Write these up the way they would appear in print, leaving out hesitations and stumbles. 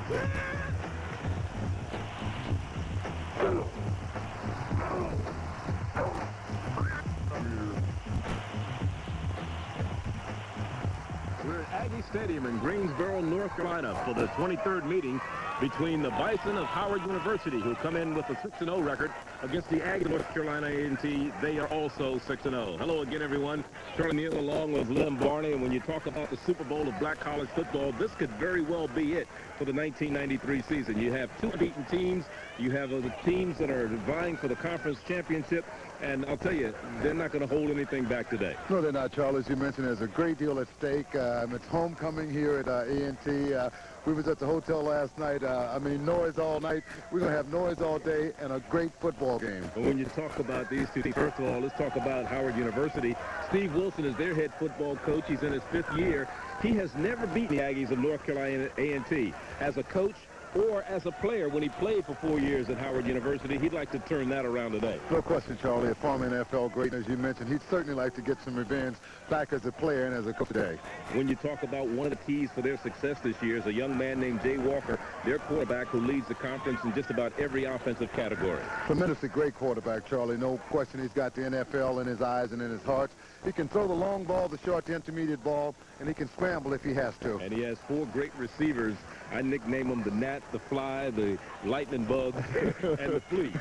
We're at Aggie Stadium in Greensboro, North Carolina for the 23rd meeting between the Bison of Howard University, who come in with a 6-0 record, against the Aggies of North Carolina A&T. They are also 6-0. Hello again, everyone. Charlie Neal along with Lynn Barney. And when you talk about the Super Bowl of black college football, this could very well be it for the 1993 season. You have two unbeaten teams. You have the teams that are vying for the conference championship. And I'll tell you, they're not going to hold anything back today. No, they're not, Charlie. As you mentioned, there's a great deal at stake. It's homecoming here at A&T. We was at the hotel last night. Noise all night. We're going to have noise all day and a great football game. And when you talk about these two teams, first of all, let's talk about Howard University. Steve Wilson is their head football coach. He's in his 5th year. He has never beaten the Aggies of North Carolina A&T. As a coach or as a player, when he played for 4 years at Howard University, he'd like to turn that around today. No question, Charlie. A former NFL great, as you mentioned, he'd certainly like to get some revenge back as a player and as a coach today. When you talk about one of the keys for their success this year is a young man named Jay Walker, their quarterback, who leads the conference in just about every offensive category. Tremendously great quarterback, Charlie. No question he's got the NFL in his eyes and in his heart. He can throw the long ball, the short, the intermediate ball, and he can scramble if he has to. And he has 4 great receivers. I nickname them the Gnat, the Fly, the Lightning Bug, and the Flea.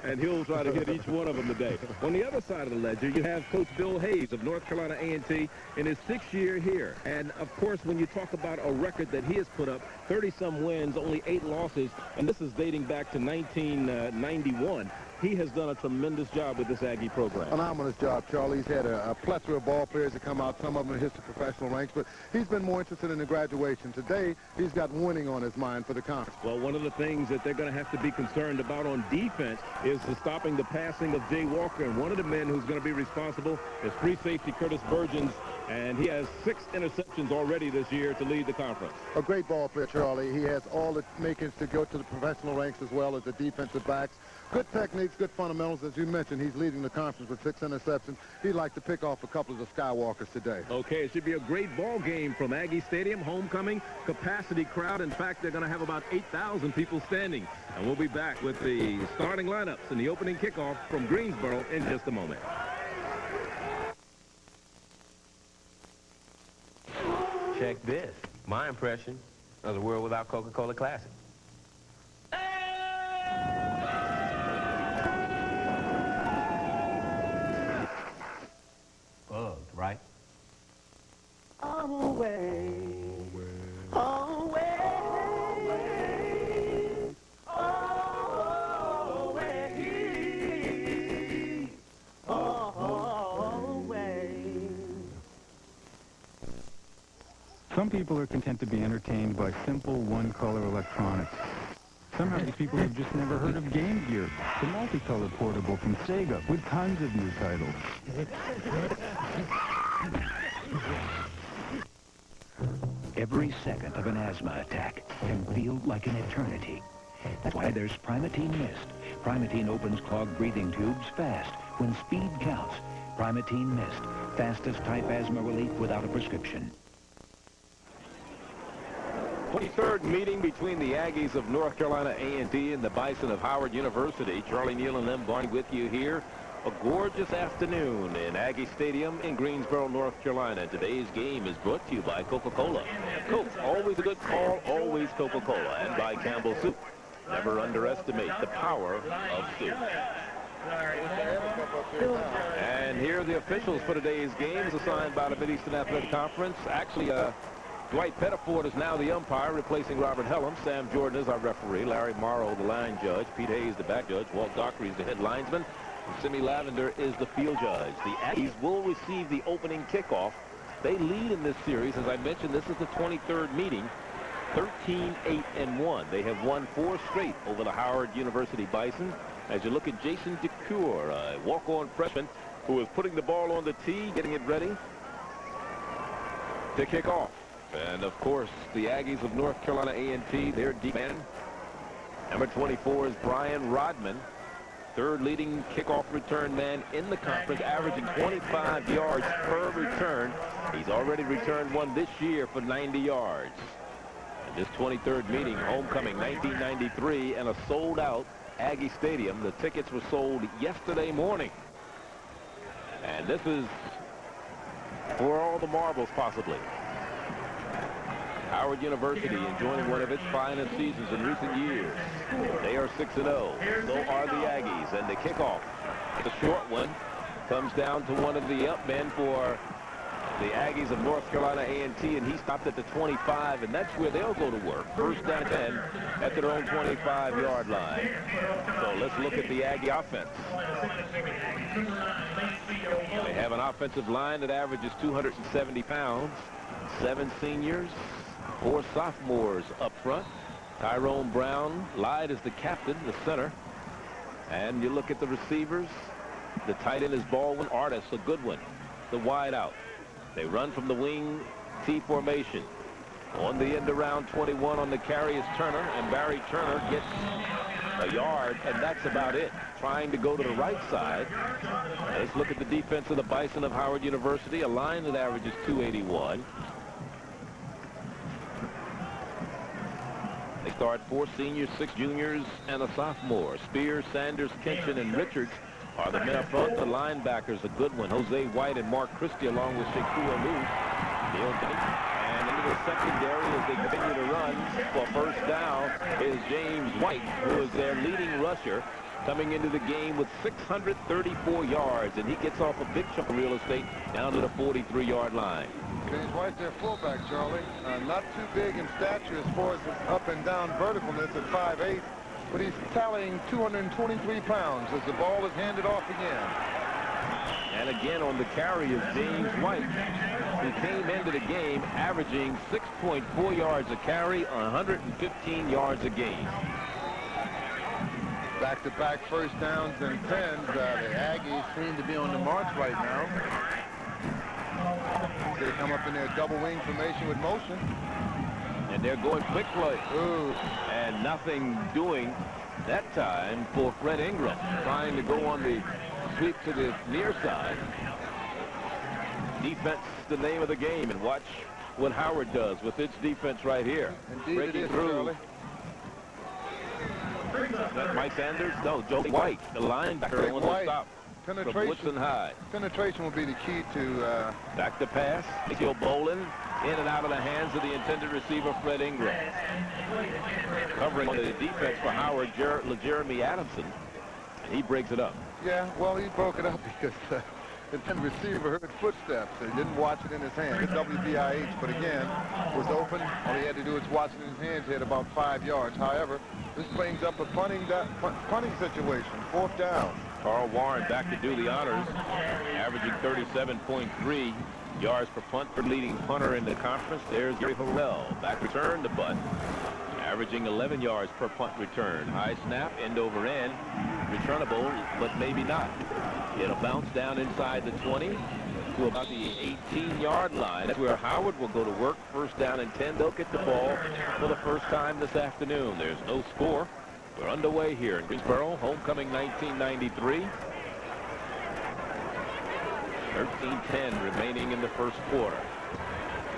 And he'll try to hit each one of them today. On the other side of the ledger, you have Coach Bill Hayes of North Carolina A&T in his 6th year here. And, of course, when you talk about a record that he has put up, 30-some wins, only 8 losses, and this is dating back to 1991, he has done a tremendous job with this Aggie program. Phenomenal job, Charlie. He's had a plethora of ball players that come out. Some of them have hit the professional ranks, but he's been more interested in the graduation. Today, he's got winning on his mind for the conference. Well, one of the things that they're going to have to be concerned about on defense is the stopping the passing of Jay Walker. And one of the men who's going to be responsible is free safety Curtis Burgeons, and he has 6 interceptions already this year to lead the conference. A great ball player, Charlie. He has all the makings to go to the professional ranks as well as the defensive backs. Good techniques, good fundamentals. As you mentioned, he's leading the conference with 6 interceptions. He'd like to pick off a couple of the Skywalkers today. Okay, it should be a great ball game from Aggie Stadium, homecoming, capacity crowd. In fact, they're going to have about 8,000 people standing. And we'll be back with the starting lineups and the opening kickoff from Greensboro in just a moment. Check this. My impression of the world without Coca-Cola Classic. Bugged, right? Away, away, away, away. Some people are content to be entertained by simple one-color electronics. Somehow these people have just never heard of Game Gear, the multicolor portable from Sega with tons of new titles. Every second of an asthma attack can feel like an eternity. That's why there's Primatene Mist. Primatene opens clogged breathing tubes fast when speed counts. Primatene Mist, fastest type asthma relief without a prescription. 23rd meeting between the Aggies of North Carolina A&T and the Bison of Howard University. Charlie Neal and Lynn Barney with you here. A gorgeous afternoon in Aggie Stadium in Greensboro, North Carolina. Today's game is brought to you by Coca-Cola. Coke, always a good call, always Coca-Cola. And by Campbell Soup. Never underestimate the power of soup. And here are the officials for today's games assigned by the Mid-Eastern Athletic Conference. Actually, Dwight Pettiford is now the umpire, replacing Robert Hellam. Sam Jordan is our referee. Larry Morrow, the line judge. Pete Hayes, the back judge. Walt Dockery is the head linesman. And Simi Lavender is the field judge. The Aggies will receive the opening kickoff. They lead in this series. As I mentioned, this is the 23rd meeting. 13-8-1. They have won 4 straight over the Howard University Bison. As you look at Jason DeCure, a walk-on freshman who is putting the ball on the tee, getting it ready to kick off. And, of course, the Aggies of North Carolina A&T, their deep man. Number 24 is Brian Rodman, third leading kickoff return man in the conference, averaging 25 yards per return. He's already returned one this year for 90 yards. And This 23rd meeting, homecoming 1993, and a sold-out Aggie Stadium. The tickets were sold yesterday morning. And this is for all the marbles, possibly. Howard University enjoying one of its finest seasons in recent years. They are 6-0. So are the Aggies. And the kickoff, the short one, comes down to one of the up men for the Aggies of North Carolina A&T, and he stopped at the 25, and that's where they'll go to work. First down 10 at their own 25-yard line. So let's look at the Aggie offense. They have an offensive line that averages 270 pounds, 7 seniors, 4 sophomores up front. Tyrone Brown lied as the captain, the center. And you look at the receivers. The tight end is Baldwin. Artis, a good one. The wide out. They run from the wing T formation. On the end around 21 on the carry is Turner, and Barry Turner gets a yard, and that's about it. Trying to go to the right side. Let's look at the defense of the Bison of Howard University, a line that averages 281. They start 4 seniors, 6 juniors, and a sophomore. Spears, Sanders, Kinchin, and Richards are the men up front. The linebackers, a good one. Jose White and Mark Christie along with Shakur Lewis. And into the secondary as they continue to run for first down is James White, who is their leading rusher, coming into the game with 634 yards. And he gets off a big chunk of real estate down to the 43-yard line. James White, their fullback, Charlie. Not too big in stature as far as his up and down verticalness at 5'8". But he's tallying 223 pounds as the ball is handed off again. And again on the carry is James White, who came into the game averaging 6.4 yards a carry, 115 yards a game. Back-to-back first downs and 10s. The Aggies seem to be on the march right now. They come up in their double wing formation with motion. And they're going quickly. Ooh. And nothing doing that time for Fred Ingram, trying to go on the sweep to the near side. Defense is the name of the game, and watch what Howard does with its defense right here. Indeed, breaking it is, through. Charlie. Is that Mike Sanders? No, Joe White, the linebacker on the stop. From Woodson High. Penetration will be the key to... Back to pass. Nikhil Bolin in and out of the hands of the intended receiver, Fred Ingram. Covering the defense for Howard, Jeremy Adamson. And he breaks it up. Yeah, well, he broke it up because the intended receiver heard footsteps. He didn't watch it in his hand. It's WBIH, but again, was open. All he had to do was watch it in his hands. He had about 5 yards. However, this brings up a punting situation. 4th down. Carl Warren back to do the honors, averaging 37.3 yards per punt for leading punter in the conference. There's Gary Harrell, back return to bunt, averaging 11 yards per punt return. High snap, end over end, returnable, but maybe not. It'll bounce down inside the 20 to about the 18-yard line. That's where Howard will go to work. First down and 10. They'll get the ball for the first time this afternoon. There's no score. We're underway here in Greensboro, homecoming 1993. 13-10 remaining in the first quarter.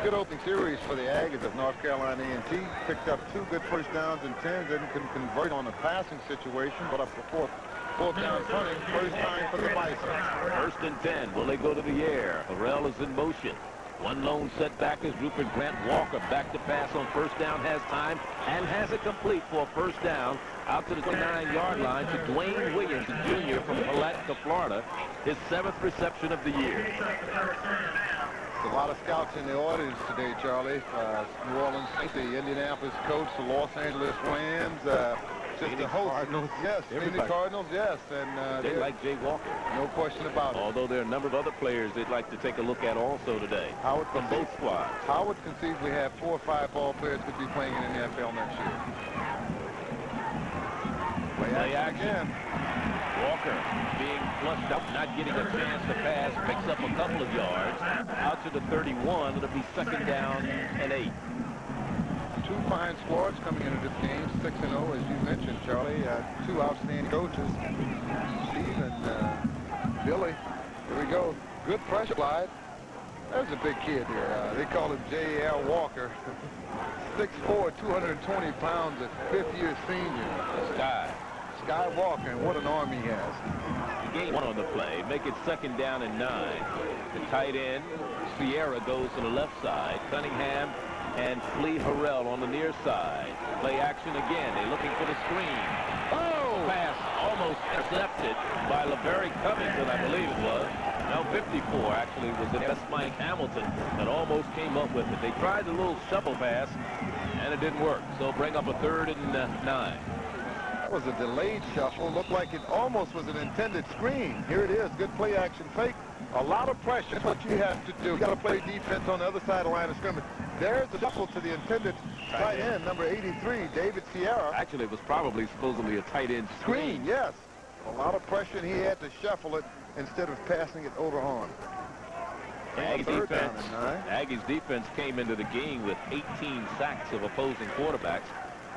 Good opening series for the Aggies of North Carolina A&T. Picked up 2 good first downs and 10s. Didn't convert on a passing situation, but up for 4th down punting. First time for the Bison. 1st and 10. Will they go to the air? Harrell is in motion. One lone setback is Rupert Grant Walker. Back to pass on first down, has time, and has it complete for a first down out to the 29-yard line to Dwayne Williams, the junior from Palatka, Florida, his 7th reception of the year. A lot of scouts in the audience today, Charlie. New Orleans, the Indianapolis coach, the Los Angeles Rams, just the host. Cardinals. Yes, the Cardinals, yes. And they like Jay Walker. No question about it. Although there are a number of other players they'd like to take a look at also today. Howard from both squads. Howard concedes we have 4 or 5 ball players could be playing in the NFL next year. Play action. Walker being flushed up, not getting a chance to pass, picks up a couple of yards. Out to the 31, it'll be 2nd down and 8. 2 fine squads coming into this game, 6-0, as you mentioned, Charlie. 2 outstanding coaches, Steve and Billy. Here we go. Good pressure slide. There's a big kid here. They call him J.L. Walker. 6'4", 220 pounds, a fifth-year senior. Sky Walker, and what an arm he has. Game one on the play. Make it 2nd down and 9. The tight end, Sierra, goes to the left side. Cunningham and Flea Harrell on the near side. Play action again. They're looking for the screen. Oh! Pass almost intercepted by LeVerry Covington, I believe it was. Now 54 actually was it. That's Mike Hamilton that almost came up with it. They tried the little shuffle pass, and it didn't work. So bring up a 3rd and 9. That was a delayed shuffle. Looked like it almost was an intended screen. Here it is. Good play action fake. A lot of pressure. That's what you have to do. You got to play defense on the other side of the line of scrimmage. There's the shuffle to the intended tight end, number 83, David Sierra. Actually, it was probably supposedly a tight end screen. Yes. A lot of pressure, and he had to shuffle it instead of passing it over on. Aggies defense came into the game with 18 sacks of opposing quarterbacks,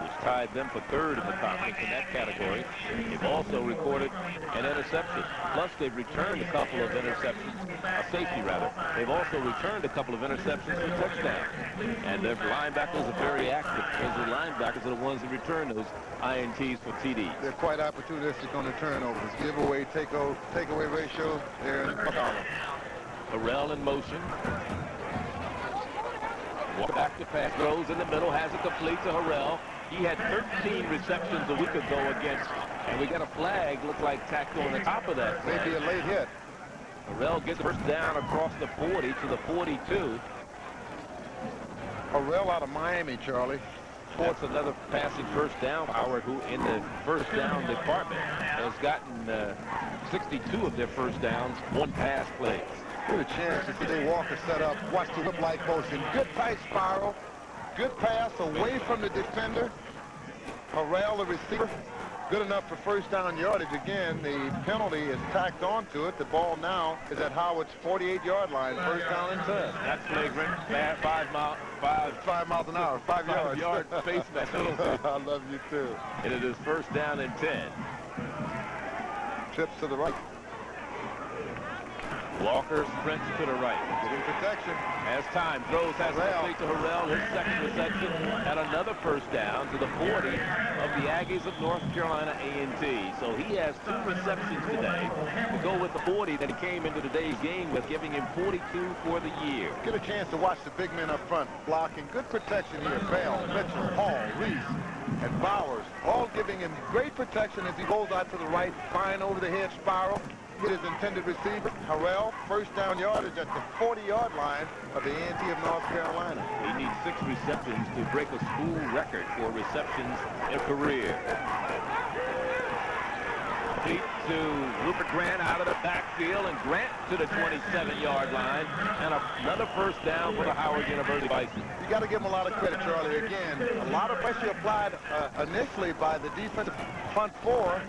which tied them for 3rd in the conference in that category. They've also recorded an interception. Plus, they've returned a couple of interceptions, a safety rather. They've also returned a couple of interceptions for touchdowns. And their linebackers are very active because the linebackers are the ones that return those INTs for TDs. They're quite opportunistic on the turnovers. Giveaway, takeaway ratio, they're in the column. Harrell in motion. Walk back to pass, throws in the middle, has it complete to Harrell. He had 13 receptions a week ago against, and we got a flag, looked like tacked on the top of that flag. Maybe a late hit. Harrell gets the first down across the 40 to the 42. Harrell out of Miami, Charlie. That's another passing first down. Howard, who in the first down department has gotten 62 of their first downs, 1 pass plays. Good a chance to see Dave Walker set up. Watch the whip-like motion. Good tight spiral. Good pass away from the defender. Harrell, the receiver. Good enough for first down yardage. Again, the penalty is tacked onto it. The ball now is at Howard's 48-yard line. First down and 10. That's flagrant. 5 miles an hour. 5 yards. 5 yard face penalty. I love you too. And it is first down and 10. Trips to the right. Walker sprints to the right. Getting protection. As time throws, has it complete to Harrell, his 2nd reception, and another first down to the 40 of the Aggies of North Carolina A&T. So he has 2 receptions today to go with the 40 that he came into today's game with, giving him 42 for the year. Get a chance to watch the big men up front blocking. Good protection here. Bell, Mitchell, Hall, Reese, and Bowers, all giving him great protection as he goes out to the right, fine over-the-head spiral. His intended receiver, Harrell, first down yardage at the 40-yard line of the A&T of North Carolina. He needs 6 receptions to break a school record for receptions in a career. Feet to Rupert Grant out of the backfield, and Grant to the 27-yard line, and another first down for the Howard University Bisons. You got to give him a lot of credit, Charlie. Again, a lot of pressure applied initially by the defensive front 4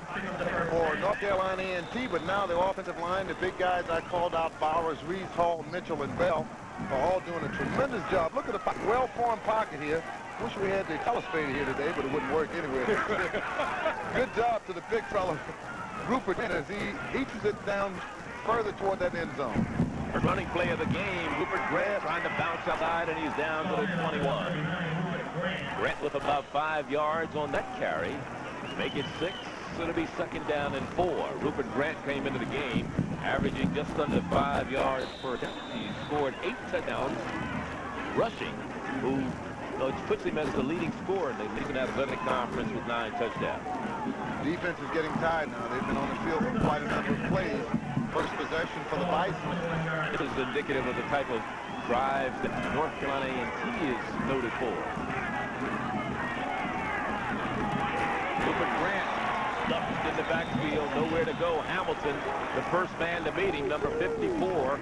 for North Carolina A&T, but now the offensive line, the big guys I called out, Bowers, Reese, Hall, Mitchell, and Bell, are all doing a tremendous job. Look at the well-formed pocket here. Wish we had the telespader here today, but it wouldn't work anyway. Good job to the big fella, Rupert, as he eaches it down further toward that end zone. First running play of the game, Rupert Grant trying to bounce outside, and he's down to the 21. Grant with about 5 yards on that carry. Make it 6. It'll be 2nd down and 4. Rupert Grant came into the game averaging just under 5 yards per attempt. He scored 8 touchdowns rushing, which puts him as the leading scorer in the Legion Athletic Conference with 9 touchdowns. Defense is getting tired now. They've been on the field for quite a number of plays. First possession for the Bisons. This is indicative of the type of drive that North Carolina A&T is noted for. Rupert Grant stuffed in the backfield, nowhere to go. Hamilton, the first man to meet him, number 54,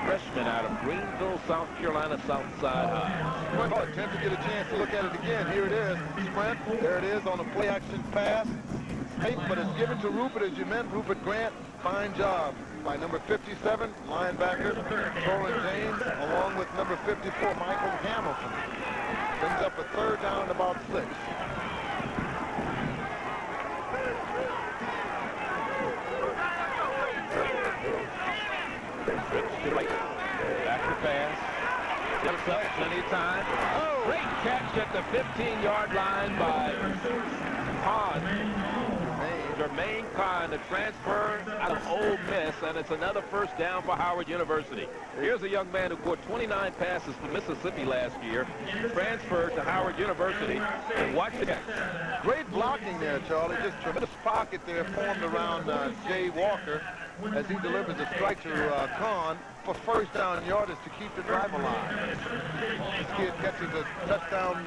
freshman out of Greenville, South Carolina, Southside High. Well, attempt to get a chance to look at it again. Here it is. Sprint. There it is on a play-action pass. But it's given to Rupert, as you meant. Rupert Grant, fine job by number 57, linebacker Torrin James, along with number 54, Michael Hamilton. Brings up a 3rd down and about 6. Back to pass. Steps up, plenty of time. Oh, great catch at the 15-yard line by Jermaine Kahn, the transfer out of Ole Miss, and it's another first down for Howard University. Here's a young man who caught 29 passes to Mississippi last year, transferred to Howard University, and watch the catch. Great blocking there, Charlie. Just tremendous pocket there formed around Jay Walker as he delivers a strike to Kahn for first down yardage to keep the drive alive. This kid catches a touchdown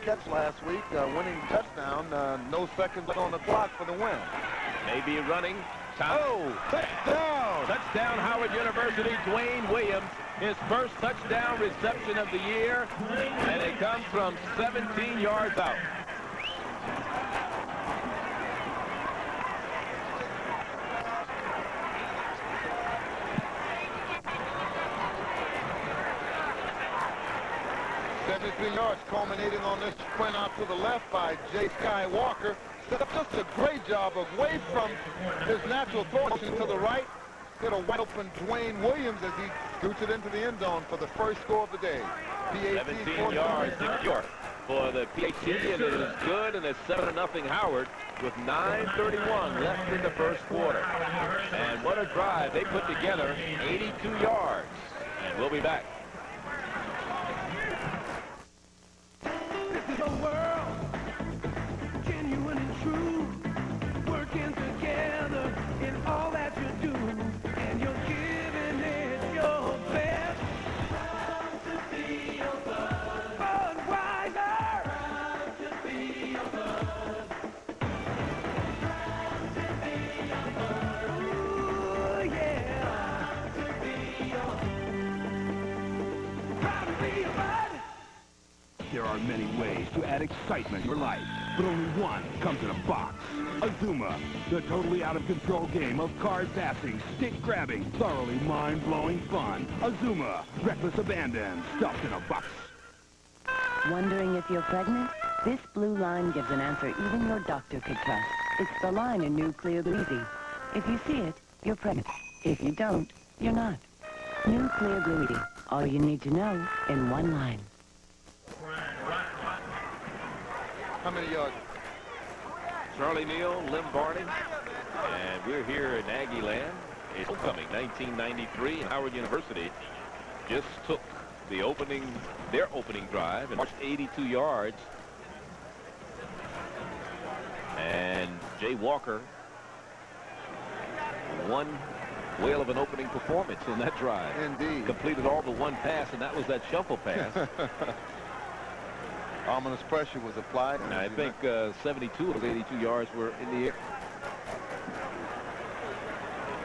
catch last week, winning touchdown. No seconds on the clock for the win. Maybe running. Oh, touchdown! Touchdown, Howard University. Dwayne Williams, his first touchdown reception of the year, and it comes from 17 yards out. Yards culminating on this sprint out to the left by Jay Skywalker. Set up just a great job away from his natural portion to the right. Hit a wide open Dwayne Williams as he scoots it into the end zone for the first score of the day. 17 yards secure for the PAT, and it is good, and it's 7-0 Howard with 9:31 left in the first quarter. And what a drive they put together, 82 yards. And we'll be back. The world, genuine and true, working together in all that you do, and you're giving it your best. Proud to be your bud. Budweiser. Proud to be your bud. Proud to be your bud. Ooh, yeah. Proud to be your Proud to be your bud. There are many ways to add excitement to your life, but only one comes in a box. Azuma, the totally out-of-control game of card passing, stick grabbing, thoroughly mind-blowing fun. Azuma, reckless abandon, stuffed in a box. Wondering if you're pregnant? This blue line gives an answer even your doctor could trust. It's the line in New Clear Blue Easy. If you see it, you're pregnant. If you don't, you're not. New Clear Blue Easy. All you need to know in one line. How many yards? Charlie Neal, Lim Barney, and we're here in Aggie land. It's homecoming 1993. Howard University just took their opening drive and marched 82 yards. And Jay Walker, one whale of an opening performance in that drive. Indeed. Completed all but one pass, and that was that shuffle pass. Ominous pressure was applied. And I think 72 of those 82 yards were in the air.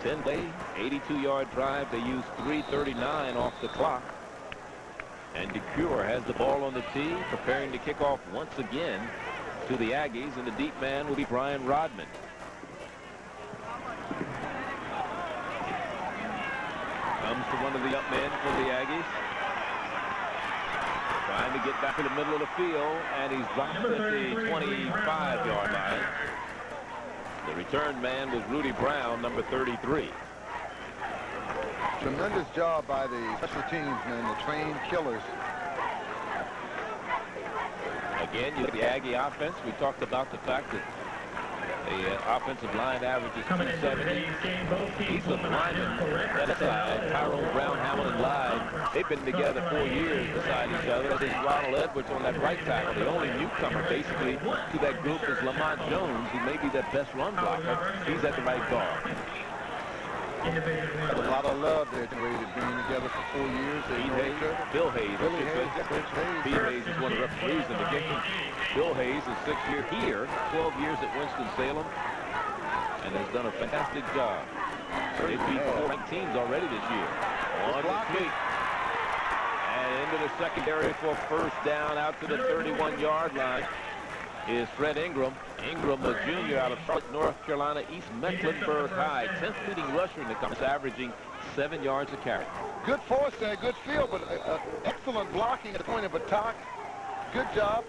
10-play, 82-yard drive. They used 3:39 off the clock. And DeCure has the ball on the tee, preparing to kick off once again to the Aggies. And the deep man will be Brian Rodman. Comes to one of the up men for the Aggies. Trying to get back in the middle of the field, and he's dropped at the 25-yard line. The return man was Rudy Brown, number 33. Tremendous job by the special teams men, the trained killers. Again, you look at the Aggie offense. We talked about the fact that the offensive line averages 270. He's the lineman. That side, Tyrone Brown, Hamilton, Lyde. They've been together 4 years beside each other. This is Ronald Edwards on that right tackle. The only newcomer, basically, to that group is Lamont Jones, who may be their best run blocker. He's at the right guard. A lot of love there, being together for 4 years. Bill Hayes. Pete Hayes is one of the referees in the game. Bill Hayes is 6 years here, 12 years at Winston-Salem, and has done a fantastic job. They beat 4 ranked teams already this year. On the sweep. And into the secondary for first down out to the 31-yard line is Fred Ingram. Ingram, a junior out of Charlotte, North Carolina, East Mecklenburg High. 10th leading rusher in the conference, averaging 7 yards a carry. Good force there, good field, but excellent blocking at the point of attack. Good job.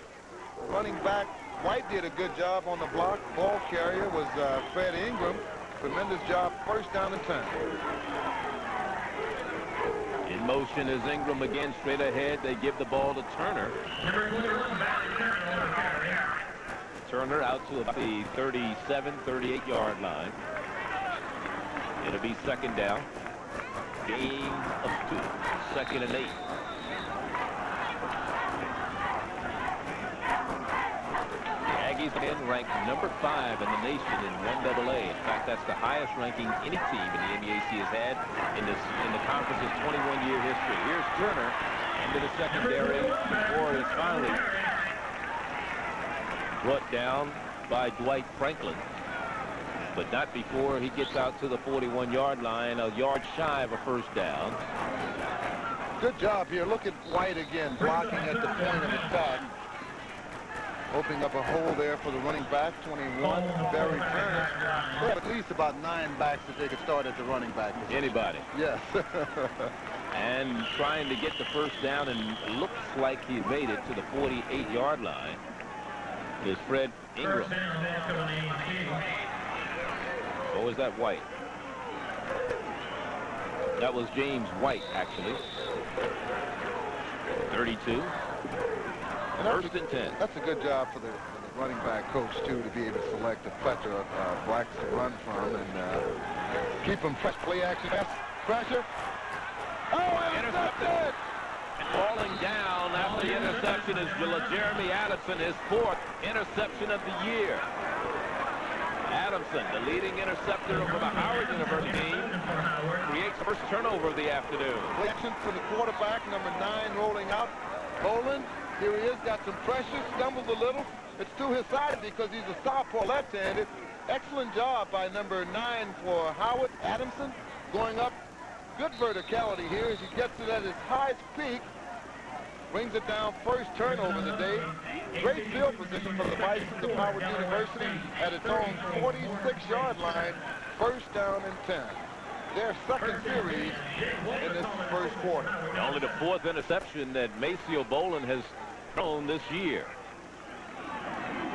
Running back White did a good job on the block. Ball carrier was Fred Ingram. Tremendous job, first down and 10. In In motion is Ingram again, straight ahead. They give the ball to Turner. Turner out to about the 37, 38-yard line. It'll be second down. Gain of 2. 2nd and 8. The Aggies again ranked number 5 in the nation in 1AA. In fact, that's the highest ranking any team in the MEAC has had in the conference's 21-year history. Here's Turner into the secondary before it's finally brought down by Dwight Franklin, but not before he gets out to the 41-yard line, a yard shy of a first down. Good job here. Look at White again, blocking at the point of attack. Opening up a hole there for the running back, 21, Barry Turner. They have at least about 9 backs that they could start at the running back position. Anybody. Yes. And trying to get the first down, and looks like he made it to the 48-yard line, is Fred Ingram. Or was that White? That was James White, actually. 32. First and 10. That's a good job for the running back coach, too, to be able to select a plethora of blacks to run from and keep them fresh. Play action. Pressure. Oh, intercepted! And falling down after the interception is Jeremy Adamson, his 4th interception of the year. Adamson, the leading interceptor for the Howard University team, creates the first turnover of the afternoon. Action for the quarterback, number 9, rolling out. Boland, here he is, got some pressure, stumbles a little. It's to his side because he's a southpaw left-handed. Excellent job by number 9 for Howard. Adamson going up. Good verticality here as he gets it at his highest peak. Brings it down, first turnover of the day. Great field position for the Bisons of Howard University at its own 46-yard line. First down and 10. Their second series in this first quarter. Only the 4th interception that Maceo Boland has thrown this year.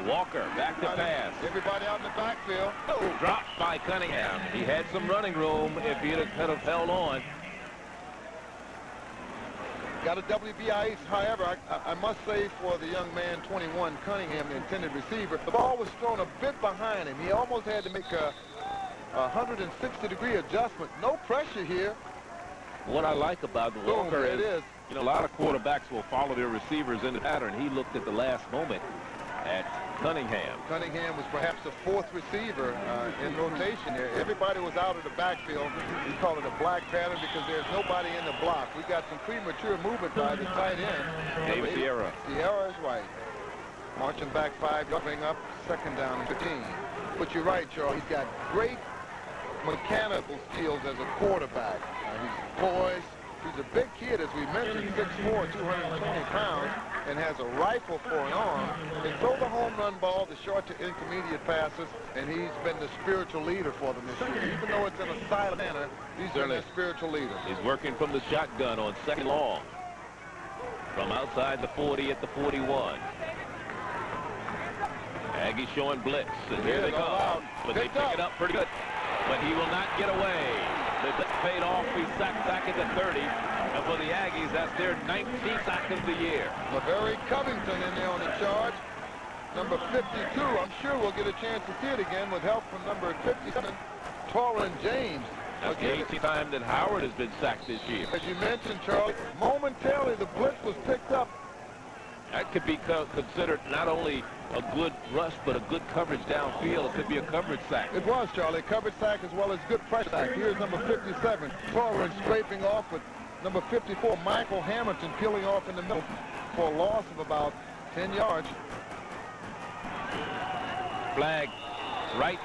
Walker back to pass. Everybody out in the backfield. Dropped by Cunningham. He had some running room if he could have held on. Got a WBI ace. However, I must say for the young man, 21, Cunningham, the intended receiver, the ball was thrown a bit behind him. He almost had to make a 160-degree adjustment. No pressure here. What I like about Walker is, you know, a lot of quarterbacks will follow their receivers in the pattern. He looked at the last moment at Cunningham. Cunningham was perhaps the 4th receiver in rotation here. Everybody was out of the backfield. We call it a black pattern because there's nobody in the block. We got some premature movement by the tight end. David Sierra. Sierra is right. Marching back 5, bring up, second down and 15. But you're right, Charles. He's got great mechanical skills as a quarterback. He's poised. He's a big kid, as we mentioned, 6'4", 220 pounds, and has a rifle for an arm. Can throw the home run ball, the short to intermediate passes, and he's been the spiritual leader for them this year. Even though it's in a silent manner, he's been their spiritual leader. He's working from the shotgun on second long. From outside the 40 at the 41. Aggies showing blitz, and here they go. But they pick it up pretty good. But he will not get away. The blitz paid off. He sacked back at the 30. And for the Aggies, that's their 19th sack of the year. LaVerry Covington in there on the charge. Number 52. I'm sure we'll get a chance to see it again with help from number 57, Torrin James. That's the 18th time that Howard has been sacked this year. As you mentioned, Charlie, momentarily the blitz was picked up. That could be considered not only a good rush, but a good coverage downfield. It could be a coverage sack. It was, Charlie. Coverage sack as well as good pressure sack. Here's number 57, Torrin scraping off with number 54, Michael Hamilton peeling off in the middle for a loss of about 10 yards. Flag right.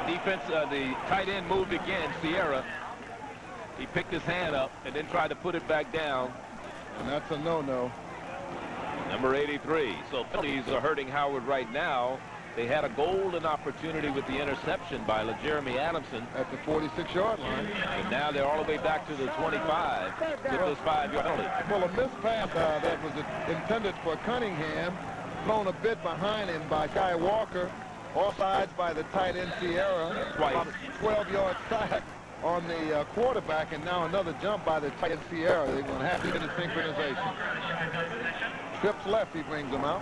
Defense, the tight end moved again, Sierra. He picked his hand up and then tried to put it back down. And that's a no-no. Number 83. So penalties are hurting Howard right now. They had a golden opportunity with the interception by Jeremy Adamson at the 46-yard line. And now they're all the way back to the 25 with this 5-yard penalty. Well, a missed pass that was intended for Cunningham, thrown a bit behind him by Guy Walker. Offsides by the tight end Sierra. Twice. 12-yard sack. on the quarterback, and now another jump by the tight end Sierra. They're going to have to get a synchronization. Trips left, he brings them out.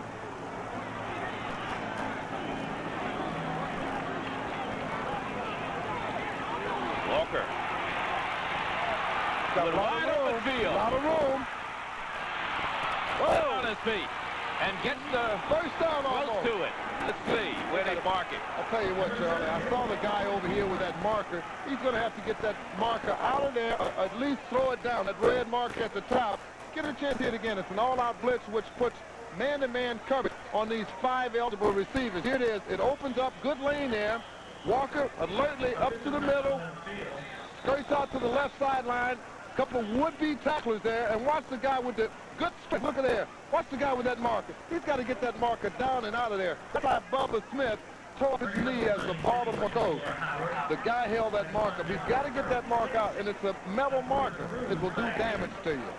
Walker. Got a lot of room. On his feet. And gets the First down close almost. to it. Let's see where they mark it. I'll tell you what, Charlie, I saw the guy over here with that marker. He's going to have to get that marker out of there, or at least throw it down. That red marker at the top. Get a chance to hit again. It's an all-out blitz, which puts man-to-man coverage on these 5 eligible receivers. Here it is. It opens up. Good lane there. Walker alertly up to the middle. Skirts out to the left sideline. Couple of would-be tacklers there, and watch the guy with the good strength. Look at there. Watch the guy with that marker. He's got to get that marker down and out of there. That's why Bubba Smith tore his knee as the Baltimore coach. The guy held that marker. He's got to get that mark out, and it's a metal marker. It will do damage to you.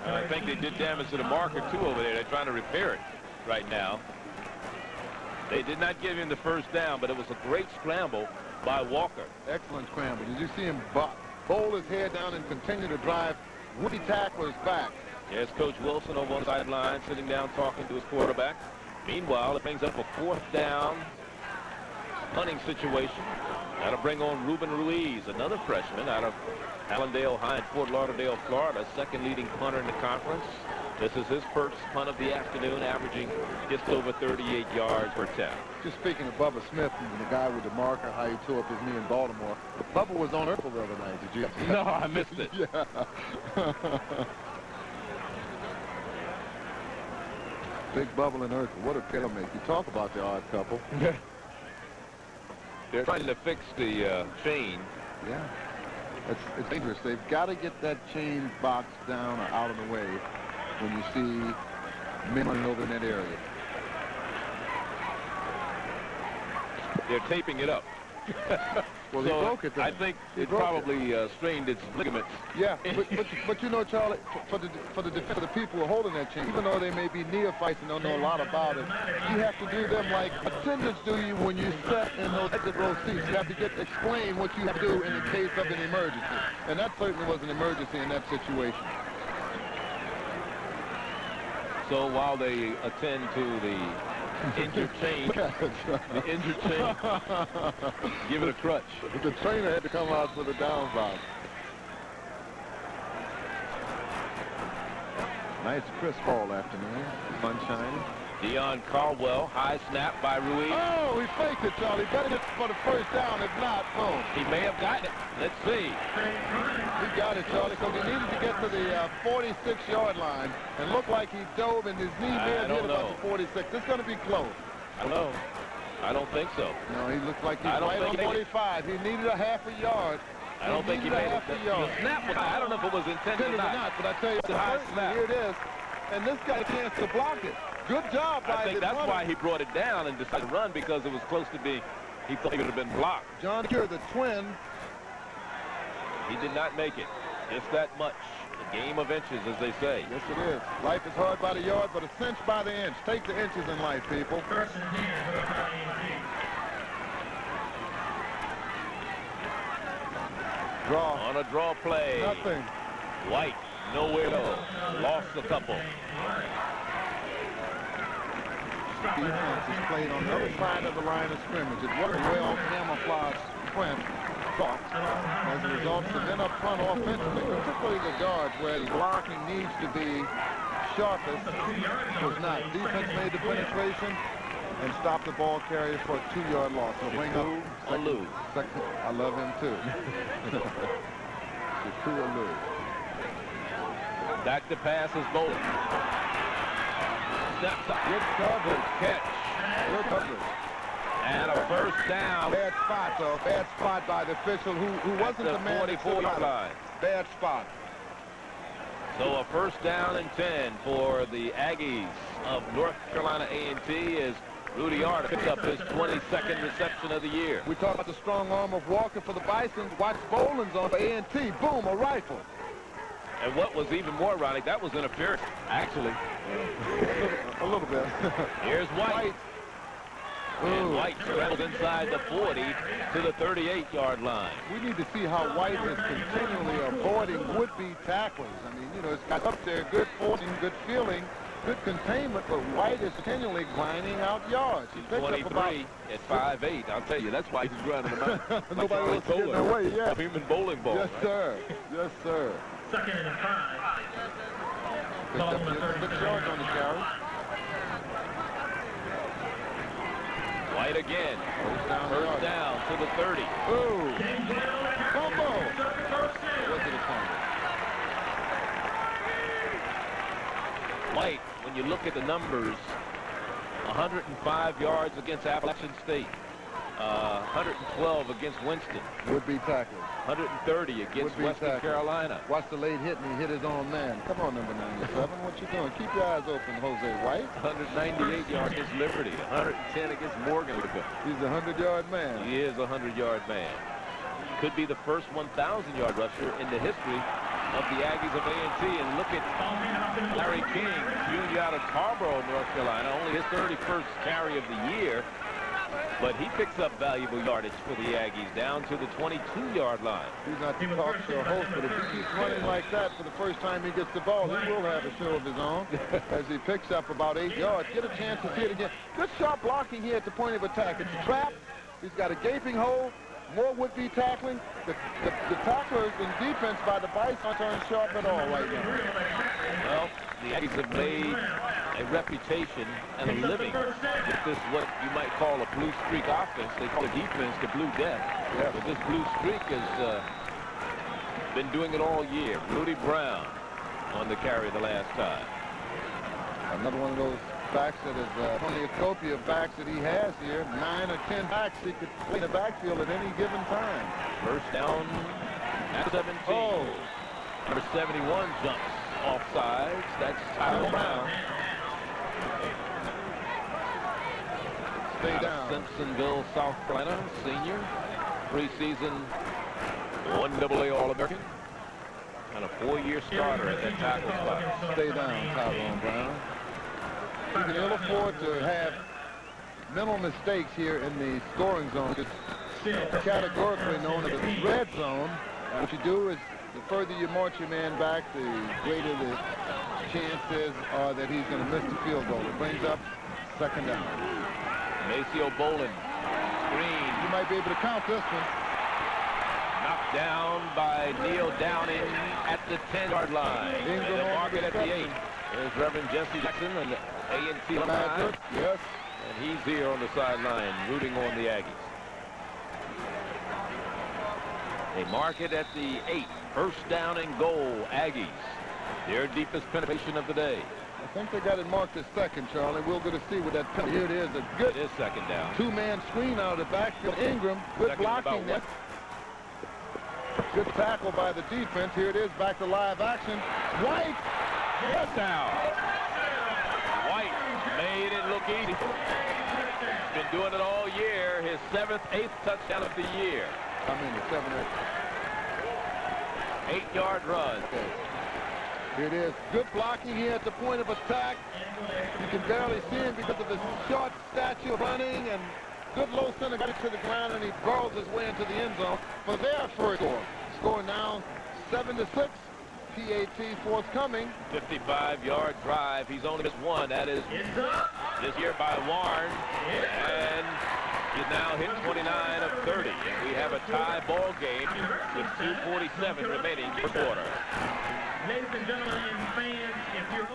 I think they did damage to the marker, too, over there. They're trying to repair it right now. They did not give him the first down, but it was a great scramble by Walker. Excellent scramble. Did you see him bowl his head down and continue to drive would-be tacklers back? There's Coach Wilson over on the sideline, sitting down talking to his quarterback. Meanwhile, it brings up a 4th down punting situation. That'll bring on Ruben Ruiz, another freshman out of Allendale High in Fort Lauderdale, Florida, second leading punter in the conference. This is his first punt of the afternoon, averaging just over 38 yards per attempt. Just speaking of Bubba Smith and the guy with the marker, how he tore up his knee in Baltimore. Bubba was on Urkel the other night. Did you? No, I missed it. Yeah. Big Bubble and Urkel. What a pillow make. You talk about the odd couple. They're trying to fix the chain. Yeah. It's dangerous. They've got to get that chain box down or out of the way when you see men running over in that area. They're taping it up. Well, they broke it then. I think it probably strained its ligaments. Yeah, but you know, Charlie, for the people who are holding that chain, even though they may be neophytes and don't know a lot about it, you have to do them like attendants do you when you sit in those exit row seats. You have to explain what you have to do in the case of an emergency. And that certainly was an emergency in that situation. So while they attend to the injured chain, give it a crutch. The trainer had to come out for the down bounce. Nice crisp fall afternoon. Sunshine. Deion Caldwell, high snap by Ruiz. Oh, he faked it, Charlie. Better get for the first down. If not, boom. He may have gotten it. Let's see. He got it, Charlie, because he needed to get to the 46-yard line and looked like he dove and his knee may have hit about the 46. It's going to be close. I don't know. I don't think so. No, he looks like he's right on 45. He needed a half a yard. I don't think he made it. The snap was high. I don't know if it was intended or not. But I tell you, it's a high snap. Here it is. And this guy had a chance to block it. Good job by I think that's why he brought it down and decided to run, because it was close to being, he thought he would have been blocked. John Cure, the twin. He did not make it. Just that much. A game of inches, as they say. Yes, it is. Life is hard by the yard, but a cinch by the inch. Take the inches in life, people. Draw. On a draw play. Nothing. White, nowhere to go. Lost a couple. Defense is played on the other side of the line of scrimmage. It wasn't well camouflaged print. As a result, so then up front offensively, particularly the guards where the blocking needs to be sharpest, was not. Defense made the penetration and stopped the ball carrier for a 2-yard loss. So bring up second. I love him too. Back to pass is Bowling. Steps up. Good coverage. Catch. Good coverage. And a first down. Bad spot, though. Bad spot by the official who wasn't the man. 44-yard line. Bad spot. So a first down and 10 for the Aggies of North Carolina A&T as Rudy Art picks up his 22nd reception of the year. We talk about the strong arm of Walker for the Bisons. Watch Boland's on for A&T. Boom, a rifle. And what was even more ironic, that was interference, actually. A little bit. Here's White. And White travels inside the 40 to the 38-yard line. We need to see how White is continually avoiding would-be tacklers. I mean, you know, it's got up there, good forcing, good feeling, good containment, but White is continually grinding out yards. He picks 23 up about at 5'8". I'll tell you, that's why he's grinding them out. Nobody else getting away yet. A human bowling ball. Yes, sir. Yes, sir. Second and 5. Picked up just 6 yards on the carry. White again. First down to the 30. Ooh. Fumble. Was it a fumble? White, when you look at the numbers, 105 yards against Appalachian State, 112 against Winston, Would-be tacklers. 130 against Western Carolina. Watch the late hit, and he hit his own man. Come on, number 97. What you doing? Keep your eyes open, Jose White. 198 yards against Liberty, 110 against Morgan. He's a 100-yard man. He is a 100-yard man. Could be the first 1,000-yard rusher in the history of the Aggies of A&T. And look at Larry King, junior out of Tarboro, North Carolina, only his 31st carry of the year. But he picks up valuable yardage for the Aggies down to the 22-yard line. He's not to talk to a host, but if he keeps running like that for the first time he gets the ball, he will have a show of his own as he picks up about 8 yards. Get a chance to see it again. Good sharp blocking here at the point of attack. It's a trap. He's got a gaping hole. More would-be tackling. The tacklers in defense by the Bisons aren't sharp at all right now. Well, the Aggies have made a reputation and a living with this, what you might call a blue streak offense. They call the defense the Blue Death. Yeah. But this blue streak has been doing it all year. Rudy Brown on the carry the last time. Another one of those backs that is cornucopia of backs that he has here. 9 or 10 backs he could play in the backfield at any given time. First down at 17. Oh. Number 71 jumps offsides. That's Tyler Brown. Stay down. Simpsonville, South Carolina, senior. Preseason 1AA All-American. And a 4-year starter at that tackle spot. Stay down, Tyrone Brown. You can ill afford to have mental mistakes here in the scoring zone. It's categorically known as the red zone. What you do is the further you march your man back, the greater the chances are that he's going to miss the field goal. It brings up second down. Maceo Bolin, screen. You might be able to count this one. Knocked down by Neil Downing at the 10-yard line. They'll mark it at the 8. There's Reverend Jesse Jackson and A&T alumni. Yes. And he's here on the sideline rooting on the Aggies. They mark it at the 8. First down and goal, Aggies. Their deepest penetration of the day. I think they got it marked as second, Charlie. We'll get to see what that penalty. Here it is. A good it is second down. Two-man screen out of the backfield. Ingram, good second blocking there. Good tackle by the defense. Here it is, back to live action. White. Touchdown. White made it look easy. He's been doing it all year. His 7th, 8th touchdown of the year. I mean, the 7th, 8th. 8-yard run. Okay. Here it is. Good blocking here at the point of attack. You can barely see him because of his short stature running, and good low center gets to the ground, and he burrows his way into the end zone for their first score. Score now 7-6. PAT forthcoming. 55-yard drive. He's only missed one. That is this year by Warren. And he's now hit 29 of 30. And we have a tie ball game with 2:47 remaining in the quarter. Ladies and gentlemen and fans, if you're...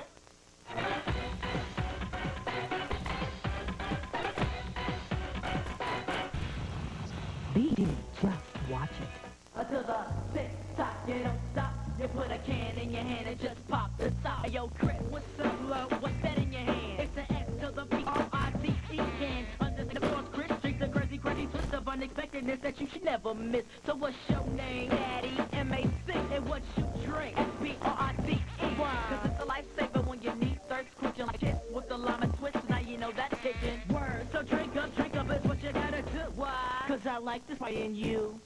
Just watch it. Until the tick-tock, you don't stop. You put a can in your hand and just pop the top. Yo, Chris, what's up, love? What's that in your hand? It's an X to the B-R-I-C-E can. Under the cross, Chris, streaks a crazy twist of unexpectedness that you should never miss. So what's your name? Daddy, M-A-C. And what you drink? S-B-R-I-C-E. Cause it's a lifesaver when you need thirst quenching like this with the lime and twist. Now you know that's chicken. Word. So drink up is what you gotta do. Why? Cause I like this fight in you.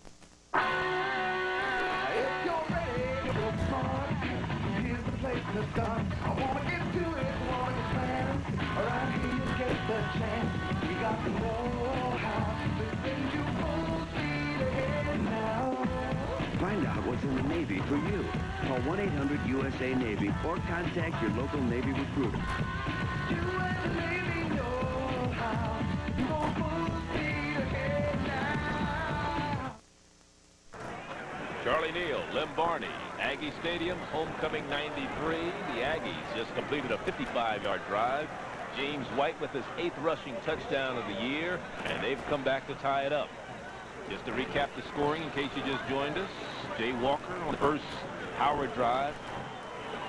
If you're ready to start, here's the place to start. I wanna get to it, wanna get fast. Around here you get the chance. You Find out what's in the Navy for you. Call 1-800-USA-NAVY or contact your local Navy recruiter. Charlie Neal, Lem Barney, Aggie Stadium, homecoming 93. The Aggies just completed a 55-yard drive. James White with his 8th rushing touchdown of the year, and they've come back to tie it up. Just to recap the scoring in case you just joined us, Jay Walker on the first Howard drive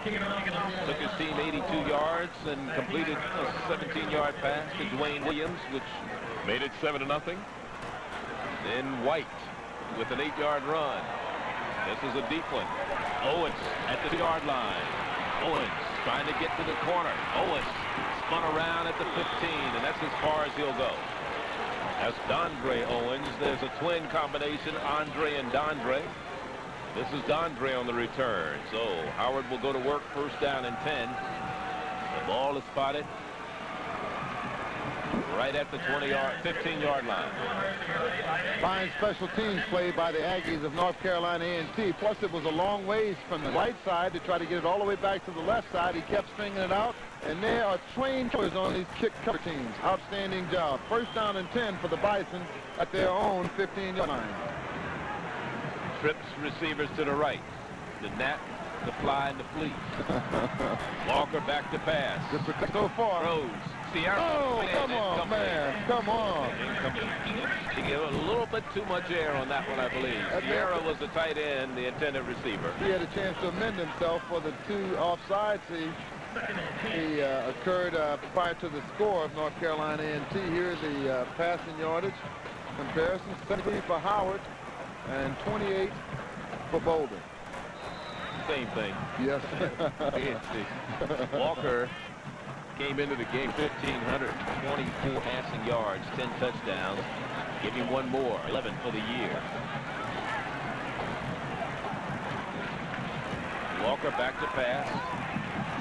took his team 82 yards and completed a 17-yard pass to Dwayne Williams, which made it 7-0. Then White with an 8-yard run. This is a deep one. Owens at the 2-yard line. Owens trying to get to the corner. Owens spun around at the 15, and that's as far as he'll go. That's Dondre Owens. There's a twin combination, Andre and Dondre. This is Dondre on the return. So Howard will go to work, first down and 10. The ball is spotted right at the 15-yard line. Fine special teams played by the Aggies of North Carolina A&T. Plus, it was a long ways from the right side to try to get it all the way back to the left side. He kept stringing it out, and there are trained killers on these kick cover teams. Outstanding job. First down and 10 for the Bisons at their own 15-yard line. Trips receivers to the right. The Nat, the Fly, and the Fleet. Walker back to pass. Good protect so far. Rose. Sierra. Oh, come on, man. Come on. He gave a little bit too much air on that one, I believe. Sierra was the tight end, the intended receiver. He had a chance to amend himself for the 2 offsides. He occurred prior to the score of North Carolina A&T. Here the passing yardage comparison. 70 for Howard and 28 for Boulder. Same thing. Yes. Walker came into the game 1,524 passing yards, 10 touchdowns. Give him one more, 11 for the year. Walker back to pass.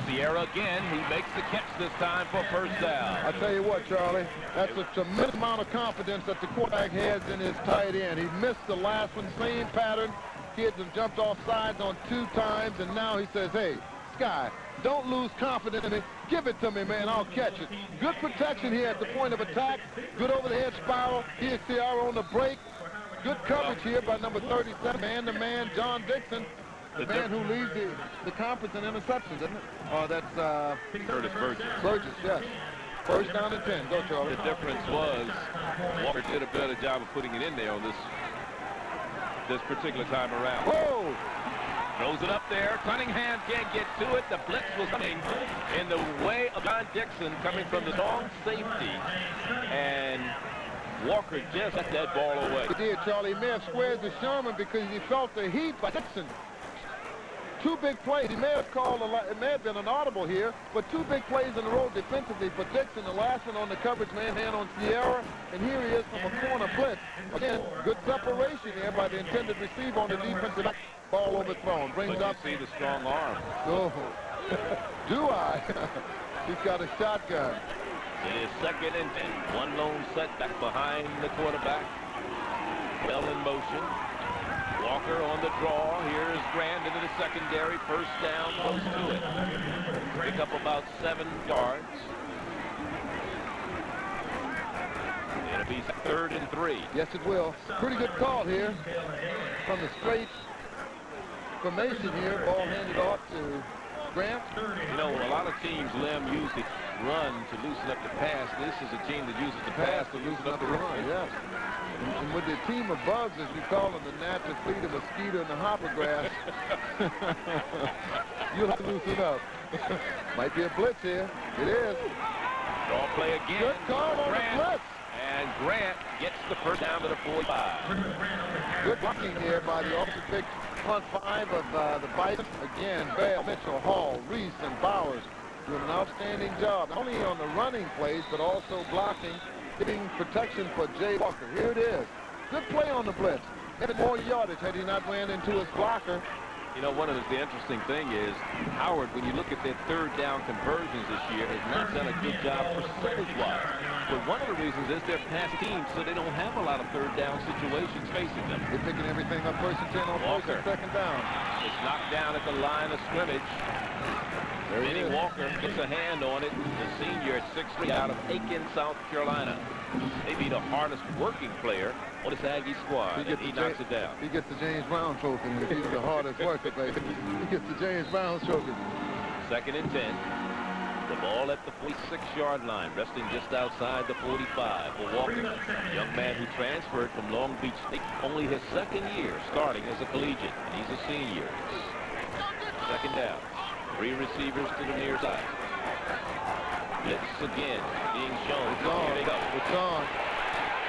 Sierra again. He makes the catch this time for first down. I tell you what, Charlie, that's a tremendous amount of confidence that the quarterback has in his tight end. He missed the last one, same pattern. Kids have jumped off sides on 2 times, and now he says, hey, Sky, don't lose confidence in me. Give it to me, man. I'll catch it. Good protection here at the point of attack. Good over-the-head spiral. Here's Sierra on the break. Good coverage here by number 37, man-to-man, John Dixon. The man who leads the conference in interceptions, isn't it? Oh, that's Curtis Burgess. Burgess, yes. First down and 10. Go, Charlie. The difference was Walker did a better job of putting it in there on this particular time around. Whoa! Throws it up there. Cunningham can't get to it. The blitz was coming in the way of John Dixon, coming from the long safety. And Walker just let that ball away. He did, Charlie. He may have squared the Sherman because he felt the heat by Dixon. 2 big plays. He may have called it may have been an audible here, but 2 big plays in a row defensively for Dixon. The last one on the coverage man on Sierra, and here he is from a corner blitz. Again, good separation there by the intended receiver on the defensive back. Ball overthrown. Brings up. See the strong arm. Oh, do I? He's got a shotgun. It is 2nd and 10. One lone setback behind the quarterback. Well in motion. Walker on the draw. Here's Grant into the secondary. First down, close to it. Pick up about 7 yards. It'll be 3rd and 3. Yes, it will. Pretty good call here from the straight formation here. Ball handed off to Grant. You know, a lot of teams, Lem, use the run to loosen up the pass. This is a team that uses the pass to loosen up the run. Yes. And with the team of bugs, as you call them, the gnat, the flea, the mosquito, and the hopper grass, you'll have to loosen up. Might be a blitz here. It is. Draw play again. Good call on the blitz. And Grant gets the first down to the 45. Good blocking here by the offensive pick front 5 of the Bisons. Again, Bale, Mitchell, Hall, Reese, and Bowers doing an outstanding job, not only on the running plays, but also blocking, giving protection for Jay Walker. Here it is. Good play on the blitz. Had more yardage had he not ran into his blocker. You know, one of the interesting thing is, Howard, when you look at their third down conversions this year, has not done a good job percentage-wise. But one of the reasons is they're past teams, so they don't have a lot of third down situations facing them. They're picking everything up first and 10 on first and second down. It's knocked down at the line of scrimmage. Benny Walker gets a hand on it. The senior at 6'3" out of Aiken, South Carolina. Maybe the hardest working player on this Aggie squad, and he knocks it down. He gets the James Brown trophy. He's the hardest worker, baby. He gets the James Brown trophy. 2nd and 10. The ball at the 46-yard line, resting just outside the 45 for Walker, a young man who transferred from Long Beach State, only his 2nd year starting as a collegiate, and he's a senior. 2nd down. 3 receivers to the near side. Blitz again being shown. Here they go. It's on.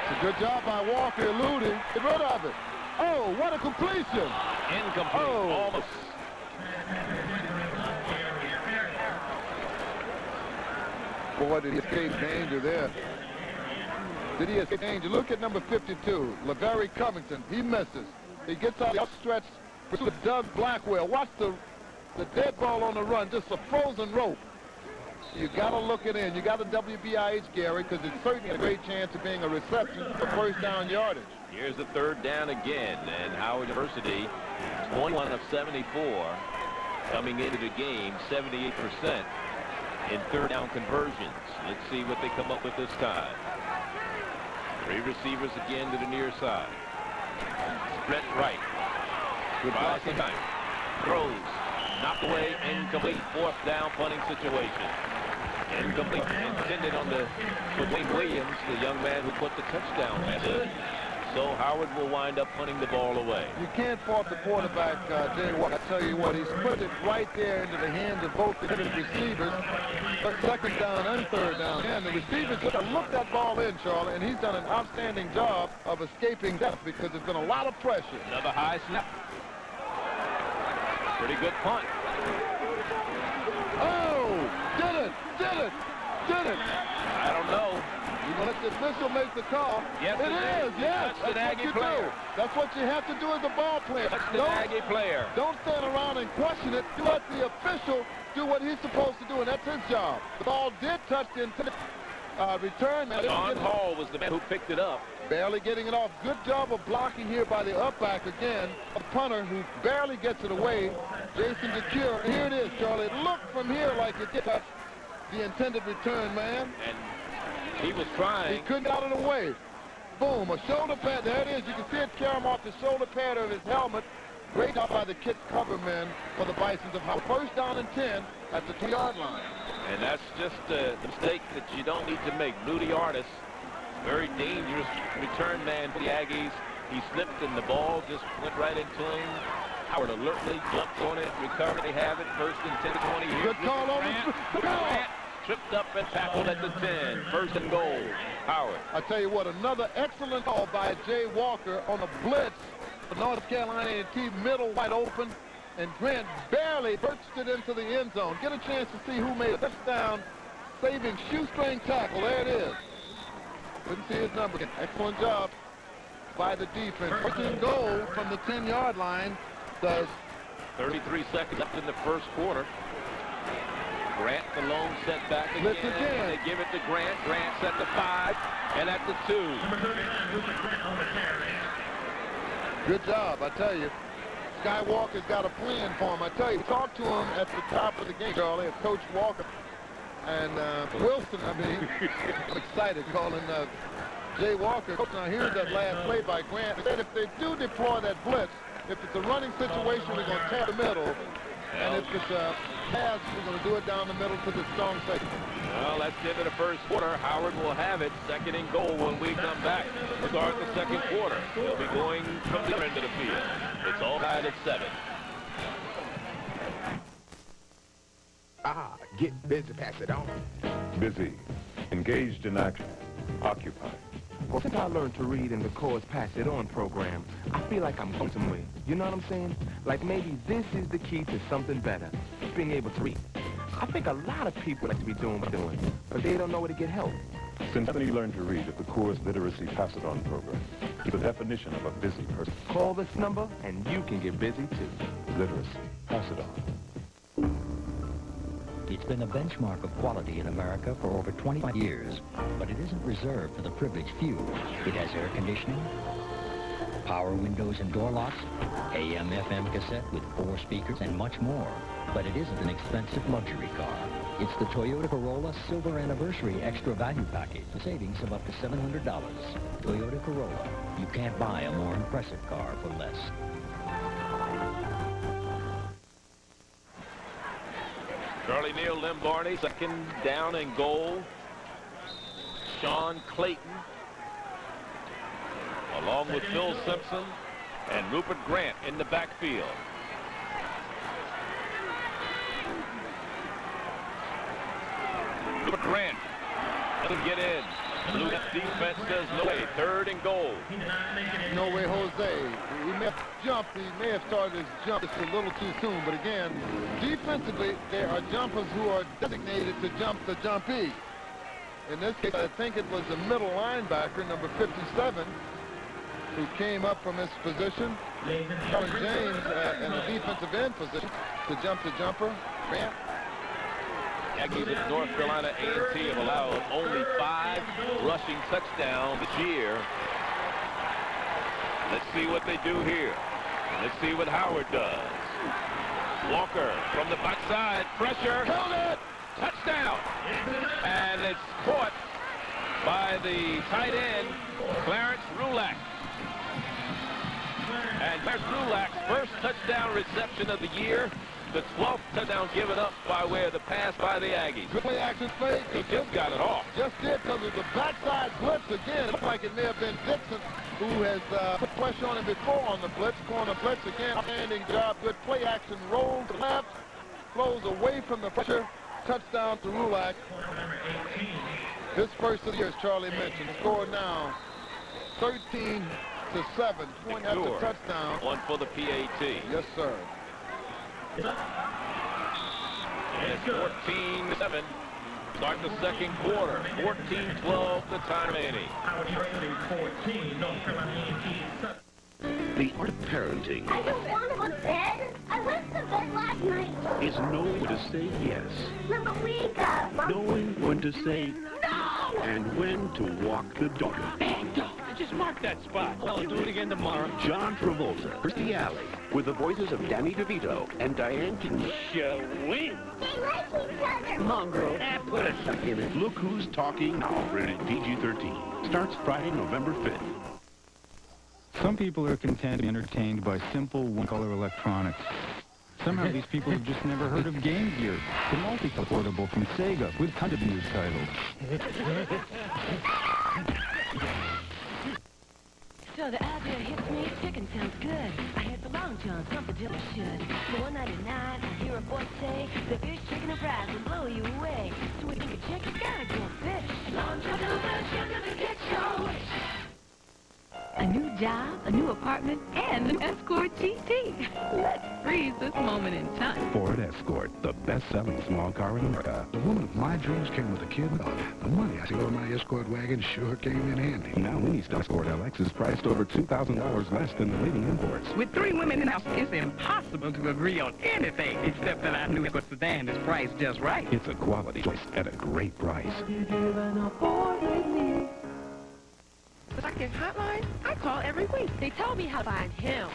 It's a good job by Walker eluding. Get rid of it. Oh, what a completion. Incomplete. Oh. Almost. Boy, did he escape danger there. Did he escape danger? Look at number 52, LaVerry Covington. He misses. He gets out the outstretched pursuit of Doug Blackwell. Watch the dead ball on the run, just a frozen rope. You got to look it in. You got to WBIH, Gary, because it's certainly a great chance of being a reception for first down yardage. Here's the 3rd down again, and Howard University, 21 of 74, coming into the game, 78% in 3rd down conversions. Let's see what they come up with this time. 3 receivers again to the near side. Spread right. Good time. Throws. Knocked away, incomplete, 4th down punting situation. Incomplete, intended on the Dwayne Williams, the young man who put the touchdown method. So Howard will wind up punting the ball away. You can't fault the quarterback, Jay Walker. I tell you what, he's put it right there into the hands of both the receivers. 2nd down and 3rd down. And the receivers just looked that ball in, Charlie, and he's done an outstanding job of escaping death because there's been a lot of pressure. Another high snap. Pretty good punt. Oh, did it. I don't know. You want to let the official make the call? Yes, it is. Yes, that's an Aggie player. That's what you have to do as a ball player. That's an Aggie player. Don't stand around and question it. You let the official do what he's supposed to do, and that's his job. The ball did touch the intended return. John Hall was the man who picked it up. Barely getting it off. Good job of blocking here by the upback again. A punter who barely gets it away. Jason DeCure. Here it is, Charlie. It looked from here like it did touch the intended return, man. And he was trying. He couldn't get out of the way. Boom, a shoulder pad. There it is. You can see it carry him off the shoulder pad of his helmet. Great job by the kit cover men for the Bisons of Howard. 1st down and 10 at the 2-yard line. And that's just a mistake that you don't need to make. Moody Artis, very dangerous return man for the Aggies. He slipped and the ball just went right into him. Howard alertly jumped on it, recovered. They have it. 1st and 10 to 20. Here's good call over. Grant tripped up and tackled at the 10. 1st and goal. Howard. I tell you what, another excellent call by Jay Walker on a blitz. North Carolina A&T middle wide open, and Grant barely burst it into the end zone. Get a chance to see who made a touchdown saving shoestring tackle. There it is. Couldn't see his number. Excellent job by the defense. 1st and goal from the 10-yard line. Does 33 seconds left in the 1st quarter. Grant the lone setback again. They give it to Grant. Grant's at the 5 and at the 2. Good job, I tell you. Skywalker's got a plan for him. I tell you, talk to him at the top of the game, Charlie, of Coach Walker. And Wilson, I mean, I'm excited calling Jay Walker. Coach, now here's that last play by Grant. He said if they do deploy that blitz, if it's a running situation, we're going to tap the middle. And if it's a pass, we're going to do it down the middle to the strong safety. Well, that's the end of the 1st quarter. Howard will have it. 2nd and goal when we come back to start the 2nd quarter. They'll be going from the other end of the field. It's all tied at 7. Get busy, pass it on. Busy, engaged in action, occupied. Well, since I learned to read in the course Pass It On program, I feel like I'm going somewhere. You know what I'm saying? Like maybe this is the key to something better, being able to read. I think a lot of people like to be doing what they're doing, but they don't know where to get help. Since Anthony learned to read at the Coors Literacy Pass It On program, it's the definition of a busy person. Call this number and you can get busy too. literacy. Pass it on. It's been a benchmark of quality in America for over 25 years, but it isn't reserved for the privileged few. It has air conditioning, power windows and door locks, AM/FM cassette with 4 speakers, and much more. But it isn't an expensive luxury car. It's the Toyota Corolla Silver Anniversary Extra Value Package, a savings of up to $700. Toyota Corolla. You can't buy a more impressive car for less. Charlie Neal Limbarney, second down and goal. Sean Clayton, along with Phil Simpson and Rupert Grant in the backfield. Rupert Grant doesn't get in. Blue defense says no way. Third and goal. No way, Jose. He may have jumped. He may have started his jump just a little too soon. But again, defensively, there are jumpers who are designated to jump the jumpee. In this case, I think it was the middle linebacker, number 57, who came up from his position. James in the defensive end position to jump the jumper. Grant. Aggies at North Carolina A&T have allowed only 5 rushing touchdowns this year. Let's see what they do here. Let's see what Howard does. Walker from the backside. Pressure. Held it. Touchdown. And it's caught by the tight end, Clarence Rulak. And Clarence Rulak's first touchdown reception of the year. The 12th touchdown given up by way of the pass by the Aggies. Good play action fake. He just got it off. Just did, because of the backside blitz again. It looked like it may have been Dixon who has put pressure on him before on the blitz. Corner blitz again. Outstanding job. Good play action. Roll to left. Flows away from the pressure. Touchdown to Rulak. His first of the year, as Charlie mentioned. Scored now 13-7. Point after touchdown. One for the PAT. Yes, sir. And it's 14-7. Start the second quarter. 14-12 the time remaining. Howard University 14, North Carolina A&T. The art of parenting I don't want to go to bed. I went to bed last night. is knowing when to say yes, Mama, wake up. Mama. knowing when to say No! and when to walk the dog. Hey, Doc, just mark that spot. I'll do it again tomorrow. John Travolta, Kirstie Alley, with the voices of Danny DeVito and Diane Keaton. Showing. They like each other. Mongrel. Put a suck in it. Look Who's Talking Now, rated PG-13. Starts Friday, November 5th. Some people are content to be entertained by simple one-color electronics. Somehow these people have just never heard of Game Gear, the multi-color portable from Sega with tons of news titles. So the idea hits me, chicken sounds good. I had the Long John, something just should. For $1.99, I hear a voice say, the fish, chicken, and fries will blow you away. Sweet chicken, gotta go fish. Long John, chicken, and get your wish. A new job, a new apartment, and an Escort GT. Let's freeze this moment in time. Ford Escort, the best-selling small car in America. The woman of my dreams came with a kid. The money I saved on my Escort wagon sure came in handy. Now any Escort LX is priced over $2,000 less than the leading imports. With 3 women in the house, it's impossible to agree on anything, except that our new Escort sedan is priced just right. It's a quality choice at a great price. The second hotline, I call every week. They tell me how to find him,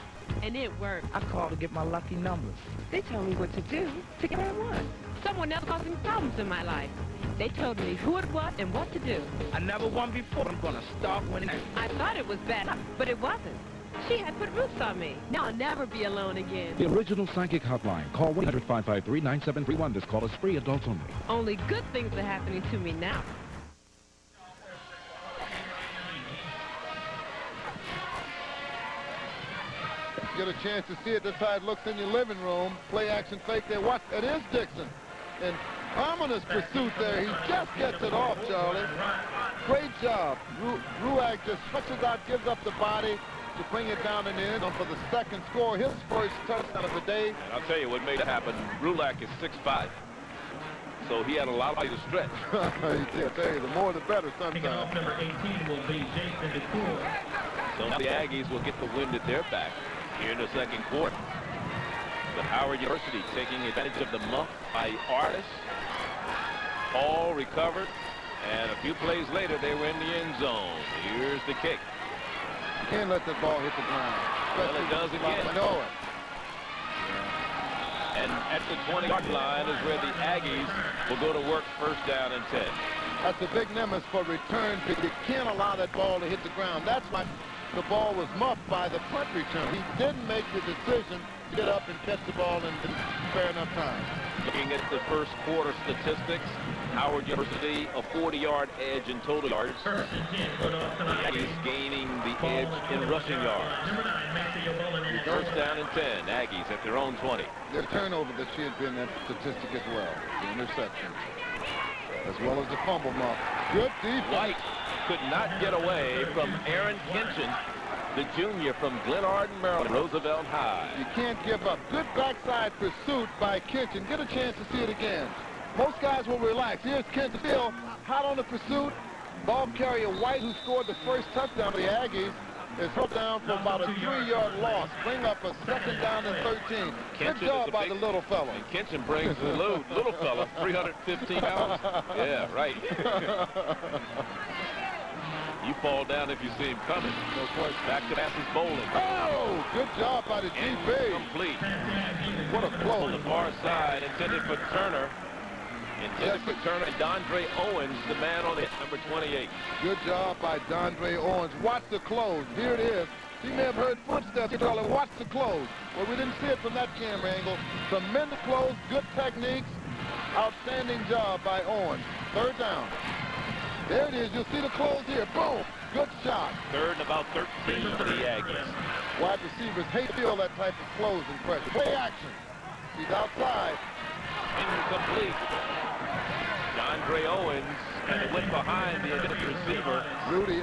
and it works. I call to get my lucky numbers. They tell me what to do to get what I want. Someone else causing problems in my life. They told me who it was and what to do. I never won before. I'm gonna start winning. I thought it was bad, but it wasn't. She had put roofs on me. Now I'll never be alone again. The original psychic hotline. Call 1-800-553-9731. This call is free, adults only. Only good things are happening to me now. Get a chance to see it. This side looks in your living room. Play action fake there. Watch. It is Dixon. And ominous pursuit there. He just gets it off, Charlie. Great job. Ruag just switches out, gives up the body to bring it down in the end for the second score. His first touchdown of the day. And I'll tell you what made it happen. Rulak is 6'5". So he had a lot of way to stretch. I tell you, the more the better sometimes. Off number 18 will be Jason DeCour. So now the Aggies will get the wind at their back here in the second quarter. But Howard University taking advantage of the muff by Artis. Ball recovered, and a few plays later, they were in the end zone. Here's the kick. You can't let that ball hit the ground. Well, it does again. I know it. And at the 20-yard line is where the Aggies will go to work first down and 10. That's a big nemesis for return pick. You can't allow that ball to hit the ground. That's why the ball was muffed by the punt return. He didn't make the decision to get up and catch the ball in fair enough time. Looking at the first quarter statistics, Howard University a 40-yard edge in total yards. The Aggies gaining the edge in rushing yards. First down and 10. Aggies at their own 20. Their turnover that should have been that statistic as well. The interception. As well as the fumble muff. Good defense. White could not get away from Aaron Kinchin, the junior from Glenarden, Maryland, Roosevelt High. You can't give up. Good backside pursuit by Kinchin. Get a chance to see it again. Most guys will relax. Here's Kinchin still hot on the pursuit. Ball carrier White, who scored the first touchdown for the Aggies, is held down for about a 3-yard loss. Bring up a second down and 13. Good job by the little fella. And Kinchin brings the load. Little fella, 315 pounds. Yeah, right. You fall down if you see him coming. No question. Back to passes bowling. Oh, good job by the GP. Complete. What a blow. On the far side, intended for Turner. Intended for Turner. And Dondre Owens, the man on the number 28. Good job by Dondre Owens. Watch the close. Here it is. He may have heard footsteps, Charlie. Watch the close. Well, we didn't see it from that camera angle. Tremendous close, good techniques. Outstanding job by Owens. Third down. There it is. You'll see the close here. Boom. Good shot. Third and about 13 for the Aggies. Wide receivers hate to feel that type of closing pressure. Play action. He's outside. Incomplete. Dondre Owens, and it went behind the receiver, Rudy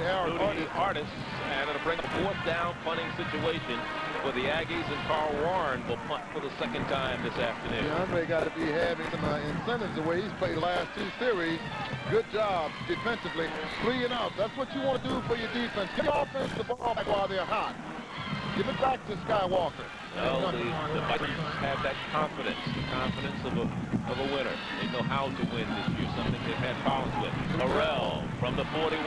Artis, and it'll bring a fourth down punting situation for the Aggies, and Carl Warren will punt for the second time this afternoon. DeAndre got to be having some incentives the way he's played the last 2 series. Good job defensively. 3 and out. That's what you want to do for your defense. Give your offense the ball back while they're hot. Give it back to Skywalker. Well, the Bisons have that confidence, the confidence of a winner. They know how to win this year, something they've had problems with. Morrell from the 41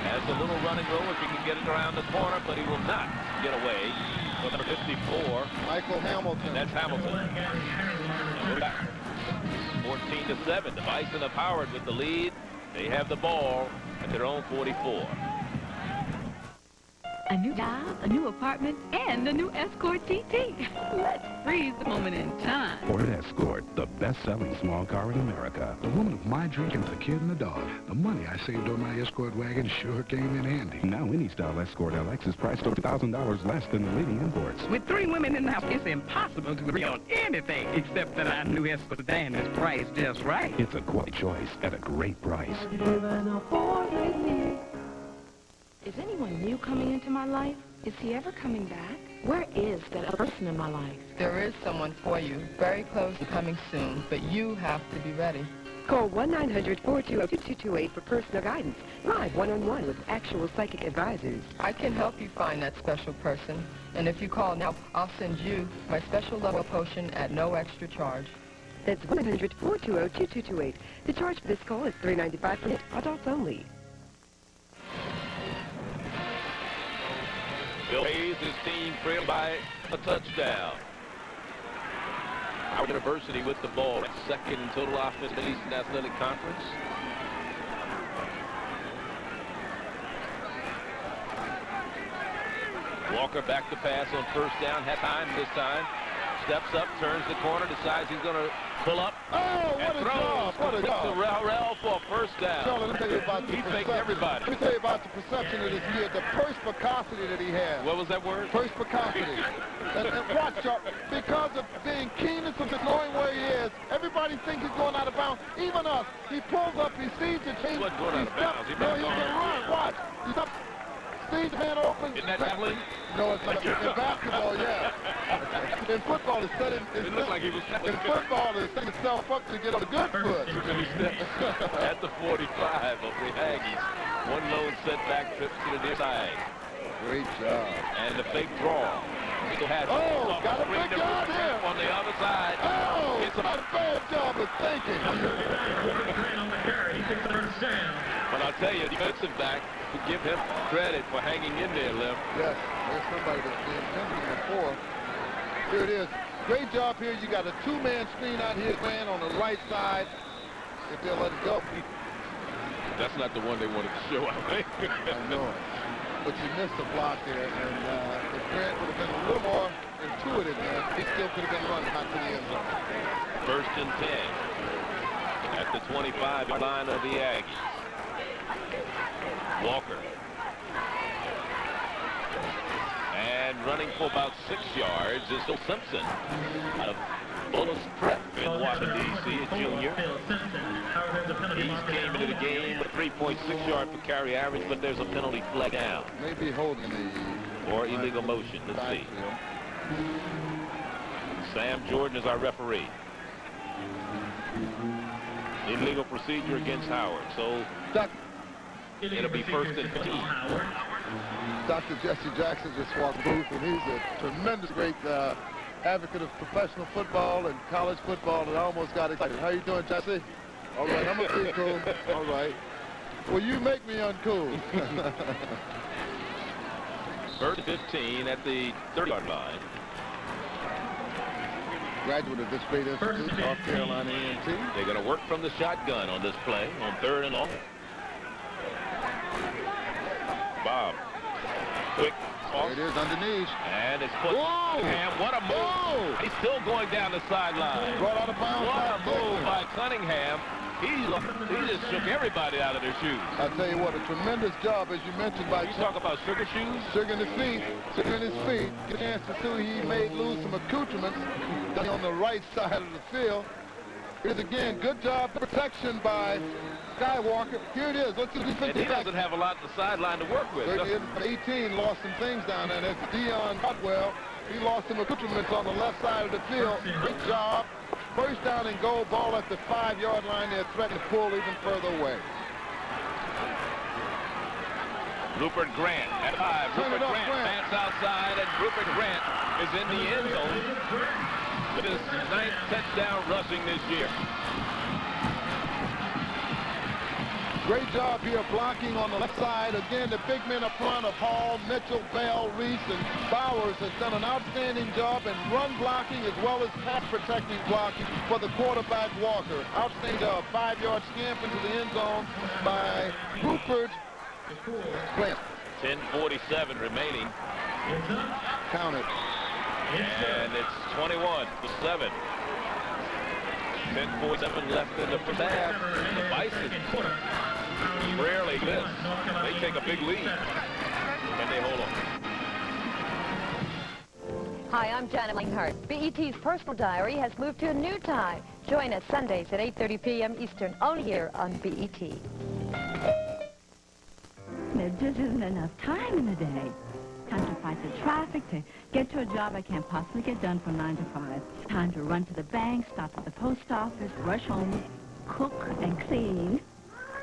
has a little running room if he can get it around the corner, but he will not get away. For number 54, Michael Hamilton. And that's Hamilton. 14-7. The Bison of Howard with the lead. They have the ball at their own 44. A new job, a new apartment, and a new Escort TT. Let's freeze the moment in time. Ford Escort, the best-selling small car in America. The woman of my dreams came with a kid and a dog. The money I saved on my Escort wagon sure came in handy. Now any style Escort LX is priced over $2,000 less than the leading imports. With 3 women in the house, it's impossible to agree on anything except that our new Escort sedan is priced just right. It's a quality choice at a great price. Is anyone new coming into my life? Is he ever coming back? Where is that other person in my life? There is someone for you, very close to coming soon, but you have to be ready. Call 1-900-420-2228 for personal guidance. Live one-on-one with actual psychic advisors. I can help you find that special person. And if you call now, I'll send you my special level potion at no extra charge. That's 1-900-420-2228. The charge for this call is $3.95 per minute. Adults only. Bill Hayes, his team trailed by a touchdown. Howard University with the ball. Second in total offense in the Eastern Athletic Conference. Walker back to pass on first down. Had time this time. Steps up, turns the corner, decides he's going to pull up. Oh, what a job! What a job! Rel for a first down. Charlie, let me tell you about the He faked everybody. Let me tell you about the perception of this kid, the perspicacity that he has. What was that word? Perspicacity. and watch, Charlie, because of being keen and knowing where he is, everybody thinks he's going out of bounds. Even us. He pulls up, he sees the team. He wasn't going out of bounds. He can run. Watch. He stops. Sees the man open. Isn't that tackling? No, it's not. In basketball, yeah. In football, it's setting. It looked like he was in football, it's setting itself up to get on the good foot. At the 45 of the Aggies. One lone setback trip to the near side. Great job. And the fake draw. Still has got a big job here. On the other side. Oh, it's a bad job of thinking. But I'll tell you, defensive back, to give him credit for hanging in there, Lim. Yes, there's somebody that's been attempting before. Here it is. Great job here. You got a two-man screen out here, man, on the right side. If they'll let it go. That's not the one they wanted to show, I think. I know it. But you missed the block there, and if Grant would have been a little more intuitive there, he still could have been running out to the end zone. 1st and 10 at the 25 line of the Aggies. Walker. And running for about 6 yards is Phil Simpson out of bonus prep in Washington, D.C., a junior. He came into the game with 3.6 yard per carry average, but there's a penalty flag down. Maybe holding the... Or illegal motion. Let's see. Sam Jordan is our referee. Illegal procedure against Howard. So it'll be 1st and 15. Dr. Jesse Jackson just walked booth, and he's a tremendous, great advocate of professional football and college football, and I almost got excited. How you doing, Jesse? All right, I'm gonna be cool. All right. Well, you make me uncool. 1st and 15 at the 30-yard line. Graduate of this great institute, North Carolina A&T. They're going to work from the shotgun on this play on 3rd and long. Bob. Quick. There it is underneath. And it's put. Cunningham, what a move. Whoa. He's still going down the sideline. Brought out of bounds. What a move by Cunningham. He just shook everybody out of their shoes. I'll tell you what, a tremendous job, as you mentioned, by... You talk about sugar shoes? Sugar in his feet. Sugar in his feet. Get a chance to see he may lose some accoutrements on the right side of the field. Here's again, good job protection by Skywalker. Here it is. Let's see the defensive. And he doesn't have a lot on the sideline to work with. 18 lost some things down there. That's Dion Cotwell. He lost some accoutrements on the left side of the field. Good job. 1st down and goal, ball at the 5-yard line. They're threatening to pull even further away. Rupert Grant at 5. Rupert Grant bats outside, and Rupert Grant is in the end zone with his 9th touchdown rushing this year. Great job here blocking on the left side. Again, the big men up front of Hall, Mitchell, Bell, Reese, and Bowers has done an outstanding job in run blocking as well as pass protecting blocking for the quarterback Walker. Outstanding job. 5-yard scamp into the end zone by Rupert Grant. 10:47 remaining. Count it. And it's 21-7. 10:47 left in the first half. The Bisons rarely miss. They take a big lead. And they hold on. Hi, I'm Janet Langhart. BET's Personal Diary has moved to a new time. Join us Sundays at 8:30 p.m. Eastern, only here on BET. There just isn't enough time in the day. Time to fight the traffic, to get to a job I can't possibly get done from 9 to 5. Time to run to the bank, stop at the post office, rush home, cook and clean.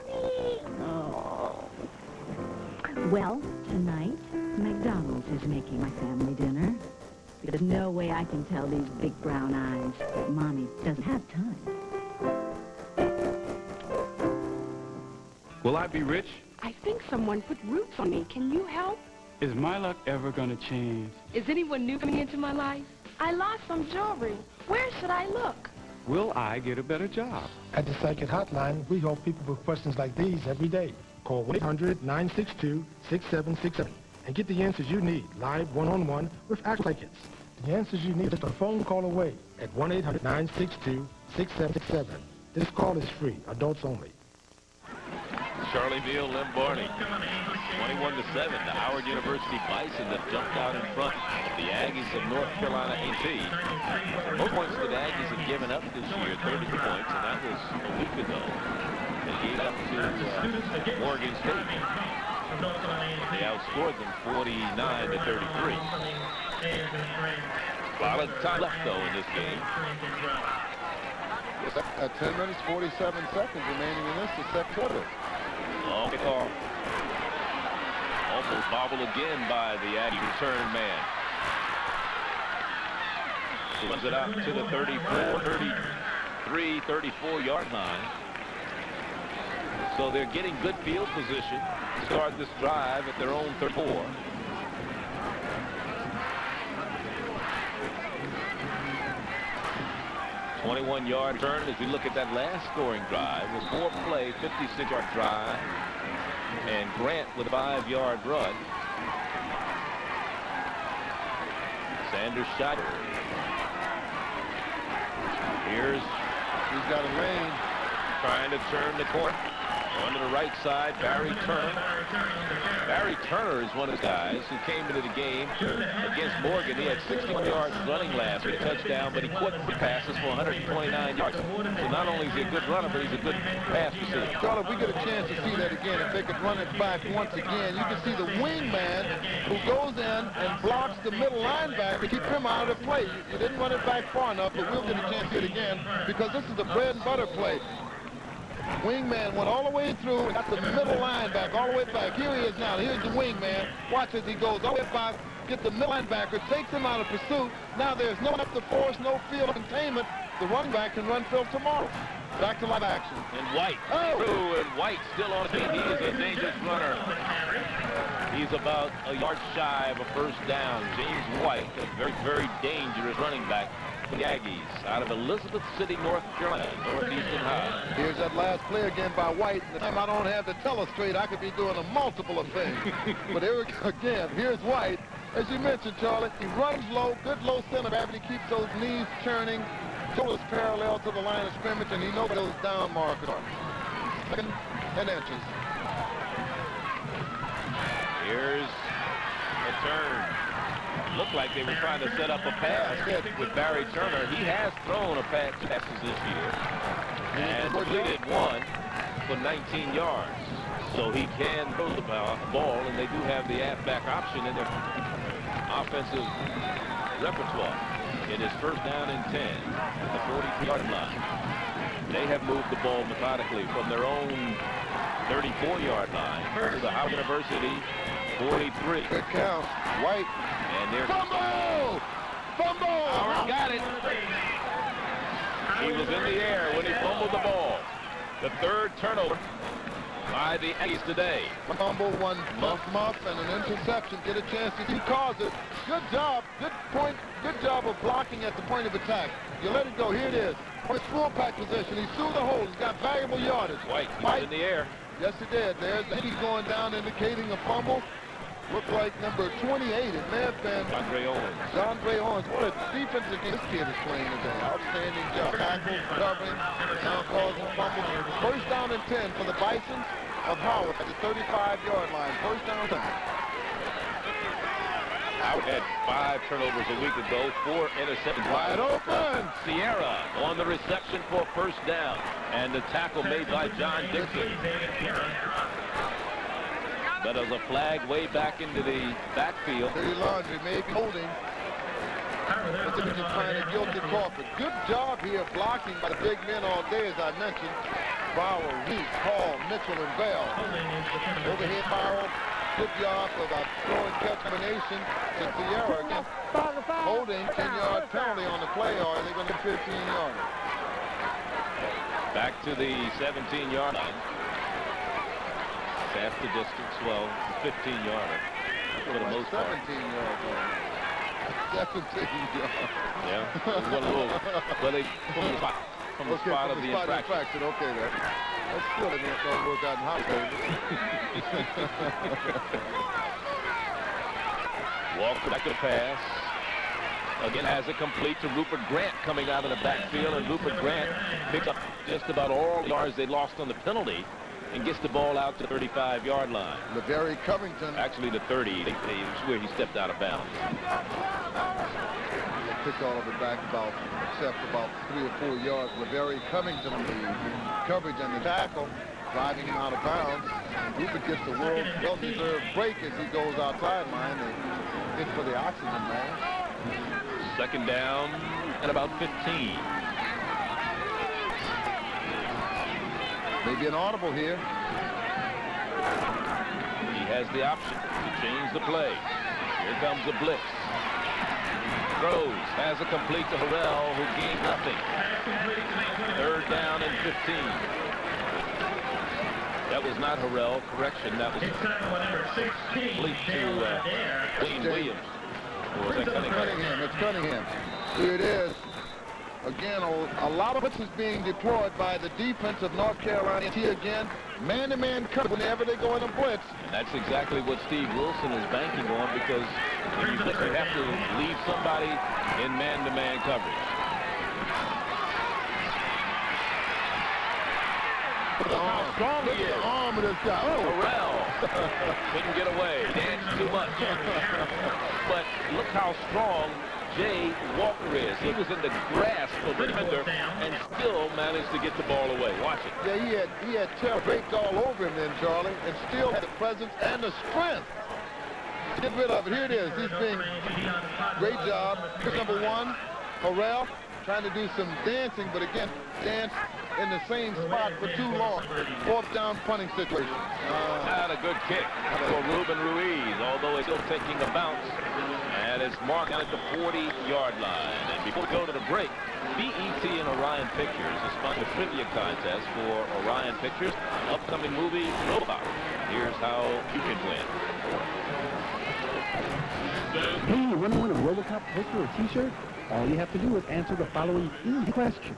Mommy! Oh. Well, tonight, McDonald's is making my family dinner. There's no way I can tell these big brown eyes that Mommy doesn't have time. Will I be rich? I think someone put roots on me. Can you help? Is my luck ever gonna change? Is anyone new coming into my life? I lost some jewelry. Where should I look? Will I get a better job? At the Psychic Hotline, we help people with questions like these every day. Call 1-800-962-6767 and get the answers you need live one-on-one with actual psychics. The answers you need are just a phone call away at 1-800-962-6767. This call is free, adults only. Charlieville, Lim Barney. 21-7. The Howard University Bisons have jumped out in front of the Aggies of North Carolina A&T. Most points that the Aggies have given up this year, 30 points, and that was a week ago. They gave up to Oregon State. They outscored them 49-33. A lot of time left, though, in this game. At 10 minutes, 47 seconds remaining in this, the second quarter. Long call. Almost bobbled again by the Aggie return man. Runs it out to the 34, 33, 34-yard line. So they're getting good field position to start this drive at their own 34. 21-yard turn as we look at that last scoring drive. A 4-play, 56-yard drive. And Grant with a 5-yard run. Sanders shot. He's got a lane. Trying to turn the corner. On to the right side, Barry Turner. Barry Turner is one of the guys who came into the game against Morgan. He had 61 yards running last week, a touchdown, but he caught 3 passes for 129 yards. So not only is he a good runner, but he's a good pass receiver. Charlie, if we get a chance to see that again, if they could run it back once again, you can see the wingman who goes in and blocks the middle linebacker to keep him out of the play. You didn't run it back far enough, but we'll get a chance to see it again because this is the bread and butter play. Wingman went all the way through and got the middle linebacker all the way back. Here he is now. Here's the wingman. Watch as he goes all the way back, get the middle linebacker, takes him out of pursuit. Now there's no up the force, no field containment. The running back can run Phil tomorrow. Back to live action. And White through, and White still on his feet. He is a dangerous runner. He's about a yard shy of a first down. James White, a very, very dangerous running back. The Aggies out of Elizabeth City, North Carolina, Northeastern High. Here's that last play again by White. And the time I don't have to telestrate, I could be doing a multiple of things. But here again, here's White. As you mentioned, Charlie, he runs low, good low center gravity, keeps those knees churning, shoulders parallel to the line of scrimmage, and he knows those down markers are. Second and inches. Here's a turn. Looked like they were trying to set up a pass with Barry Turner. He has thrown a passes this year and completed one for 19 yards. So he can throw the ball, and they do have the halfback option in their offensive repertoire. It is first down and 10 at the 43-yard line. They have moved the ball methodically from their own 34-yard line to the Howard University 43. Good count. White. And there's fumble! Fumble! Howard got it. He was in the air when he fumbled the ball. The third turnover by the Aggies today. Fumble, one muff, and an interception. Get a chance to see cause it. Good job. Good point. Good job of blocking at the point of attack. You let it go. Here it is. His full pack position. He's through the hole. He's got valuable yardage. White was in the air. Yes, he did. There's the Aggies going down, indicating a fumble. Looked like number 28. It may have been Andre Owens. Andre Owens. What a defensive game this kid is playing today. Outstanding job. Tackle, covering, now causing fumble. First down and 10 for the Bisons of Howard at the 35-yard line. First down and 10. Howard had 5 turnovers a week ago, 4 interceptions. Wide open. Sierra on the reception for first down. And the tackle made by John Dixon. But as a flag way back into the backfield. Dirty laundry, maybe holding. But they're just trying to guilty Crawford. Good job here blocking by the big men all day, as I mentioned. Bauer, Reed, Hall, Mitchell, and Bell. Overhead Bauer. Good job of a throwing catch combination to Sierra again. Holding, 10-yard penalty on the play, or are they going to get 15-yard? Back to the 17-yard line. Half the distance, well, 15-yarder for the most part. 17-yard line. 17 yards. Yeah. Well, they from the spot of the infraction. Okay, that's still an insult work out in house, Walker back to pass. Again, has it complete to Rupert Grant coming out of the backfield, and Rupert Grant picks up just about all the yards they lost on the penalty and gets the ball out to the 35-yard line. LeVary Covington. Actually, the 30 is where he stepped out of bounds. They picked all of it back except about 3 or 4 yards. LeVary Covington, the coverage and the tackle, driving him out of bounds. Rupert gets the well-deserved break as he goes outside line. They hit for the oxygen mask. Second down at about 15. Maybe an audible here. He has the option to change the play. Here comes a blitz. Throws, has a complete to Harrell, who gained nothing. 3rd down and 15. That was not Harrell. Correction, that was complete to Wayne Williams. Or was that Cunningham? It's Cunningham. Here it is. Again, a lot of it is being deployed by the defense of North Carolina A&T again. Man-to-man coverage whenever they go in a blitz. And that's exactly what Steve Wilson is banking on, because when you blitz, you have to leave somebody in man-to-man coverage. Look how strong he is. The arm of this guy. Harrell couldn't get away. Danced too much. But look how strong Jay Walker is. He was in the grasp of the defender and still managed to get the ball away. Watch it. Yeah, he had tail draped all over him then, Charlie, and still had the presence and the strength to get rid of it. Here it is. He's being great job. Here's number 1, Harrell, trying to do some dancing, but again, dance in the same spot for too long. 4th down punting situation. Not a good kick for Ruben Ruiz, although it's still taking a bounce. And it's marked out at the 40-yard line. And before we go to the break, BET and Orion Pictures is sponsoring a trivia contest for Orion Pictures' upcoming movie, Robot. Here's how you can win. Hey, you want to win a RoboCop poster or t-shirt? All you have to do is answer the following easy question.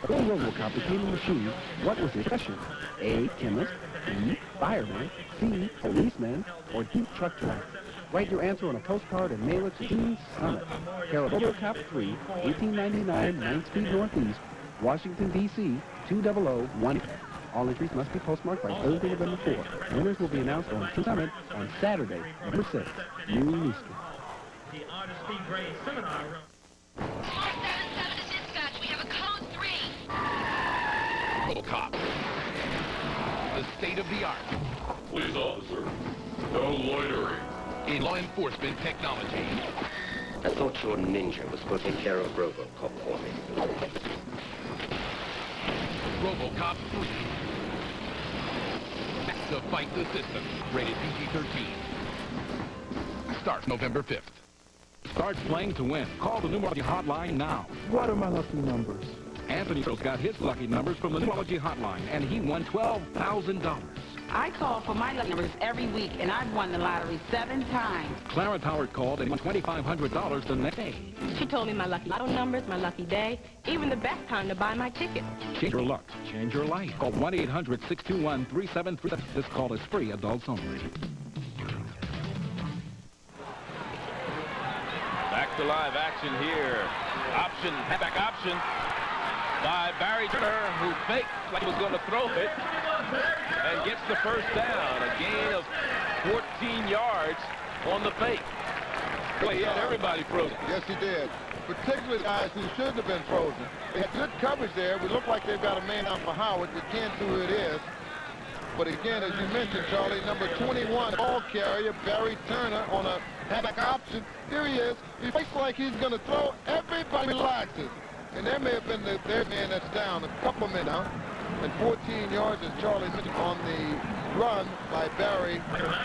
When RoboCop became a machine, what was his profession? A, chemist, B, fireman, C, policeman, or D, truck driver? Write your answer on a postcard and mail it to Team Summit. Care of RoboCop 3, 1899 9th Street Northeast, Washington, D.C., 20018. All entries must be postmarked by Thursday, November 4th. Winners will be announced on Team Summit on Saturday, November 6th, noon Eastern. The Artist Speed Grade Seminar. 477 to dispatch. We have a code 3. RoboCop. The state of the art. Police officer, no loitering. In law enforcement technology. I thought your ninja was putting care of RoboCop for me. RoboCop 3. To fight the system. Rated PG-13. Starts November 5th. Start playing to win. Call the Numerology Hotline now. What are my lucky numbers? Anthony Rose got his lucky numbers from the Numerology Hotline, and he won $12,000. I call for my lucky numbers every week, and I've won the lottery 7 times. Clarence Howard called and won $2,500 the next day. She told me my lucky lotto numbers, my lucky day, even the best time to buy my ticket. Change your luck. Change your life. Call 1-800-621-3737. This call is free. Adults only. Back to live action here. Option, back option by Barry Turner, who faked like he was going to throw it and gets the first down. A gain of 14 yards on the fake. Boy, he had everybody frozen. Yes, he did. Particularly guys who shouldn't have been frozen. They had good coverage there. We look like they've got a man out for Howard. We can't see who it is. But again, as you mentioned, Charlie, number 21 ball carrier, Barry Turner, on a halfback option. Here he is. He fakes like he's going to throw. Everybody relaxes. And there may have been their man that's down, a couple of men now. And 14 yards, as Charlie mentioned, on the run by Barry Turner.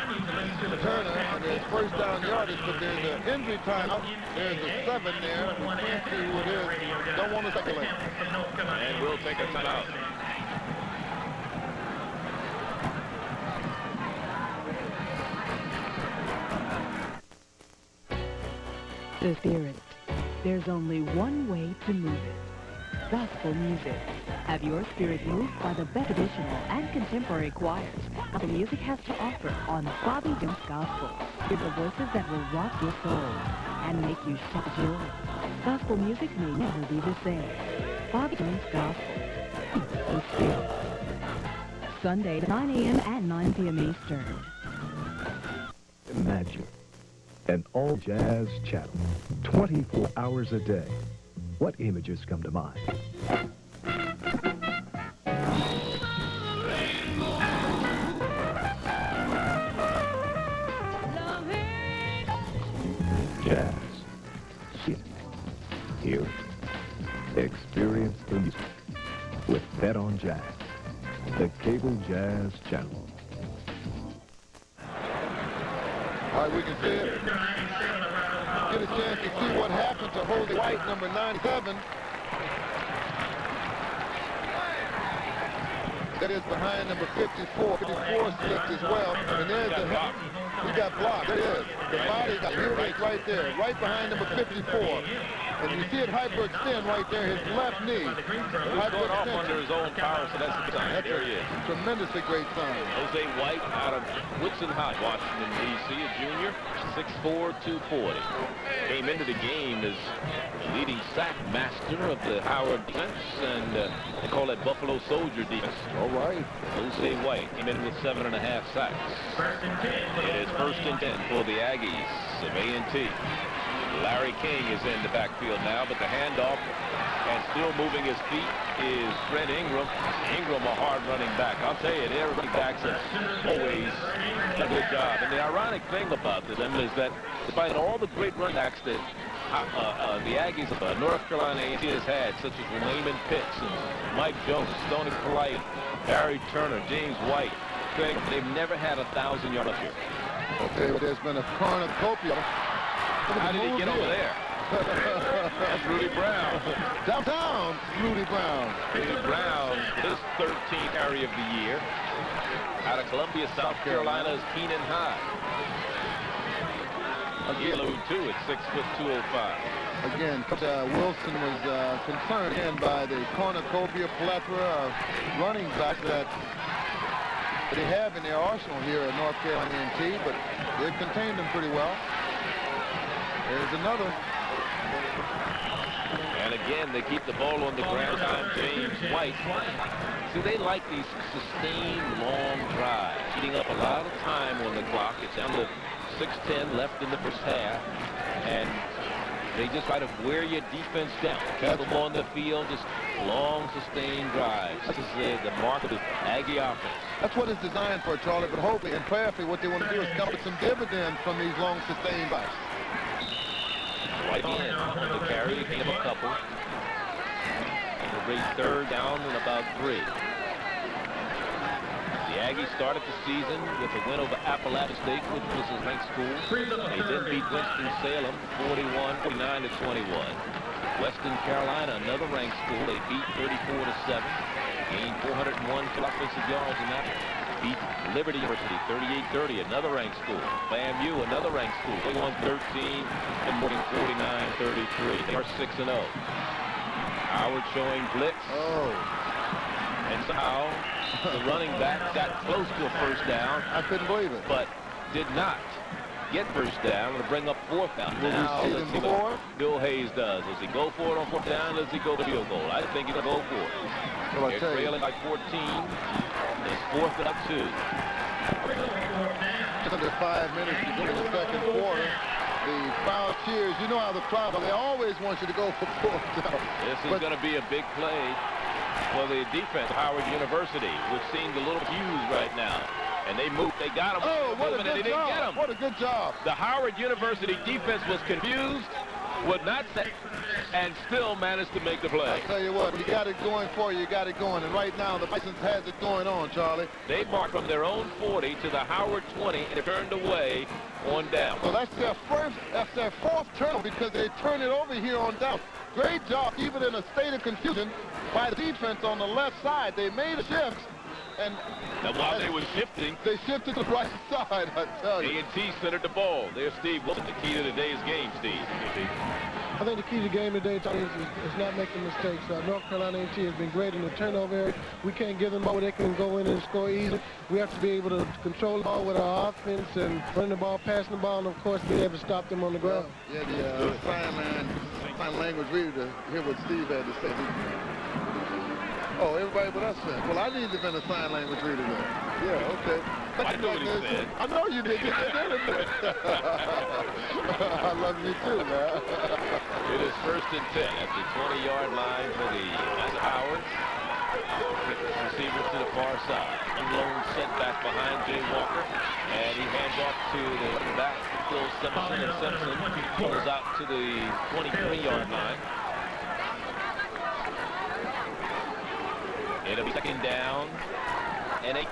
And there's first down yardage, but there's an injury timeout. There's a 7 there. We can't see who it is. Don't want to speculate. And we'll take a timeout. The Spirit. There's only one way to move it. Gospel music. Have your spirit moved by the best traditional and contemporary choirs gospel music has to offer on Bobby Jones Gospel. Hear the voices that will rock your soul and make you shout joy. Gospel music may never be the same. Bobby Jones Gospel. The Spirit. Sunday, 9 a.m. and 9 p.m. Eastern. Imagine an all-jazz channel, 24 hours a day. What images come to mind? Jazz. See it. Hear it. Experience the music with Bet on Jazz, the cable jazz channel. All right, we can see it. Get a chance to see what happened to Jose White, number 97. That is behind number 54. 54 slipped as well. And there's the hit. He got blocked. There it is. The body got hit right there, right behind number 54. And you see it hyperextend right there, his left knee. He's going off under his own power, so that's a good sign. There he is. Tremendously great sign. Jose White out of Woodson High, Washington, D.C., a junior, 6'4", 240. Came into the game as leading sack master of the Howard defense, and they call that Buffalo Soldier defense. All right. Jose White came in with 7.5 sacks. It is 1st and 10 for the Aggies of A&T. Larry King is in the backfield now, but the handoff and still moving his feet is Fred Ingram. Ingram, a hard running back. I'll tell you, their running backs have always done a good job. And the ironic thing about this is that despite all the great running backs that the Aggies of North Carolina A&T has had, such as Raymond Pitts and Mike Jones, Stoney Polite, Barry Turner, James White, they've never had a 1,000-yard rusher. Okay, well, there's been a cornucopia. How did he get over there? That's Rudy Brown. Downtown, Rudy Brown. Rudy Brown, his 13th carry of the year. Out of Columbia, South Carolina's Keenan High. Yellow, too, at 6'205. Again, Wilson was concerned again by the cornucopia plethora of running backs that they have in their arsenal here at North Carolina A&T, but they've contained them pretty well. There's another. And again, they keep the ball on the ground. James White. See, they like these sustained long drives, eating up a lot of time on the clock. It's down to 6:10 left in the first half, and they just try to wear your defense down. Keep them on the field, just long, sustained drives. This is the mark of the Aggie offense. That's what it's designed for, Charlie, but hopefully and prayerfully what they want to do is come up with some dividends from these long, sustained drives. Right in the carry, they gave a couple. And they'll bring 3rd down and about 3. The Aggies started the season with a win over Appalachia State, which was a ranked school. They then beat Winston-Salem 41-49-21. Western Carolina, another ranked school, they beat 34-7. Gained 401 offensive yards in that. Beat Liberty University 38-30, another ranked school. FAMU, another ranked school. They won 13 and winning 49-33. They are 6-0. Howard showing blitz. Oh. And somehow the running back got close to a 1st down. I couldn't believe it. But did not get 1st down to bring up 4th down. Now, let's see what Bill Hayes does. Does he go for it on 4th down? Does he go to field goal? I think he's going to go for it. Well, they're trailing by 14. It's 4th and up 2. Just under 5 minutes to go in the second quarter. The foul cheers. You know how the crowd, they always want you to go for 4th down. This is going to be a big play for the defense of Howard University, which seems a little confused right now. And they moved. They got him. Oh, what a good they didn't get him. What a good job. The Howard University defense was confused, would not say, and still managed to make the play. I tell you what, you got it going for you, you got it going. And right now, the Bisons has it going on, Charlie. They marked from their own 40 to the Howard 20 and turned away on down. Well, that's their 4th turn because they turn it over here on down. Great job, even in a state of confusion, by the defense on the left side. They made a shift. And now, while they were shifting, they shifted to the right side, I tell you. A&T centered the ball. There's Steve Wilson, the key to today's game, Steve. I think the key to the game today, Tony, is not making mistakes. North Carolina A&T has been great in the turnover area. We can't give them the ball where they can go in and score easy. We have to be able to control the ball with our offense and running the ball, passing the ball, and, of course, being able to stop them on the ground. Yeah, the sign language reader to hear what Steve had to say. Oh, everybody but us then. Well, I need to have been a sign language reader then. Yeah, okay. I know what he said. I know you did. You did it. I love you too, man. It is 1st and 10 at the 20-yard line for the Howard. Receiver to the far side. Lone setback behind Jay Walker. And he hands off to the running back, Phil Simpson. And Simpson pulls out to the 23-yard line. It'll be 2nd down and 8.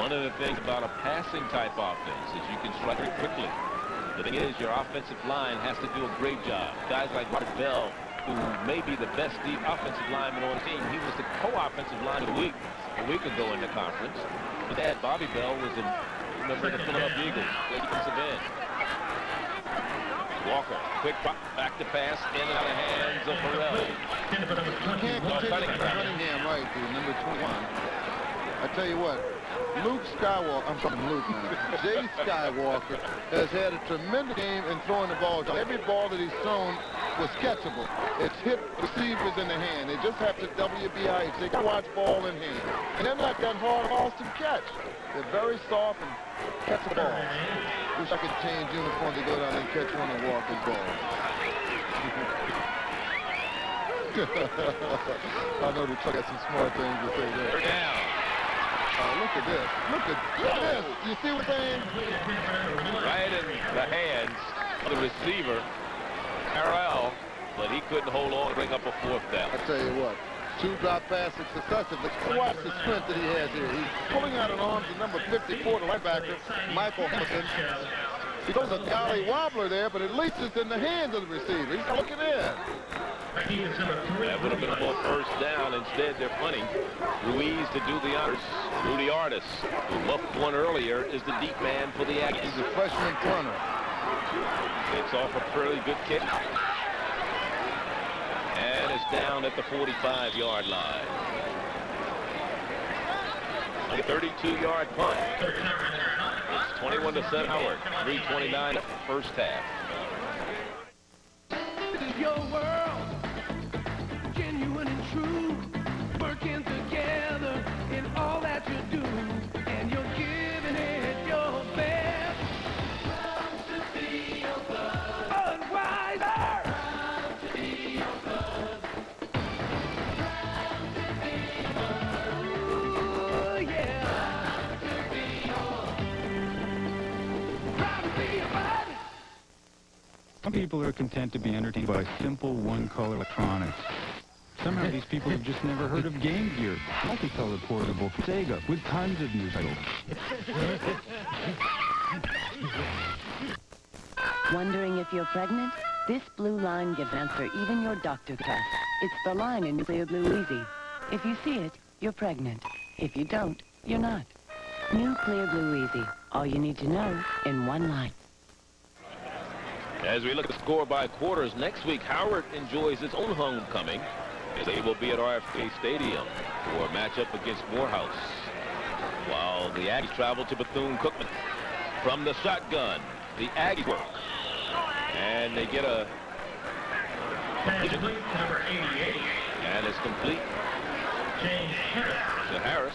One of the things about a passing type offense is you can strike it quickly. The thing is, your offensive line has to do a great job. Guys like Robert Bell, who may be the best deep offensive lineman on the team, he was the co-offensive line of the week a week ago in the conference. But that Bobby Bell was a member of the Philadelphia Eagles, defensive end. Walker, quick drop, back to pass, into the hands of Burrell. You can't continue Cunningham right, dude, number 21. I tell you what, Luke Skywalker, I'm talking Luke now, Jay Skywalker has had a tremendous game in throwing the ball. Every ball that he's thrown was catchable. It's hit receivers in the hand. They just have to WBI. They can watch ball in hand. And they're not that hard balls to catch. They're very soft and catch the ball. Wish I could change uniform to go down and catch one of Walker's balls. I know the truck has some smart things to say there. Down. Oh, look at this. Look at this. You see what I'm saying? Right in the hands of the receiver, Harrell, but he couldn't hold on to bring up a fourth down. I tell you what, 2 drop passes successively. Watch the strength that he has here. He's pulling out an arm to number 54, the linebacker, Michael Henderson. He goes a golly wobbler there, but at least it's in the hands of the receiver. He's looking in. That would have been a more first down. Instead, they're punting. Ruiz to do the honors. Rudy Artis, who muffed one earlier, is the deep man for the Aggies. He's a freshman punter. Takes off a fairly good kick. And it's down at the 45-yard line. A 32-yard punt. It's 21-7 Howard. 3:29 first half. This is your world, genuine and true, working together in all that you do, and you're giving it your best. Proud to be your blood. Budweiser. Proud to be your blood. Proud to be your blood. Ooh, yeah. Proud to be your blood. Some people are content to be entertained by simple one-color electronics. Somehow these people have just never heard of Game Gear, multicolored portable Sega with tons of new titles. Wondering if you're pregnant? This blue line gives answer even your doctor could ask. It's the line in Nuclear Blue Easy. If you see it, you're pregnant. If you don't, you're not. New Clear Blue Easy. All you need to know in one line. As we look at the score by quarters, next week Howard enjoys its own homecoming as they will be at RFK Stadium for a matchup against Morehouse, while the Aggies travel to Bethune-Cookman. From the shotgun, the Aggies work, and they get a completion, number 88, and it's complete to Harris,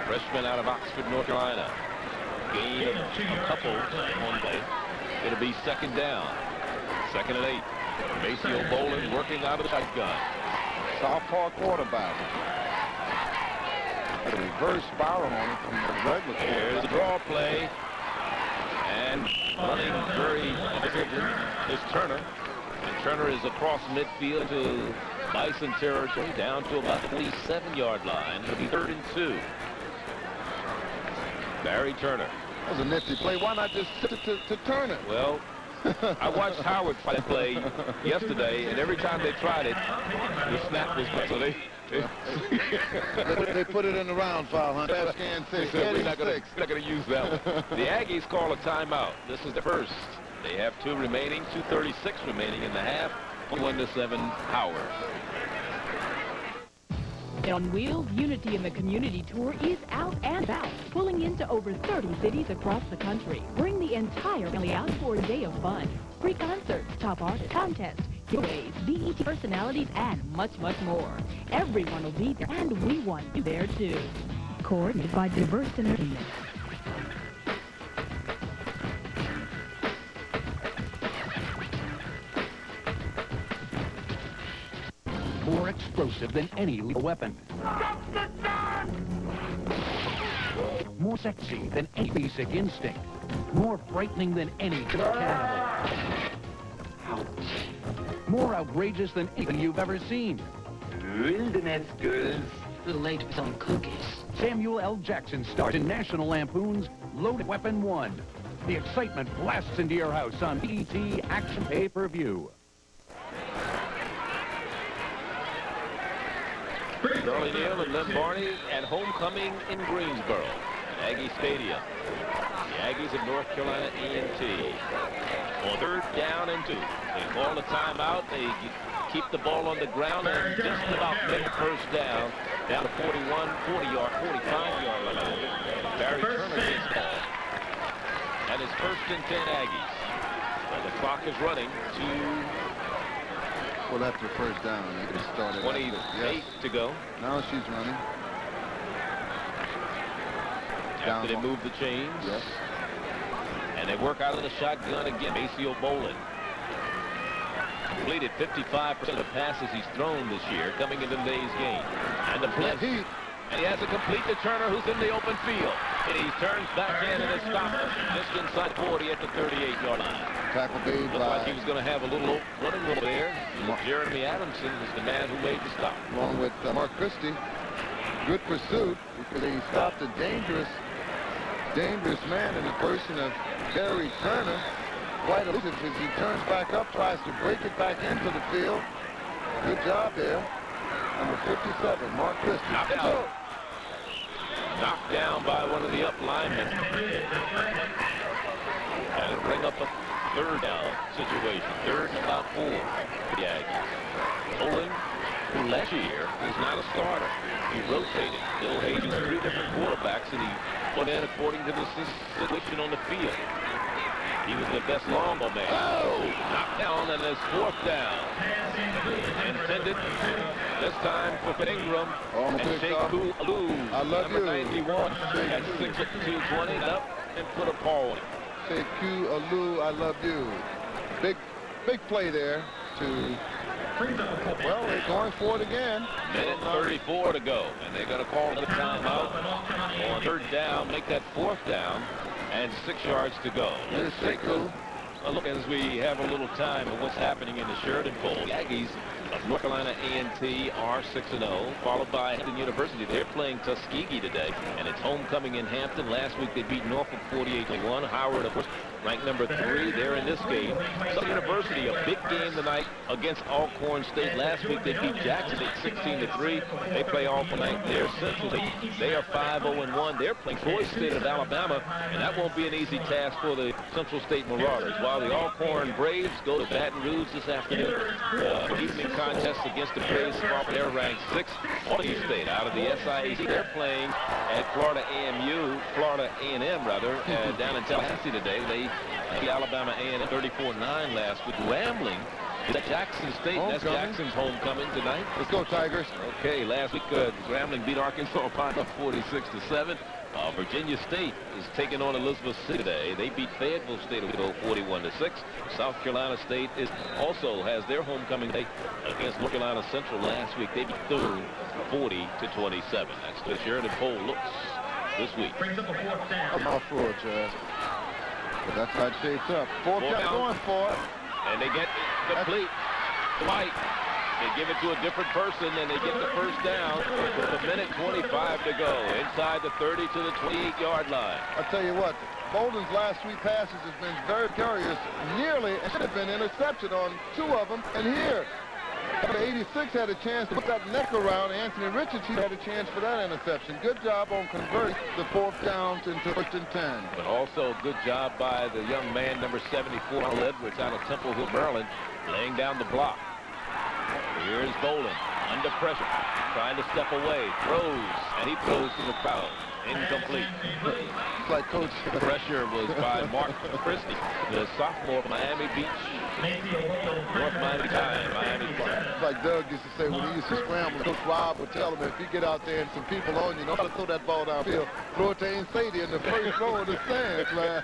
freshman out of Oxford, North Carolina. Gain of a couple on play. It'll be second down. 2nd and 8. Maceo Boland working out of the shotgun. Southpaw quarterback. A reverse spiral on it from the regular. Here's a draw play. And running very aggressively is Turner. And Turner is across midfield to Bison territory down to about the 47-yard line. It'll be 3rd and 2. Barry Turner. That was a nifty play. Why not just sit it to Turner? Well, I watched Howard play yesterday, and every time they tried it, the snap was so they put it in the round file, huh? Fast scan 6. We're not going to use that one. The Aggies call a timeout. This is the first. They have 2 remaining, 2:36 remaining in the half. 1-7 Howard. On Wheels, Unity in the Community Tour is out and about, pulling into over 30 cities across the country. Bring the entire family out for a day of fun. Free concerts, top artists, contests, giveaways, BET personalities, and much, much more. Everyone will be there, and we want you there too. Coordinated by Diverse Entertainment. More explosive than any lethal weapon. More sexy than any basic instinct. More frightening than any cannibal. More outrageous than anything you've ever seen. Wilderness girls, A little late to be selling cookies. Samuel L. Jackson stars in National Lampoon's Loaded Weapon 1. The excitement blasts into your house on BET Action Pay-Per-View. Charlie Neal and Lynn Barney at homecoming in Greensboro, at Aggie Stadium. The Aggies of North Carolina A&T. On 3rd down and 2. They call a timeout. They keep the ball on the ground and just about make the first down to 41, 45-yard line. Barry Turner gets that. And it's 1st and 10 Aggies. And the clock is running to... Well, after the first down, they just started. 28 to go. Now she's running. After they move the chains. Yes. And they work out of the shotgun again. Maceo Bolin. Completed 55% of the passes he's thrown this year coming into today's game. And the blitz. And he has a complete to Turner, who's in the open field. And he turns back in and is stopped just inside 40 at the 38-yard line. Tackle made Looked like he was going to have a little running over there. Jeremy Adamson is the man who made the stop. Along with Mark Christie. Good pursuit because he stopped a dangerous man in the person of Barry Turner. Quite elusive as he turns back up, tries to break it back into the field. Good job there. Number 57, Mark Christie. Knocked out. Knocked down by one of the up linemen. And it'll bring up a 3rd down situation. 3rd and about 4 for the Aggies. Bolin, who last year was not a starter. He rotated. Bill Hayes used 3 different quarterbacks, and he put in according to the situation on the field. He was the best long ball man. Oh! Knocked down, and it's 4th down. Intended this time for Ingram. And Sheku Alou, I love number you. 91. At 6'2", up and put a paw on it. Sheku Alou, I love you. Big play there to... Well, they're going for it again. Minute 34 to go, and they're going to call the timeout on 3rd down, make that 4th down, and 6 yards to go. Let's take a look as we have a little time of what's happening in the Sheridan Bowl. The Aggies of North Carolina A&T are 6-0, followed by Hampton University. They're playing Tuskegee today, and it's homecoming in Hampton. Last week they beat Norfolk 48-1. Howard, of course, ranked number 3. They're in this game. Southern University, a big game tonight against Alcorn State. Last week they beat Jackson at 16-3. They play Alcorn tonight. They're Central. They are 5-0-1. They're playing Troy State of Alabama, and that won't be an easy task for the Central State Marauders. While the Alcorn Braves go to Baton Rouge this afternoon. Evening contest against the Braves. They're ranked 6th. Albany State out of the SIAC. They're playing at Florida A&M rather, down in Tallahassee today. They beat Alabama A&M 34-9 last week. Grambling is at Jackson State. That's Jackson's homecoming tonight. Let's go, Tigers. Okay, last week Grambling beat Arkansas by 46-7. Virginia State is taking on Elizabeth City today. They beat Fayetteville State 41-6. South Carolina State also has their homecoming day against North Carolina Central last week. They beat 3rd 40-27. That's the Sheridan poll looks this week. I'm all for it, Chad. But that's how it shapes up. 4th down going for it. And they get it complete. White. They give it to a different person, and they get the 1st down with a minute 25 to go. Inside the 30 to the 28-yard line. I'll tell you what, Bolden's last 3 passes has been very curious. Nearly should have been intercepted on 2 of them. And here, number 86 had a chance to put that neck around. Anthony Richards, he had a chance for that interception. Good job on converting the 4th downs into 1st and 10. But also a good job by the young man, number 74, Edwards, out of Temple Hill, Maryland, laying down the block. Here's Bolin, under pressure, trying to step away, throws, and he throws to the crowd. Incomplete. It's like Coach. The pressure was by Mark Christie, the sophomore from Miami Beach, North Miami High, Miami Park. It's like Doug used to say when he used to scramble, Coach Rob would tell him if you get out there and some people on you, know how to throw that ball downfield, throw it to Ain Sadie in the first row of the stands, man.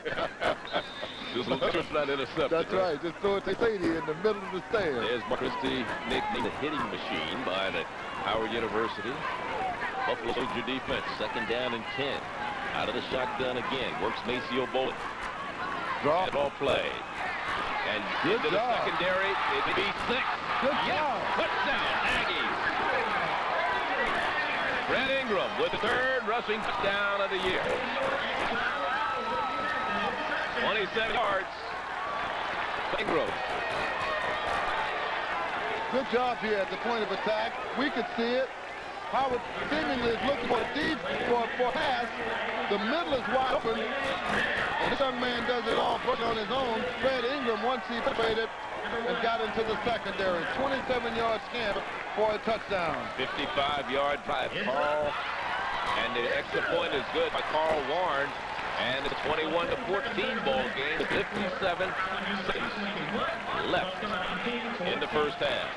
Just not intercept. That's right. Just throw it to Sadie in the middle of the stand. There's Mark Christie, nicknamed the hitting machine by the Howard University. Buffalo soldier defense, 2nd down and 10. Out of the shotgun again. Works Maceo Bolin. Drop. Ball play. And into the secondary. It'd be 6. Good job. Touchdown, Aggies. Brett Ingram with the third rushing touchdown of the year. 27 yards. Ingram. Good job here at the point of attack. We could see it. Howard seemingly is looking for a deep for a pass. The middle is wide open. And this young man does it all on his own. Fred Ingram, once he penetrated and got into the secondary. 27-yard scamper for a touchdown. 55-yard drive. Carl. And the extra point is good by Carl Warren. And it's a 21-14 ball game. 57 seconds left in the first half.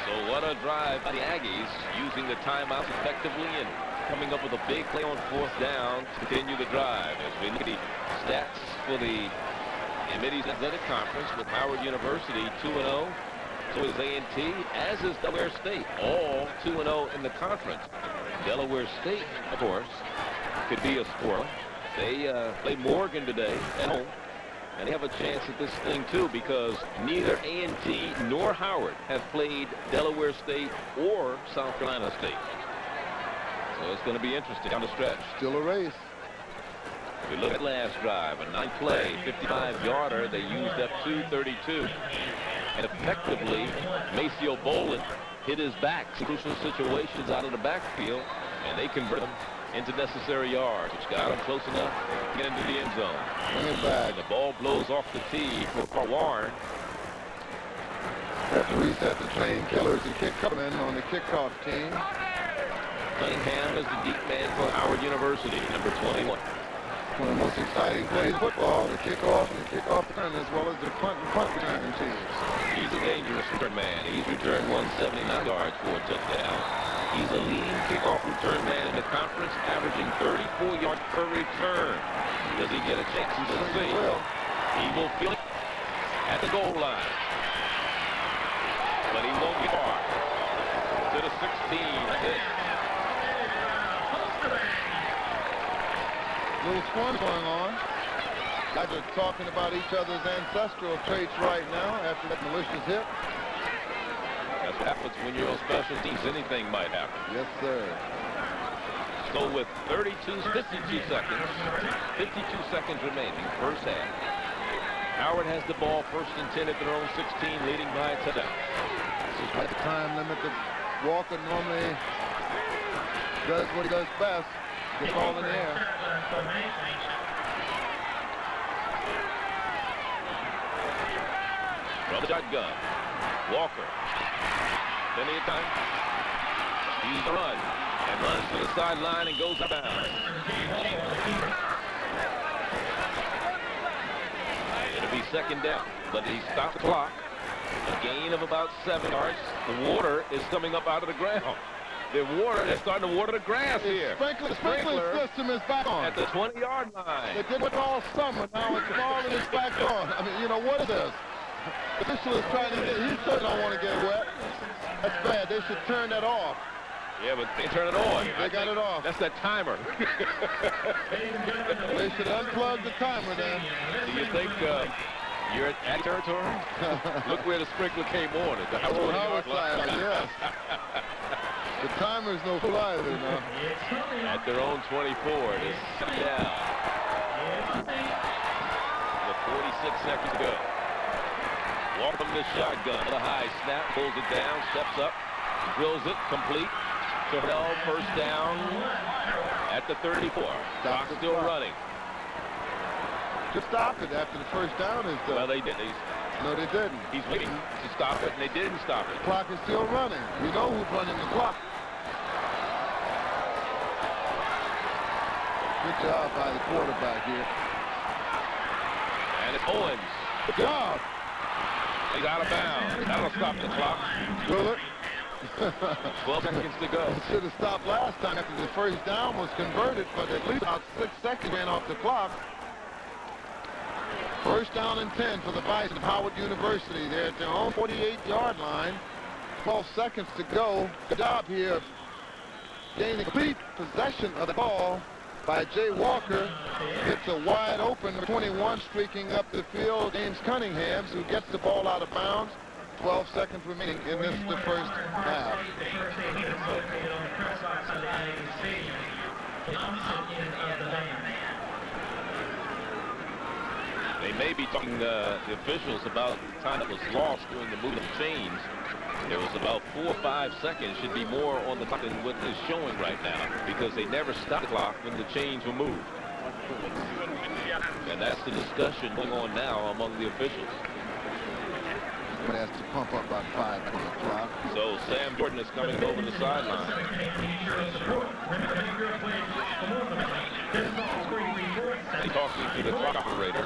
So what a drive by the Aggies, using the timeouts effectively and coming up with a big play on fourth down to continue the drive. As we look at the stats for the Mid-East Athletic Conference with Howard University 2-0. So is A&T, as is Delaware State, all 2-0 in the conference. Delaware State, of course, could be a scorer. They play Morgan today at home. And they have a chance at this thing, too, because neither A&T nor Howard have played Delaware State or South Carolina State. So it's going to be interesting down the stretch. Still a race. If we look at last drive, a 9-play, 55-yarder. They used up 2:32. And effectively, Maceo Bolin hit his back in crucial situations out of the backfield, and they convert them into necessary yards, which got him close enough to get into the end zone. And the ball blows off the tee for Carl Warren. Have to reset the train killers and kick coming on the kickoff team. Cunningham is the deep man for Howard University, number 21. One of the most exciting plays in football, the kickoff and the kickoff return, as well as the punt return teams. He's a dangerous return man. He's returned 179 yards for a touchdown. He's a leading kickoff return man in the conference, averaging 34 yards per return. Does he get a chance to succeed? He will feel it at the goal line. But he won't get far. To the 16, I think. Little fun going on. Guys are talking about each other's ancestral traits right now after that malicious hit. That's what happens when you're on special teams. Anything might happen. Yes, sir. So with 52 seconds remaining, first half, Howard has the ball first and 10 at their own 16, leading by a touchdown. This is at the time limit that Walker normally does what he does best, get the ball in the air. From the shotgun, Walker. Plenty of time. He's the run. And runs to the sideline and goes out of bounds. It'll be second down, but he stopped the clock. A gain of about 7 yards. The water is coming up out of the ground. The water is starting to water the grass here. The sprinkler system is back on. At the 20-yard line. They did it all summer. Now it's falling, it's back on. I mean, you know, what is this? The official is trying to get, he still don't want to get wet. That's bad. They should turn that off. Yeah, but they turn it on. They got it off. That's that timer. They should unplug the timer then. Do you think you're at Aggie territory? Look where the sprinkler came on. At the Howard side, yes. The timer's no fool either now. At their own 24, it is down. With 46 seconds to go. Walk from the shotgun. The high snap, pulls it down, steps up, drills it, complete. Terrell, first down at the 34. Clock still running. Just stop it after the first down is done. Well, they didn't. No, they didn't. He's waiting to stop it, and they didn't stop it. The clock is still running. We know who's running the clock. Good job by the quarterback here. And it's Owens. Good job. He's out of bounds. That'll stop the clock. Will it? 12 seconds to go. It should have stopped last time after the first down was converted, but at least about 6 seconds ran off the clock. First down and 10 for the Bisons of Howard University. They're at their own 48-yard line. 12 seconds to go. Good job here. Gaining complete possession of the ball by Jay Walker. It's a wide open 21 streaking up the field. James Cunningham, who gets the ball out of bounds. 12 seconds remaining in this, the first half. They may be talking the officials about the time that was lost during the movement of chains. There was about 4 or 5 seconds, should be more on the clock than what is showing right now, because they never stopped the clock when the chains were moved. And that's the discussion going on now among the officials. Somebody has to pump up about 5 on the clock. So Sam Jordan is coming over the sideline. He's talking to the clock operator.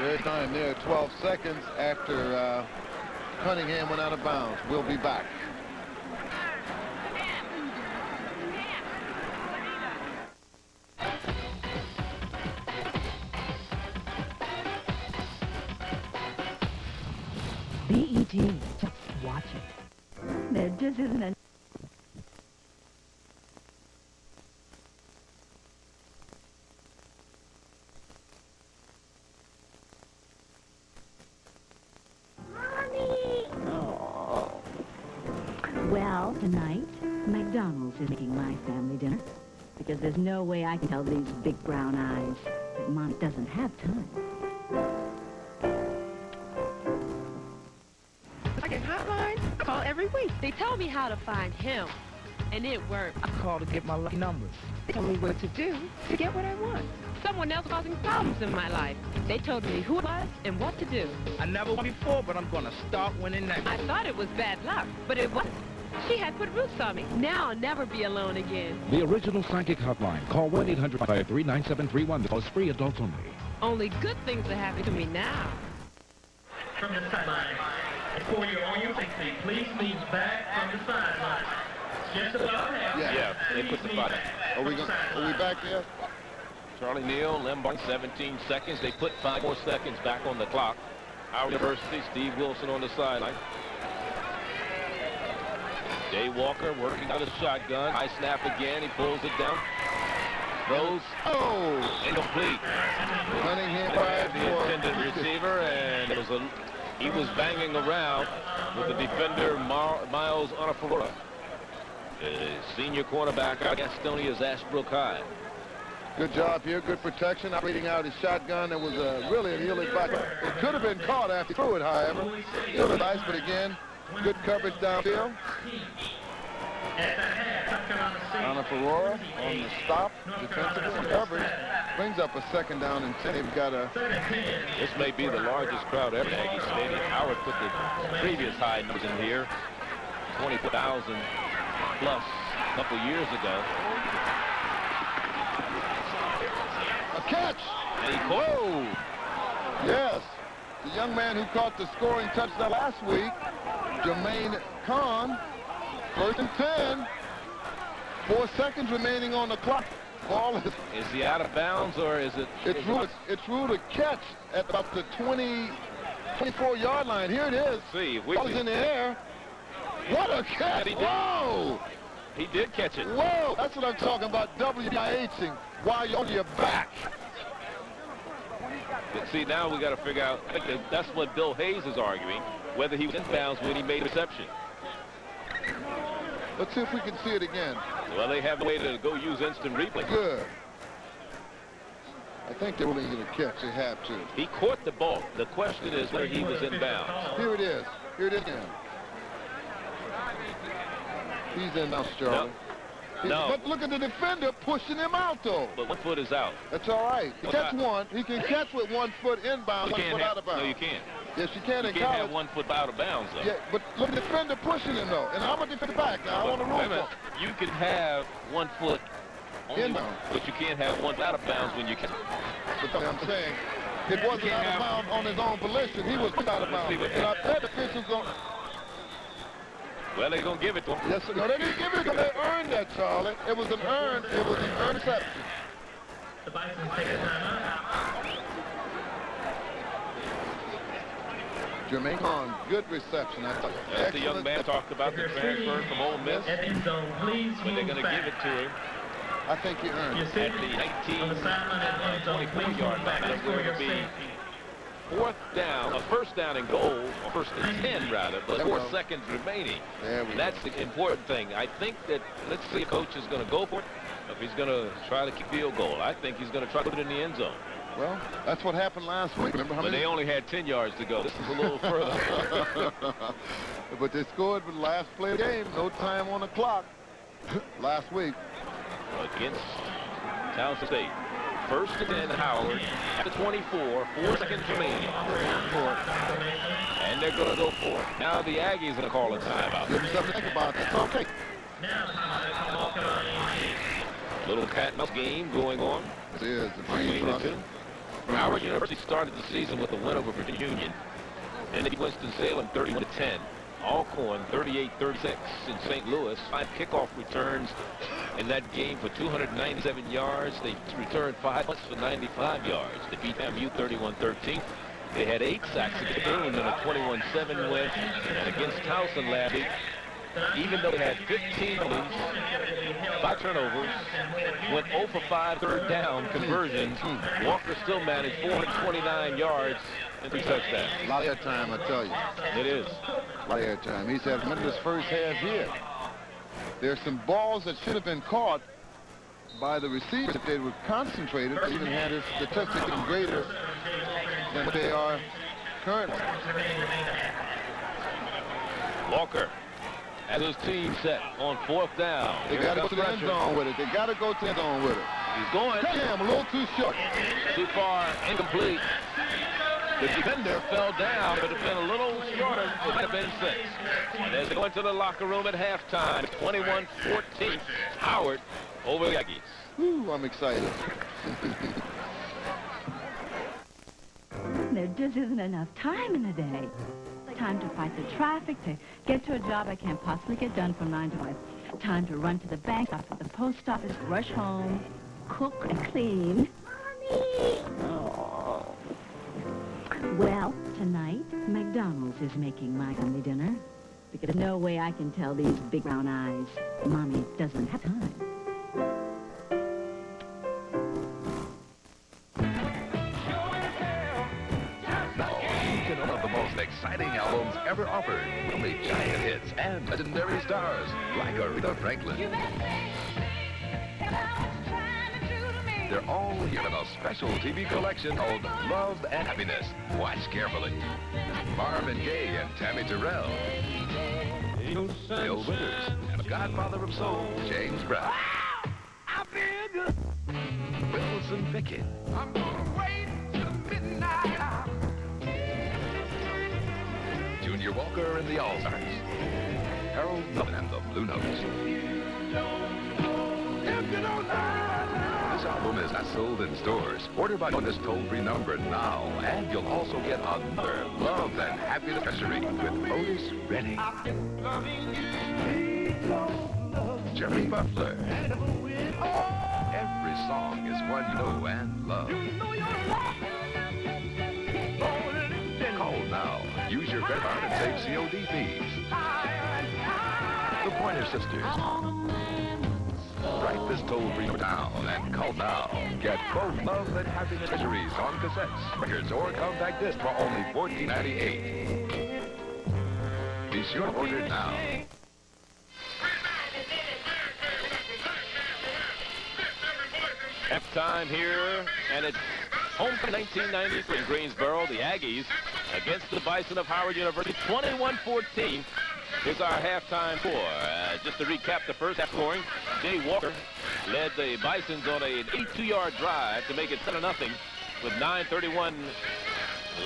There's time there, 12 seconds after Cunningham went out of bounds. We'll be back. BET, just watch it. There just isn't a... Well, tonight, McDonald's is making my family dinner. Because there's no way I can tell these big brown eyes that Mom doesn't have time. Second hotline, I call every week. They tell me how to find him, and it works. I call to get my lucky numbers. They tell me what to do to get what I want. Someone else causing problems in my life. They told me who it was and what to do. I never won before, but I'm gonna start winning now. I thought it was bad luck, but it wasn't. She had put roots on me. Now I'll never be alone again. The original psychic hotline. Call 1-800-553-9731. Call is free, adults only. Only good things are happening to me now. From the sideline. For your own safety, please move back from the sideline. Just about half. Yeah, they put the fight. Are we back there? Charlie Neal, Limbaugh, 17 seconds. They put 5 more seconds back on the clock. Howard University, Steve Wilson on the sideline. Jay Walker working out a shotgun. High snap again. He pulls it down. Throws. Oh! Incomplete. Cunningham the intended receiver, and it was he was banging around with the defender Miles Onafurora. The senior cornerback out of Gastonia's Ashbrook High. Good job here. Good protection. Operating out his shotgun. It was really an illegal back. It could have been caught after he threw it, however. It was nice, but again, good coverage downfield. Onafurora on the stop. Defensive coverage. Brings up a 2nd down and 10. They've got a... This may be the largest crowd ever at Aggie Stadium. Howard put the previous high numbers in here. 20,000 plus a couple years ago. A catch! And he whoa! Yes. The young man who caught the scoring touchdown last week, Jermaine Kahn. 1st and 10. 4 seconds remaining on the clock. Ball is he out of bounds, or is it? It's ruled a catch at about the 24-yard line. Here it is. See, ball is in the air. What a catch! Whoa! He did catch it. Whoa! That's what I'm talking about. WIHing while you're on your back. But see, now we got to figure out. I think that's what Bill Hayes is arguing, whether he was in bounds when he made the reception. Let's see if we can see it again. Well, they have a way to go use instant replay. Good. I think they're willing to catch. They have to. He caught the ball. The question is whether he was in bounds. Here it is. Here it is now. He's in now, Charlie. No. But look at the defender pushing him out, though. But 1 foot is out. That's all right. He catch one. He can catch with 1 foot inbound, 1 foot out of bounds. No, you can't. Yes, you can in college. You can't have 1 foot out of bounds, though. Yeah, but look at the defender pushing him, though. And I'm a defender back now. I want to rule for. You can have 1 foot inbound, but you can't have 1 out of bounds when you can. But I'm saying it wasn't out of bounds on his own volition. He was out of bounds. And I bet the officials going. Well, they're going to give it to him. Yes, no, they didn't give it to him. They earned that, Charlie. It was an earned reception. The Bisons take a timeout. Jermaine Kahn, good reception. I thought. That's the young man talked about the transfer from Ole Miss. At end zone, please but they're going to give it to him. I think he earned it. At the 24-yard line. That's where it'll be first down and goal, or first and 10 rather, but 4 seconds remaining. That's the important thing. I think that, let's see if coach is going to go for it, if he's going to try to kick field goal. I think he's going to try to put it in the end zone. Well, that's what happened last week. Remember how many? They only had 10 yards to go. This is a little further. But they scored with the last play of the game. No time on the clock last week. Against Towson State. First and 10, Howard at the 24, 4 seconds remaining. And they're going to go for it. Now the Aggies are going to call a timeout. Give them something to think about. That's okay. Little cat and mouse game going on. It is. Howard University started the season with a win over Virginia Union. And they beat Winston-Salem 31-10. Alcorn 38-36 in St. Louis. 5 kickoff returns in that game for 297 yards. They returned 5 punts for 95 yards. They beat MU 31-13. They had 8 sacks against Boone in a 21-7 win. And against Towson last week, even though they had 15 penalties, 5 turnovers, went 0 for 5 third down conversions, Walker still managed 429 yards and 3 touchdowns. A lot of airtime, I tell you. It is. A lot of airtime. He's had tremendous first half here. There's some balls that should have been caught by the receivers if they were concentrated. They even had his statistics greater than what they are currently. Walker has his team set on 4th down. They got to go to the end zone with it. They got to go to the end zone with it. He's going. Damn, a little too short. Too far, incomplete. The defender fell down, but it's been a little shorter. It might have been 6. And as they go into the locker room at halftime, 21-14, Howard over the Aggies. Woo, I'm excited. There just isn't enough time in the day. Time to fight the traffic, to get to a job I can't possibly get done from 9 to 5. Time to run to the bank, stop at the post office, rush home, cook and clean. Mommy! Oh. Well, tonight, McDonald's is making my family dinner. Because there's no way I can tell these big brown eyes, Mommy doesn't have time. One of the most exciting albums ever offered. Only giant hits and legendary stars like Aretha Franklin. They're all here in a special TV collection called Love and Happiness. Watch carefully. Marvin Gaye and Tammy Terrell. Bill Withers and the godfather of soul, James Brown. Wilson Pickett. I'm gonna wait till midnight hour. Junior Walker and the All-Stars. Harold Melvin and the Blue Notes. This album is not sold in stores. Order by on this toll-free number now, and you'll also get another Love and Happiness treasury with Otis Redding, Jerry Butler. Every song is one you know and love. Call now. Use your credit card and save COD fees. The Pointer Sisters. Write this toll-free number down and call now. Get both Love and Happiness treasuries on cassettes, records, or compact disc for only $14.98. Be sure to order now. Halftime here, and it's homecoming 1993 in Greensboro. The Aggies against the Bison of Howard University, 21-14. Here's our halftime score. Just to recap the first half scoring, Jay Walker led the Bisons on an 82-yard drive to make it 7-0 with 9:31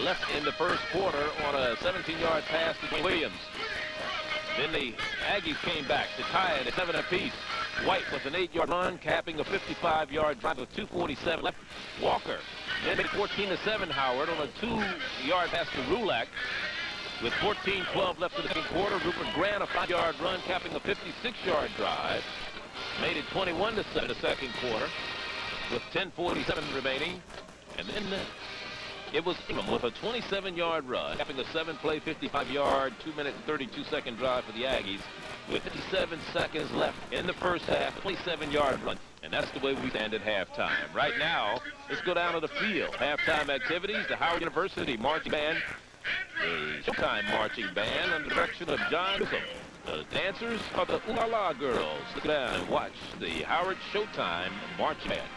left in the first quarter on a 17-yard pass to Dwayne Williams. Then the Aggies came back to tie it at 7 apiece. White with an 8-yard run, capping a 55-yard drive with 2:47 left. Walker then made 14-7 Howard on a 2-yard pass to Rulak. With 14-12 left in the second quarter, Rupert Grant, a 5-yard run, capping a 56-yard drive. Made it 21-7 in the second quarter with 10:47 remaining. And then it was Ingram with a 27-yard run, capping a 7-play, 55-yard, 2-minute and 32-second drive for the Aggies. with 57 seconds left in the first half, 27-yard run. And that's the way we stand at halftime. Right now, let's go down to the field. Halftime activities, the Howard University Marching Band, the Showtime Marching Band under the direction of John Newsom. The dancers are the Ooh La La Girls. Look down and watch the Howard Showtime Marching Band.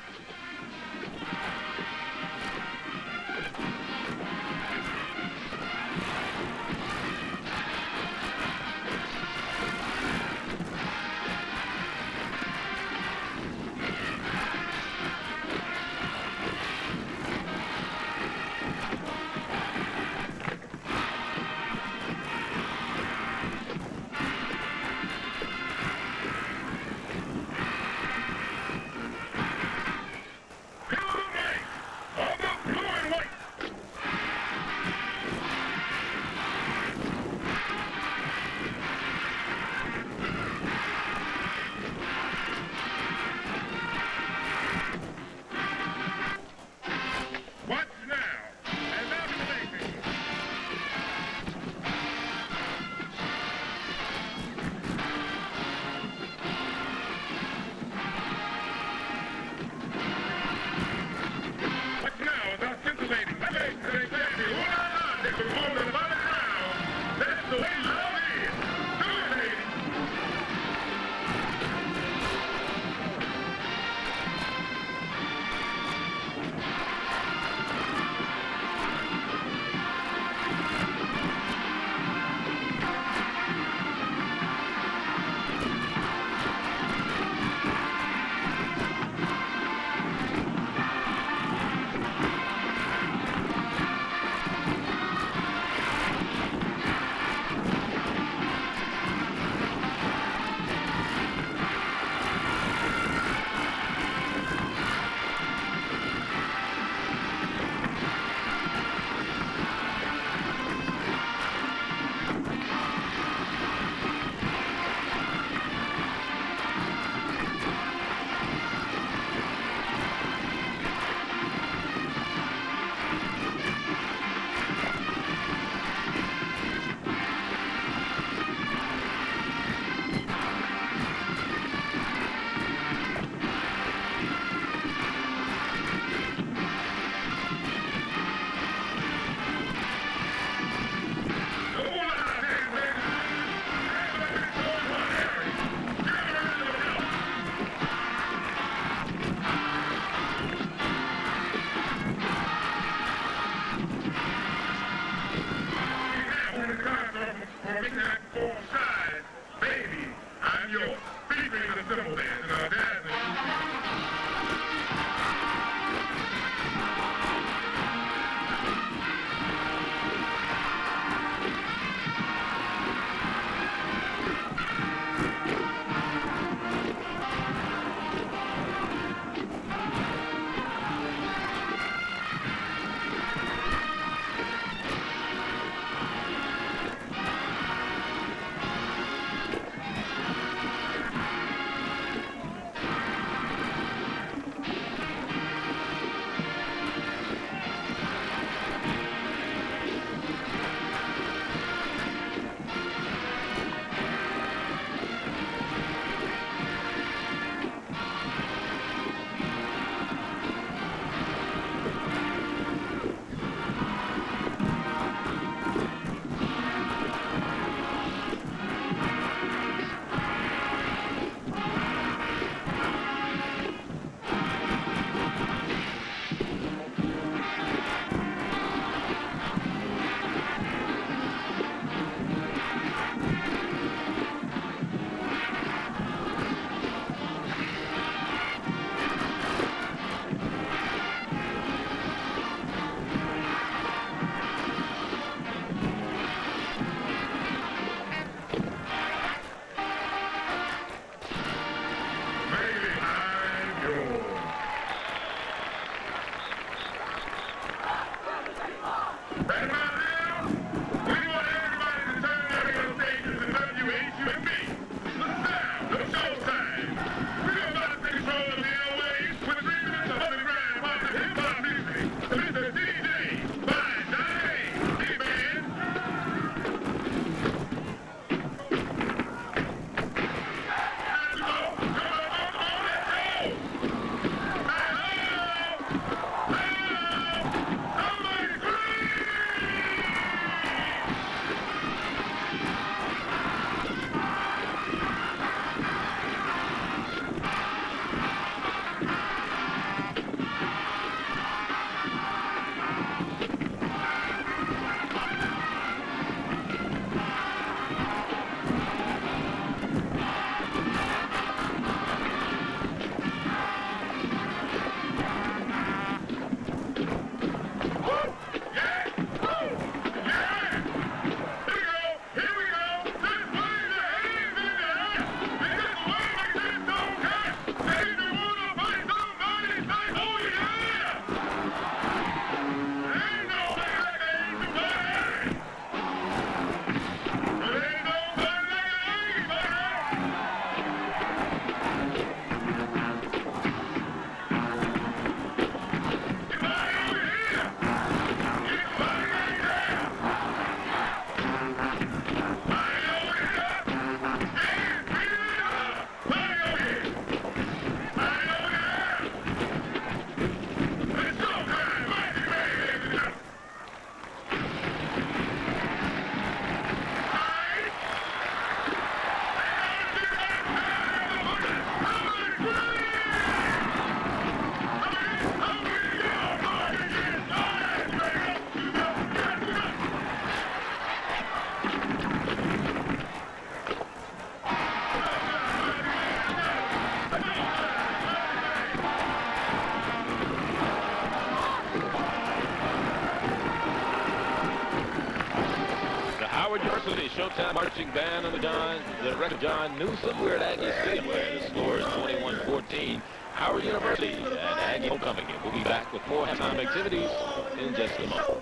halftime marching band under the director John Newsom. We're at Aggie Stadium where the score is 21-14. Howard University and Aggie Homecoming. We'll be back with more halftime activities in just a moment.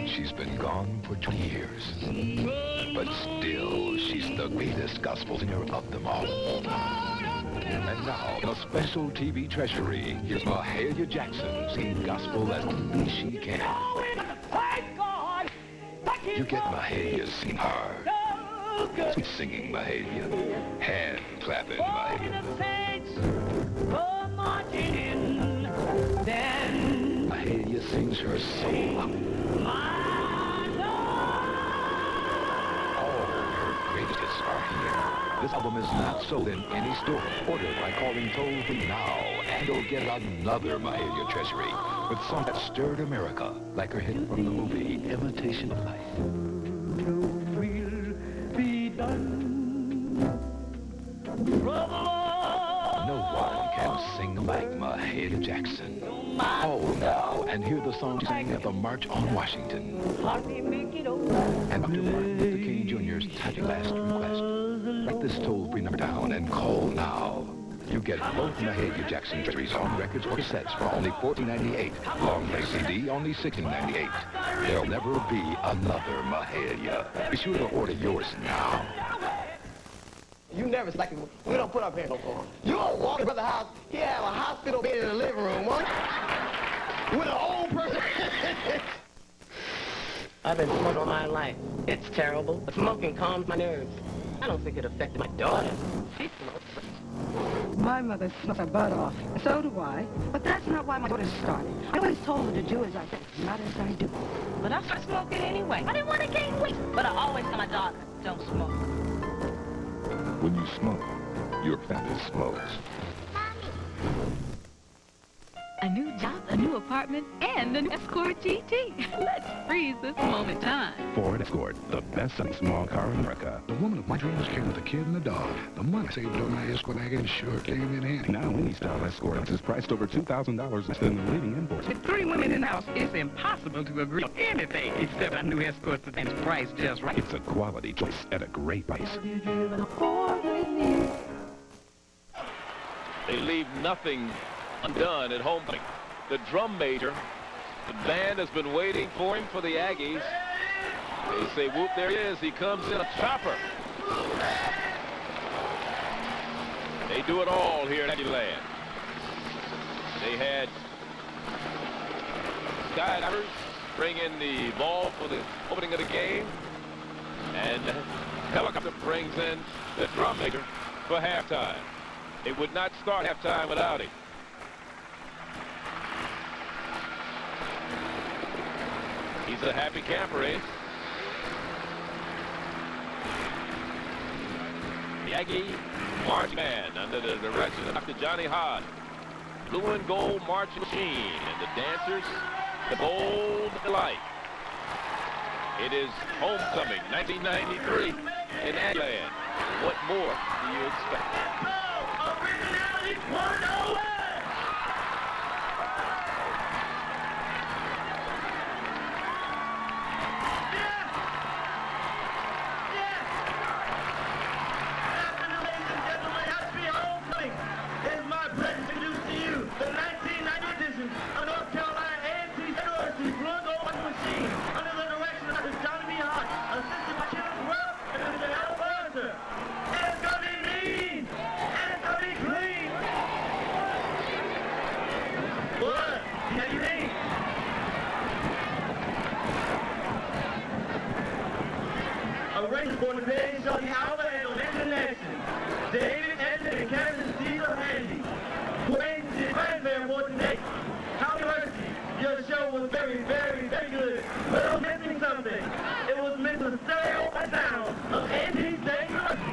She's been gone for 20 years, but still, she's the greatest gospel singer of them all. And now, in a special TV treasury, here's Mahalia Jackson singing gospel as only she can. You get Mahalia singing hard. Sweet singing Mahalia. Hand clapping Mahalia. Mahalia sings her soul. All her greatest hits are here. This album is not sold in any store. Order by calling toll-free now, and you'll get another Mahalia treasury with songs that stirred America, like her hit from the movie Imitation of Life. No one can sing like Mahalia Jackson. Oh, now, and hear the song she sang at the March on Washington. And Dr. Martin Luther King Jr.'s touching last request. Write this toll-free number down and call now. You get both Mahalia Jackson treasuries on records or cassettes for only $14.98. Long play CD, only $16.98. There'll never be another Mahalia. Be sure to order yours now. You nervous like we don't put up here no more. You don't walk into the house, he have a hospital bed in the living room, what? With an old person. I've been smoking all my life. It's terrible, but smoking calms my nerves. I don't think it affected my daughter. She smokes. My mother smokes her butt off. So do I. But that's not why my daughter started. I always told her to do as I said, not as I do. But I started smoking anyway. I didn't want to gain weight. But I always tell my daughter, don't smoke. When you smoke, your family smokes. A new job, a new apartment, and a new Escort GT. Let's freeze this moment in time. Ford Escort, the best-selling small car in America. The woman of my dreams came with a kid and a dog. The money I saved on my Escort wagon sure came in handy. Now any style Escort is priced over $2,000 less than the leading imports. With 3 women in the house, it's impossible to agree on anything except a new Escort and it's priced just right. It's a quality choice at a great price. They leave nothing undone at Homecoming. The drum major, the band has been waiting for him for the Aggies. They say, whoop, there he is. He comes in a chopper. They do it all here at Aggie Land. They had skydivers bring in the ball for the opening of the game. And helicopter brings in the drum major for halftime. It would not start halftime without him. He's a happy camper, eh? The Aggie March Band under the direction of Dr. Johnny Hod. Blue and gold marching machine, and the dancers, the bold delight. It is Homecoming 1993 in Aggie Land. What more do you expect? Originality 101! The 1990 edition of North Carolina A&T Aggies blue and gold marching machine under the direction of Dr. Johnny B. Hart, assisted by Kenneth Wells and Mr. Al Barger. And it's gonna be mean, and it's gonna be clean. What? How do you mean? A race for the day shall be how they handle internation. David, Anthony, and Kevin Steve are handy. Fanfare for today. Howard University, your show was very, very, very good. But I was missing something. It was missing the stereo sound of A&T State University.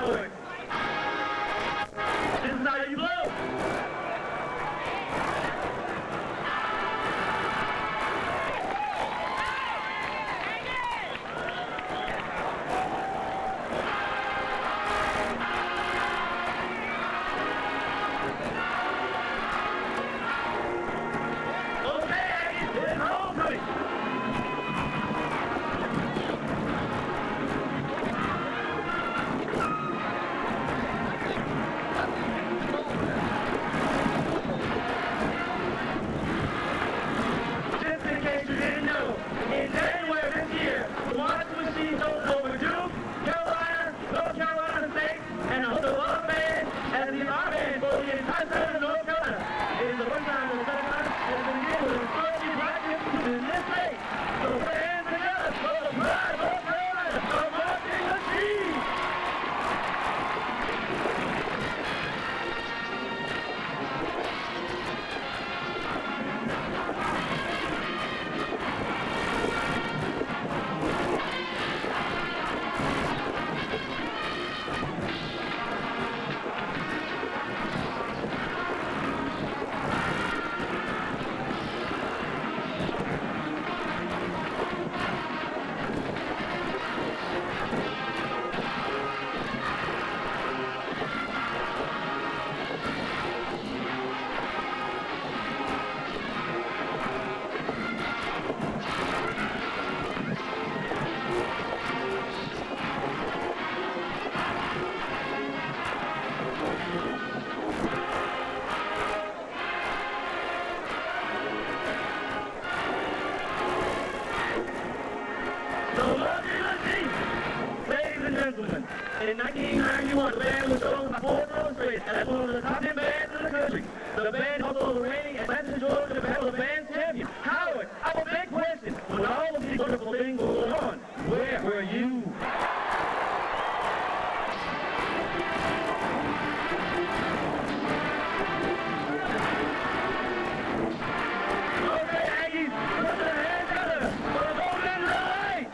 Howard. This is how you blow. In 1991, the band was chosen by 4 Rose Race as one of the top 10 bands in the country. The band also the reigning Atlanta, Georgia, Battle of the Bands champion. Howard, our big question, when all of these wonderful things were going on, where were you? Okay, Aggies, put your hands together for the Golden Knights!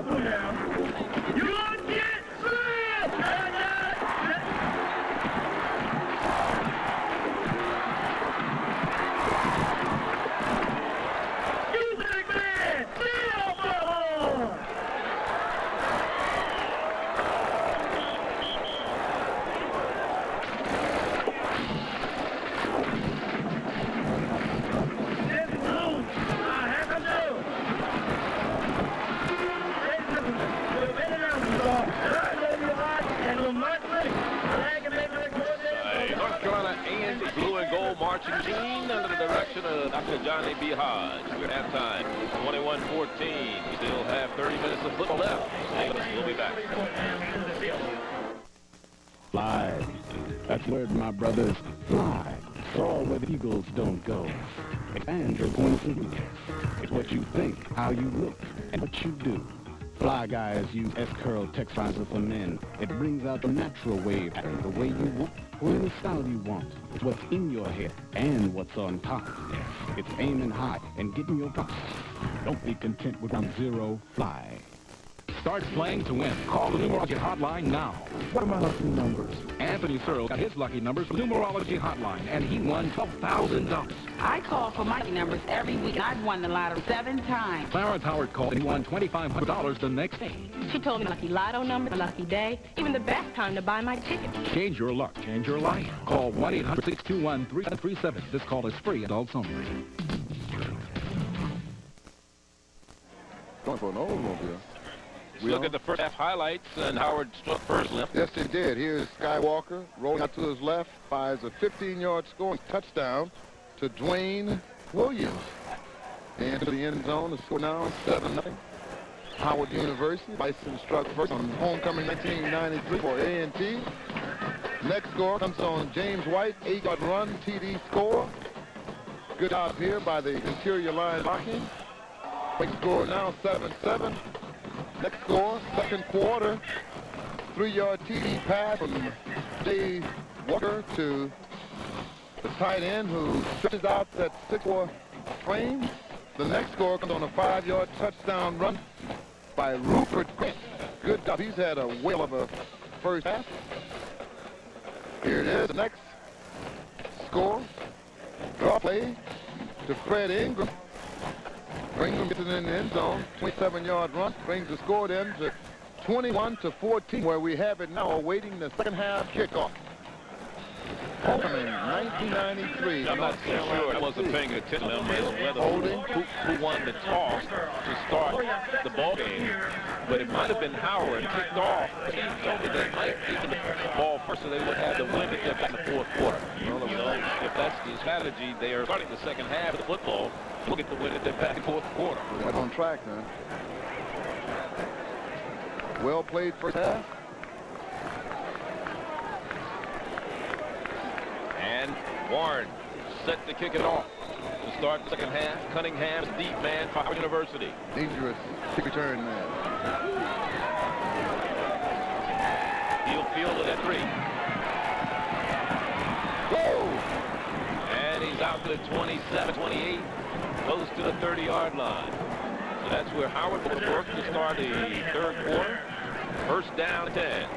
Come down. You gonna get slammed! Music man! Silver! North Carolina A&T blue and gold marching team under the direction of Dr. Johnny B. Hodge. We're at halftime, 21-14. We still have 30 minutes of football left. We'll be back. Fly. That's where my brothers fly. Soar where the eagles don't go. Expand your points of view. It's what you think, how you look, and what you do. Fly guys use S-curl texturizer for men. It brings out the natural wave pattern, the way you want, or in the style you want. It's what's in your head and what's on top. It's aiming high and getting your props. Don't be content with ground zero. Fly. Start playing to win. Call the Numerology Hotline now. What are my lucky numbers? Anthony Searle got his lucky numbers from the Numerology Hotline, and he won $12,000. I call for my numbers every week, and I've won the lottery 7 times. Clarence Howard called and he won $2,500 the next day. She told me my lucky lotto number, my lucky day, even the best time to buy my ticket. Change your luck. Change your life. Call 1-800-621-3737. This call is free. Adults only. Going for an Oldsmobile. We look at the first half highlights, and Howard struck first left. Yes, he did. Here's Skywalker rolling out to his left, fires a 15-yard scoring touchdown to Dwayne Williams. And to the end zone, the score now 7-0. Howard University, Bisons struck first on homecoming 1993 for A&T. Next score comes on James White, 8-yard run, TD score. Good job here by the interior line blocking. Quick score now 7-7. Next score, second quarter, 3-yard TD pass from Jay Walker to the tight end who stretches out that 6'4" frame. The next score comes on a 5-yard touchdown run by Rupert Grant. Good job. He's had a whale of a first half. Here it is. The next score, draw play to Fred Ingram. Ingram gets it in the end zone, 27-yard run, brings the score in to 21-14, where we have it now awaiting the second half kickoff. Homecoming, 1993. I'm not so sure. I wasn't paying attention to whether who won the toss to start the ball game, but it might have been Howard kicked off. He told me they might even the ball first, so they would have the win to get back in the fourth quarter. Well, if that's the strategy, they are starting the second half of the football. Look at the win at the back in the fourth quarter. Right on track, man. Well played first half. And Warren set to kick it off to start the second half. Cunningham's deep man for Howard University. Dangerous kick return man. He'll field it at 3. Whoa! And he's out to the 27, 28. Close to the 30-yard line. So that's where Howard will work to start the third quarter. First down 10.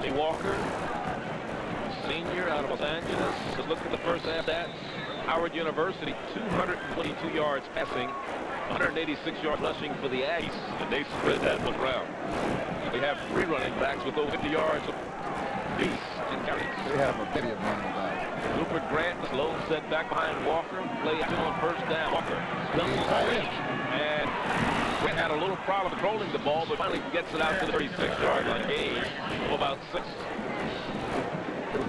Jay Walker, senior out of Los Angeles. Let's look at the first half stats. Howard University, 222 yards passing, 186 yards rushing for the Aggies, and they spread that one around. They have 3 running backs with over 50 yards apiece in carries. They have a plenty of running backs. Rupert Grant was low set back behind Walker. Play action on first down. Walker comes in, and Grant had a little problem controlling the ball, but finally gets it out to the 36-yard line. Gain of about 6.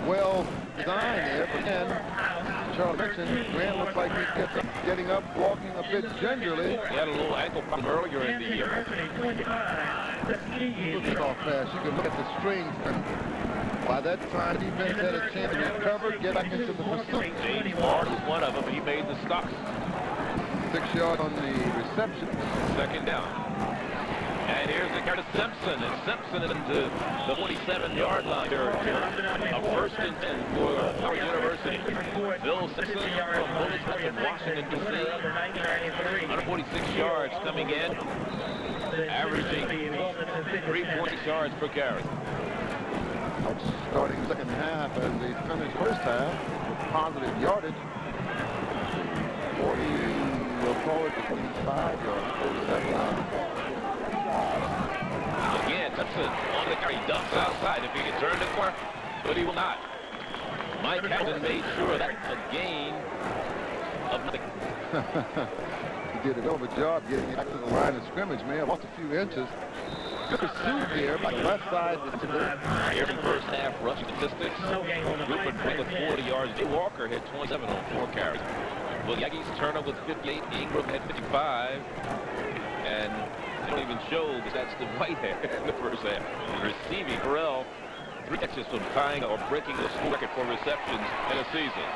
Well designed there, but then Charles mentioned Grant looks like he's getting up, walking a bit gingerly. He had a little ankle problem earlier in the year. Looking off fast. You can look at the strings. By that time, defense had a chance to recover, get back into the pursuit. James Ward was one of them, but he made the stop. 6 yards on the reception. Second down. And here's the carry to Simpson, and Simpson is into the 27-yard line territory. A first and 10 for Howard University. Bill Simpson from Bullis in Washington, D.C. 146 yards coming in. averaging 3.6 yards per carry. Starting second half as they finished first half with positive yardage. 40, we'll call it 25 yards. Again, Simpson on the carry, dumps outside. If he can turn the corner, but he will not. Mike Hamilton made sure that's a gain of nothing. He did a hell of a job getting back to the line of scrimmage, man. Lost a few inches. Good pursuit here by the left side. Here in first half rushing statistics. Rupert Green with 40 yards. Jay Walker had 27 on 4 carries. Well, the Aggies Turner with 58. Ingram had 55. And they don't even show that that's the Whitehead in the first half. Receiving Burrell, 3 catches from tying or breaking the school record for receptions in a season.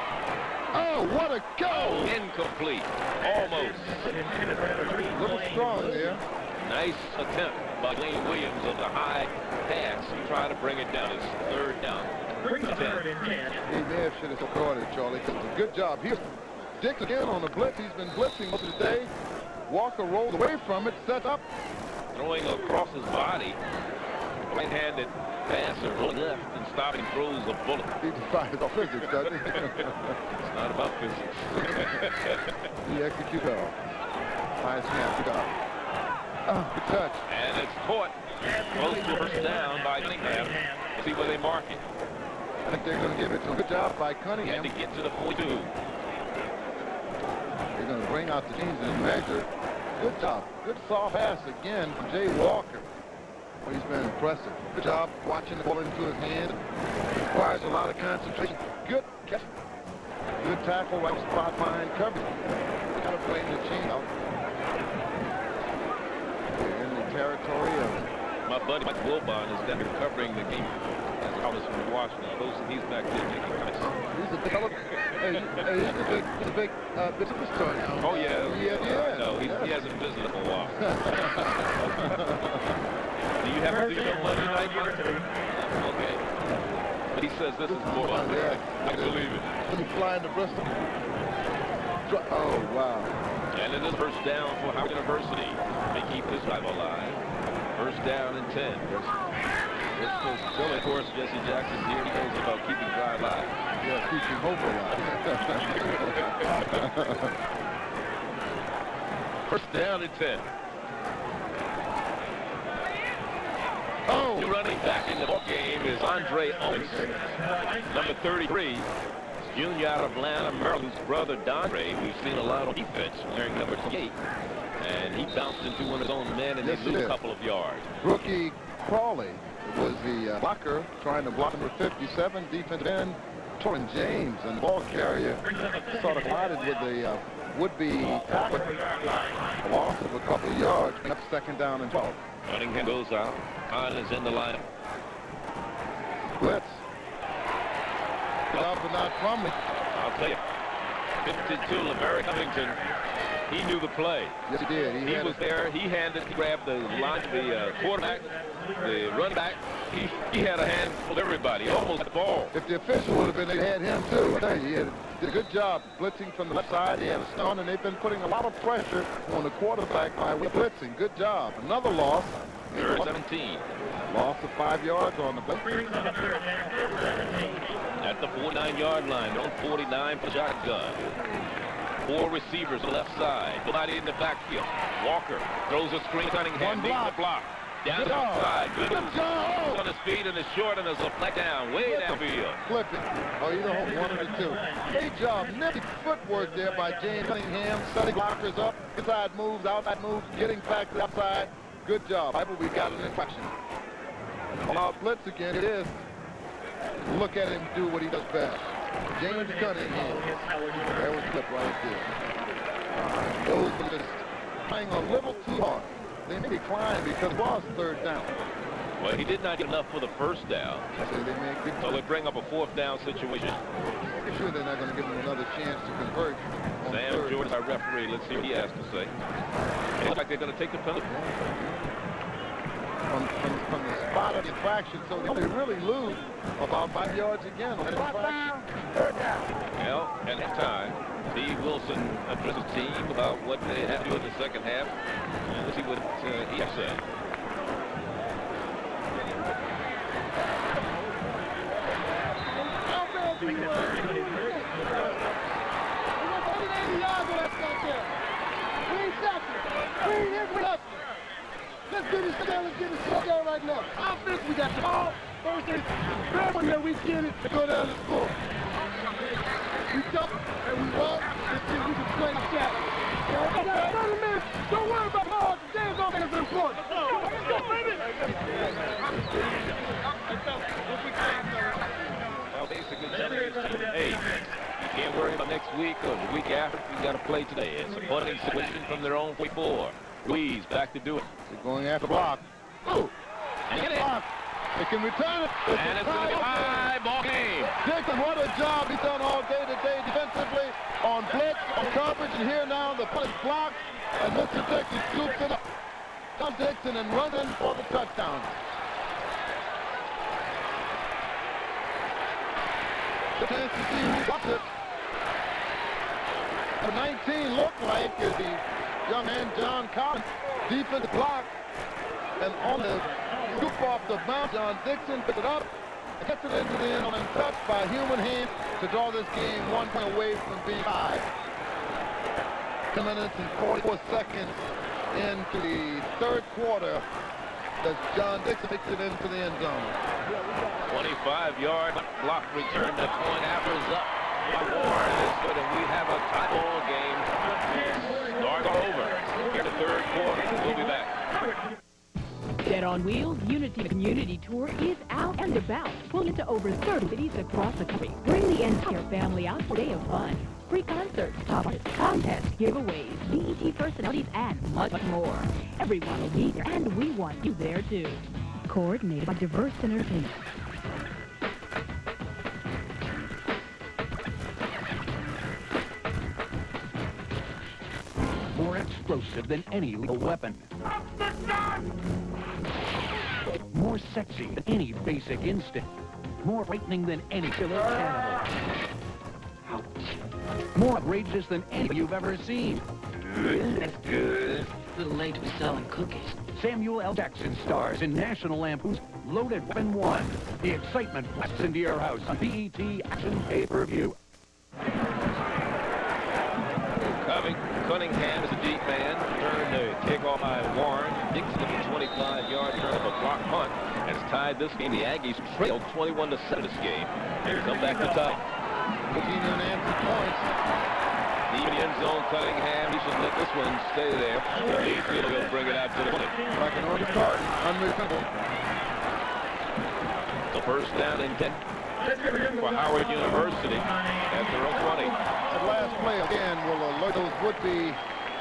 Oh, what a go! Incomplete. Almost. A little strong there. Nice attempt by Lane Williams on the high pass. He tried to bring it down. It's third down. He may have should have caught it, Charlie. Good job. Here's Dix again on the blitz. He's been blitzing most of the day. Walker rolls away from it, sets up. Throwing across his body. Right-handed passer rolling left and stopping throws a bullet. He defies all physics, doesn't he? It's not about physics. He executes well. High snap, good job. Oh, good touch. And it's caught close to first down by Cunningham. See where they mark it. I think they're going to give it to him. Good job by Cunningham. And to get to the 42. They're going to bring out the chains and measure. Good job. Good soft pass again from Jay Walker. Well, he's been impressive. Good job watching the ball into his hand. Requires a lot of concentration. Good catch. Good tackle, right spot behind coverage. Got to play the chain out. In the territory of my buddy Mike Wilbon is down here covering the game as a college from Washington. He's back there making cuts. He's a big, he's a big superstar now. Oh yeah, yeah. No, he hasn't visited for a while. Do you have to do your Monday night? Okay. But he says this is more fun. I believe it. Let me fly into Bristol. Oh wow. And it is first down for Howard University. They keep this drive alive. First down and 10. Still, of course, Jesse Jackson here. He knows about keeping drive alive. Yeah, keeping hope alive. First down and 10. Oh! New running back in the ball game is Andre Owens, number 33. Junior out of Atlanta, Maryland's brother Dondre. We've seen a lot on defense wearing number 28. And he bounced into one of his own men and they lose a couple of yards. Rookie Crawley was the blocker trying to block number 57, defensive end, Torrin James, and the ball carrier sort of collided with the would-be tackler. A loss of a couple of yards, up second down and 12. Cunningham goes out. Khan is in the lineup. Blitz. Up and not fumbling. I'll tell you, 52, LeVarry Covington. He knew the play. Yes, he did. He was there. He grabbed the line, the quarterback, the running back. He had a hand for everybody. Almost the ball. If the official would have been, they had him too. I tell you, he did a good job blitzing from the left side. He had a stun, and they've been putting a lot of pressure on the quarterback by blitzing. Good job. Another loss. Third 17. Loss of 5 yards on the blitz. At the 49-yard line, on 49 for shotgun. 4 receivers on the left side. Nobody in the backfield. Walker throws a screen. Cunningham needs the block. Down the outside. Good job. On his feet and is short and there's a flat down. Way downfield. Flip it. Oh, you don't hold one of the two. Great job. Nifty footwork there by James Cunningham. Setting blockers up. Inside moves, outside moves, getting back to the outside. Good job. I believe we got an inflection. On our blitz again, it is. Look at him do what he does best. James Cunningham. There was clip right there. Those are just playing a little too hard. They may decline because it was third down. Well, he did not get enough for the first down. So they bring up a fourth down situation. I'm sure they're not going to give him another chance to convert. Sam Jordan, our referee. Let's see what he has to say. It looks like they're going to take the penalty. From the spot of the infraction, so they really lose about 5 yards again. Well, at that time, Steve Wilson addressed his team about what they had to do in the second half. Let's see what he said. Let's get this down, let's get this shit down right now. Offense, we got the ball. First thing, grab one that we get it and go down the score. We jump and we walk, and see we can play the shot. Don't worry about ball, the game's all that's important. Let's go, baby! Well, basically, hey, you can't worry about next week or the week after. We got to play today. It's a punting situation from their own 44. Ruiz back to do it. They're going after block. Ooh. And get it. They can return it. And it's going to be high ball game. Dixon, what a job he's done all day today defensively on blitz, on coverage, and here now the punt is blocked, and Mr. Dixon scoops it up. John Dixon and runs in for the touchdown. The chance to see who got it. The 19 looked like the young man John Collins. Defensive block, and on the scoop off the bounce, John Dixon picks it up and gets it into the end and touched by a human hand to draw this game 1 point away from being tied. 10 minutes and 44 seconds into the third quarter as John Dixon takes it into the end zone. 25-yard block return. The point after is up. Warren is good, and we have a tie ball game. Start over. Here the third quarter. We'll be back. Dead on Wheels Unity Community Tour is out and about, pulling into over 30 cities across the country. Bring the entire family out for a day of fun. Free concerts, top artists, contests, giveaways, BET personalities, and much more. Everyone will be there, and we want you there too. Coordinated by Diverse Entertainment. More explosive than any lethal weapon. More sexy than any basic instinct. More frightening than any killer cannibal. Ouch. More outrageous than anything you've ever seen. That's good. A little late to be selling cookies. Samuel L. Jackson stars in National Lampoon's Loaded Weapon 1. The excitement blasts into your house on BET Action Pay-Per-View. Cunningham is a deep man. Turn to kickoff by Warren. Dixon at the 25-yard turn of a block punt has tied this game. The Aggies trailed 21-7 this game. They come back to tie. Virginia and answer points. Deep in the end zone, Cunningham. He should let this one stay there. Mayfield will bring it out to the 20. Like an order start. Unreasonable. The first down and 10 for Howard University at their own 20. That last play again will alert those would-be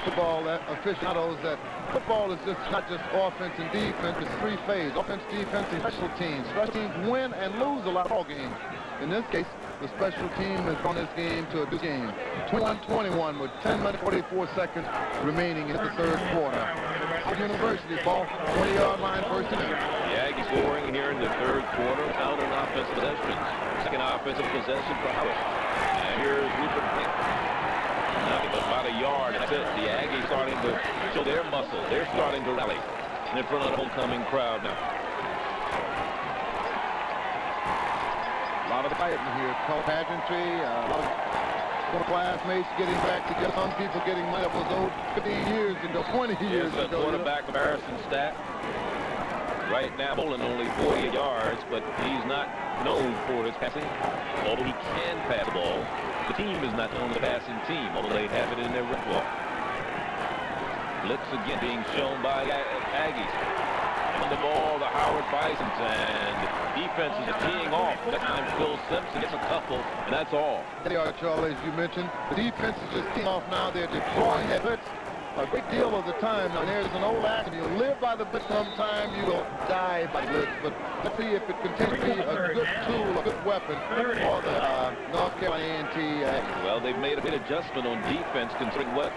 football aficionados that football is just not just offense and defense. It's three-phase: offense, defense, and special teams. Special teams win and lose a lot of ball games. In this case, the special team has won this game to a good game. 21-21 with 10 minutes 44 seconds remaining in the third quarter. Howard University ball 20-yard line, first and 10. The Aggies scoring here in the third quarter without an offensive possession. Second offensive possession for Howard. And here's Rupert Pink. Nothing but about a yard. That's it. The Aggies starting to show their muscle. They're starting to rally in front of the homecoming crowd now. A lot of fighting here. Pageantry, a lot of classmates getting back together. Some people getting money that was owed 15 years ago, 20 years ago. The quarterback comparison stat. Right now, bowling only 40 yards, but he's not known for his passing. Although he can pass the ball, the team is not known as a passing team, although they have it in their repertoire. Blitz again being shown by Aggies. On the ball, the Howard Bisons, and defense is teeing off. That time Phil Simpson gets a couple, and that's all. They are, Charlie, as you mentioned. The defense is just teeing off now. They're deploying that blitz a great deal of the time. Now, there's an old action. You live by the blitz sometime, you will die by blitz. But let's see if it continues to be a good tool, a good weapon for the North Carolina A&T Aggies. Well, they've made a bit adjustment on defense considering what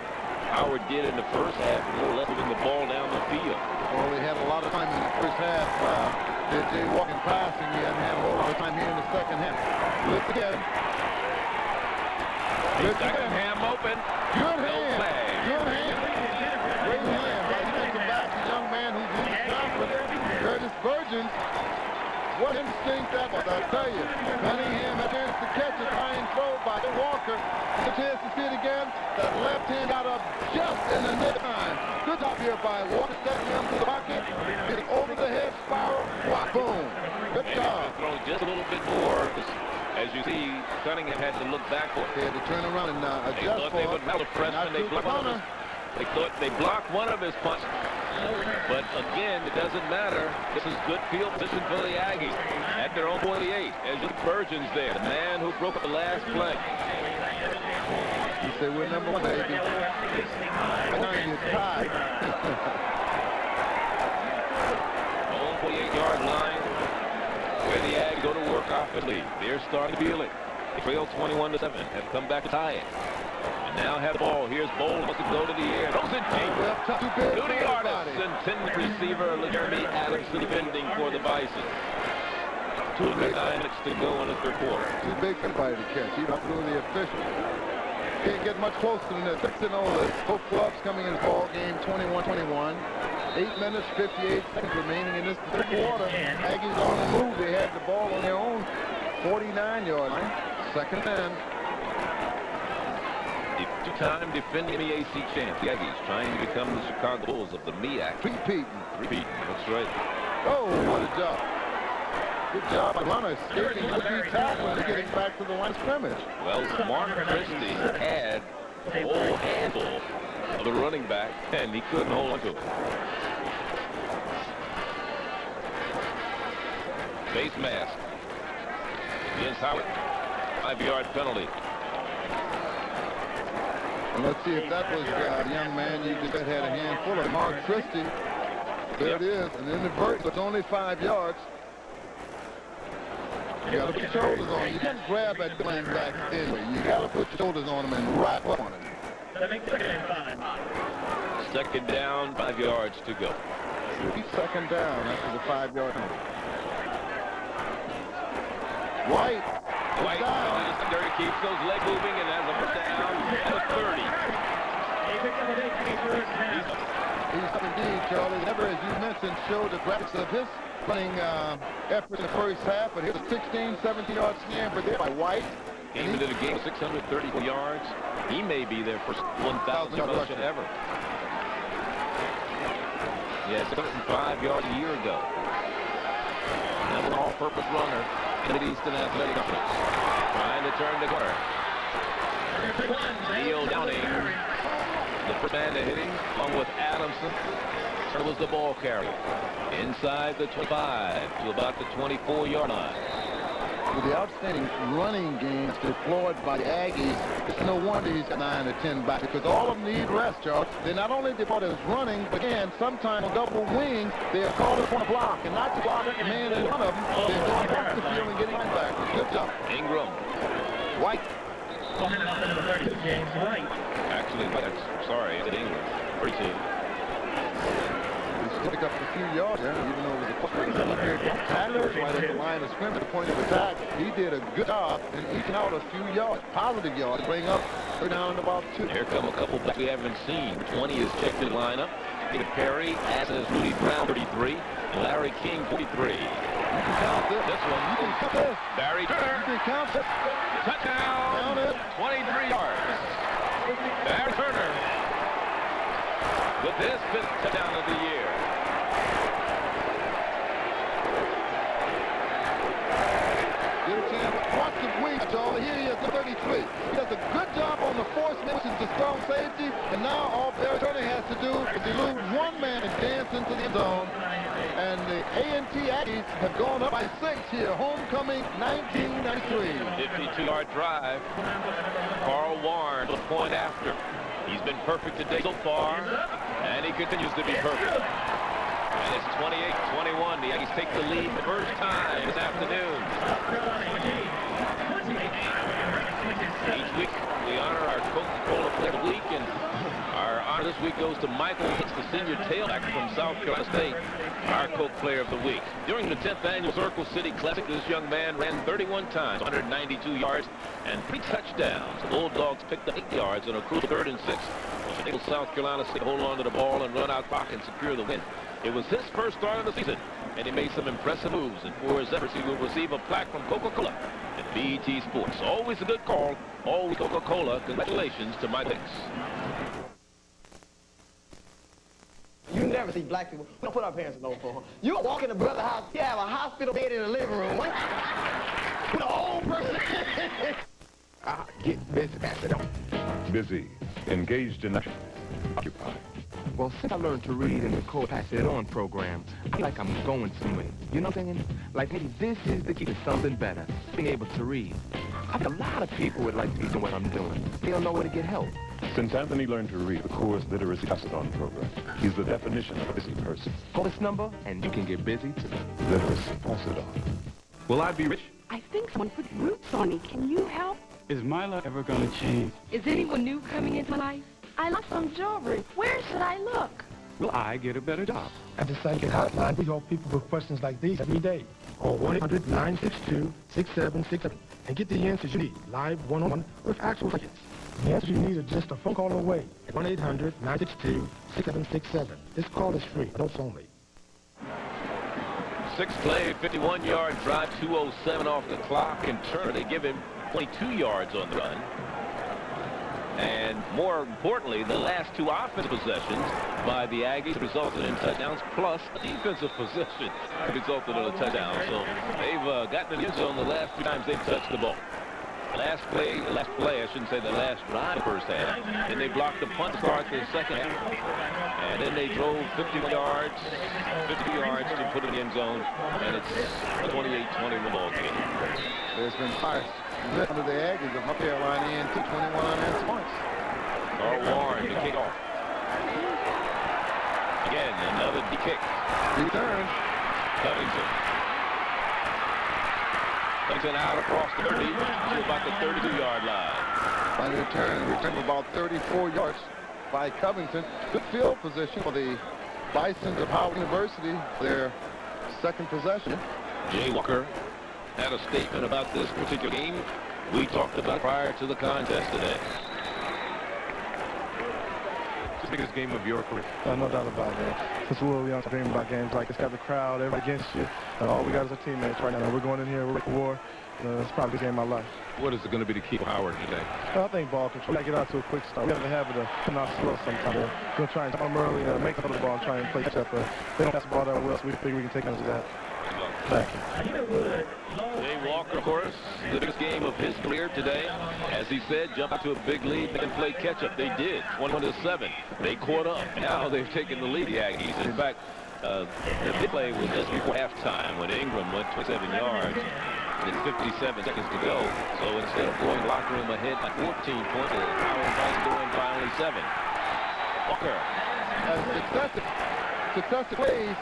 Howard did in the first half, more or less moving the ball down the field. Well, they had a lot of time in the first half. They're jaywalking passing. He hasn't had a whole lot of time here in the second half. Look again. He's got him open. Good hand. Good hand. Great hand. Right here to back the young man who's in the confidence. Curtis Virgins. What instinct that was, I tell you. Cunningham had a chance to catch it. High and throw by Walker. A chance to see it again. That left hand got up just in the nick time. Good job here by Walker. Stepping him to the pocket. Get it over the head spiral. Whop, boom. Good job. Throw just a little bit more. As you see, Cunningham had to look backward. They had to turn around and adjust for it. They thought they blocked one of his punches. But again, it doesn't matter. This is good field position for the Aggies at their own 28. As the Virgin's there, the man who broke up the last play. You say we're number one, baby. Now you're tied. Own 48-yard line. Where the Aggies go to work offensively. They're starting to feel it. They trail 21-7. Have come back to tie it. And now have the ball. Here's Bowles. Wants to go to the air. Throws it deep. To the artist. Intended receiver, Jeremy Adams, defending for the Bisons. 2 minutes to go in the third quarter. Too big for anybody to catch. Even up through the official. Can't get much closer than that. 6-0. Both clubs coming in the ball game 21-21. 8 minutes, 58 seconds remaining in this third quarter. Aggies on the move. They had the ball on their own 49-yard line. Second and 10. Two-time defending MEAC champs. The Aggies trying to become the Chicago Bulls of the MEAC. Repeating. That's right. Oh, what a job. Good job by runner escaping the tackle and getting back to the line of scrimmage. Well, Mark Christie had a whole handful of the running back, and he couldn't hold on to it. Face mask against Howard. 5-yard penalty. And let's see if that was the young man you just had a handful of. Mark Christie. There it is. And then the vert, but it's only 5 yards. You got to put your shoulders on him. You can't grab that linebacker anyway. You got to put your shoulders on him and wrap up on him. Second down, 5 yards to go. Second down after the 5-yard penalty. White Dirty keeps those legs moving and has a first down at the 30. He's indeed, Charlie. Never, as you mentioned, showed the graphics of his running effort in the first half, but here's a 16, 17-yard scamper there by White. Came into the game 634 yards. He may be their first 1,000-yard rusher ever. Yeah, 605 yards a year ago. Now an all-purpose runner in the Eastern Athletic Conference. Trying to turn the corner. Neil Downing, the first man to hit him, along with Adamson. So was the ball carrier. Inside the 25 to about the 24-yard line. With the outstanding running games deployed by the Aggies, it's no wonder he's got 9 or 10 back, because all of them need rest, Charles. They're not only deployed as running, but again, sometimes on double wings, they are called upon a block, and not to block the man in front of them. They're going across the field and getting back. Good job. Ingram. White. Actually, sorry, it's Ingram. 32. Pick up a few yards there, even though it was a tackler right at the line of scrimmage, the point of attack. He did a good job in eking out a few yards, positive yards, bring up, they're down to about 2. Here come a couple that we haven't seen. 20 is checked in lineup. David Perry, as is Rudy Brown, 33, and Larry King, 43. You can count this one. You can count this. Barry Turner. You can count this. Touchdown. 23 yards. Barry Turner with his 5th touchdown of the year. Watch the wing, Charlie. Here he is, the 33. He does a good job on the force missions to strong safety, and now all Barry Turner has to do is elude one man and dance into the end zone. And the A&T Aggies have gone up by 6 here. Homecoming 1993. 52-yard drive. Carl Warren, the point after. He's been perfect today so far, and he continues to be perfect. And it's 28-21. The Aggies take the lead the first time this afternoon. Each week we honor our Coca-Cola Player of the Week, and our honor this this week goes to Michael Hicks, the senior tailback from South Carolina State, our Coke Player of the Week. During the 10th annual Circle City Classic, this young man ran 31 times, 192 yards, and 3 touchdowns. The Bulldogs picked up 8 yards on a crucial 3rd and 6. Which enabled South Carolina State to hold on to the ball and run out clock and secure the win. It was his first start of the season, and he made some impressive moves. And for his efforts, he will receive a plaque from Coca-Cola at BET Sports. Always a good call, always Coca-Cola. Congratulations to Mike Hicks. You never see black people. We don't put our parents in no phone. You walk in the brother's house, you have a hospital bed in the living room. What? With an old person. Get busy, pass it on. Busy, engaged in action, occupied. Well, since I learned to read in the Code Pass It On program, I feel like I'm going somewhere. You know what I'm saying? Like maybe this is the key to something better, being able to read. I think a lot of people would like to be doing what I'm doing. They don't know where to get help. Since Anthony learned to read the Course Literacy Pass It On program, he's the definition of a busy person. Call this number, and you can get busy, too. Literacy Pass It On. Will I be rich? I think someone put roots on me. Can you help? Is my life ever going to change? Is anyone new coming into my life? I lost some jewelry. Where should I look? Will I get a better job? At the Psychic Hotline, we help people with questions like these every day. Call 1-800-962-6767 and get the answers you need, live, one-on-one, with actual psychics. The answers you need are just a phone call away at 1-800-962-6767. This call is free, adults only. 6-play, 51-yard drive, 2:07 off the clock, and Turner, they give him 22 yards on the run. And more importantly, the last 2 offensive possessions by the Aggies resulted in touchdowns, plus a defensive possession resulted in a touchdown. So they've gotten in the end zone the last 2 times they've touched the ball. Last play, I shouldn't say the last drive first half. Then they blocked the punt to start the second half. And then they drove 50 yards to put it in the end zone. And it's a 28-21 ball game. There's been fires under the Aggies of North Carolina A&T, 21 unanswered points. Carl Warren to kick off. Again, another kick. Return. Covington out across the 30 to about the 32-yard line. By the return of about 34 yards by Covington. Good field position for the Bisons of Howard University, their second possession. Jay Walker had a statement about this particular game. We talked about prior to the contest today. It's the biggest game of your career. No doubt about that. Since we're young, dream about games like this. Got the crowd, everybody against you. All we got is our teammates right now. We're going in here, we're ready for war. It's probably the game of my life. What is it going to be to keep Howard today? I think ball control. We got to get out to a quick start. We have the habit of coming out slow sometimes. We're going to try and come early, make up the ball, and try and play catch up. They don't pass the ball that well, so we figure we can take advantage of that. Thank you. Jay Walker, of course, the biggest game of his career today. As he said, jump out to a big lead. They can play catch-up. They did, 21-7. They caught up. Now they've taken the lead, the Aggies. In fact, the big play was just before halftime when Ingram went 27 yards. It's 57 seconds to go. So instead of going locker room ahead by 14 points, Howard Vice going by only 7. Walker. Successive plays,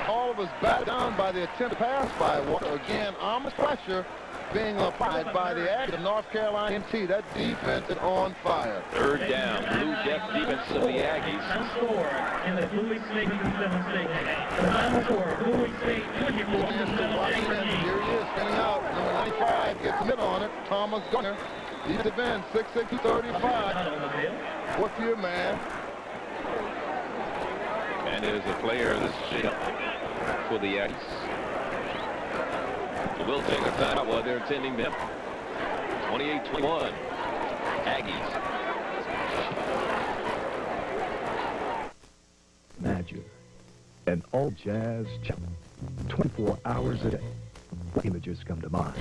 all of us batted down by the attempt to pass by Walker. Again, almost pressure being applied by the Aggies of North Carolina A&T. That defense is on fire. 3rd down, blue deck defense of the Aggies. Score in the Louis State demonstration. The final score, Louis State 24. Here he is, spinning out. Number 95 gets the middle on it. Thomas Gunner. Defensive end, 6'6", 235. What's your man? And there's a player that's shaped for the Aggies. So we'll take a timeout while they're attending them. 28-21. Aggies. Imagine an all-jazz channel, 24 hours a day. What images come to mind?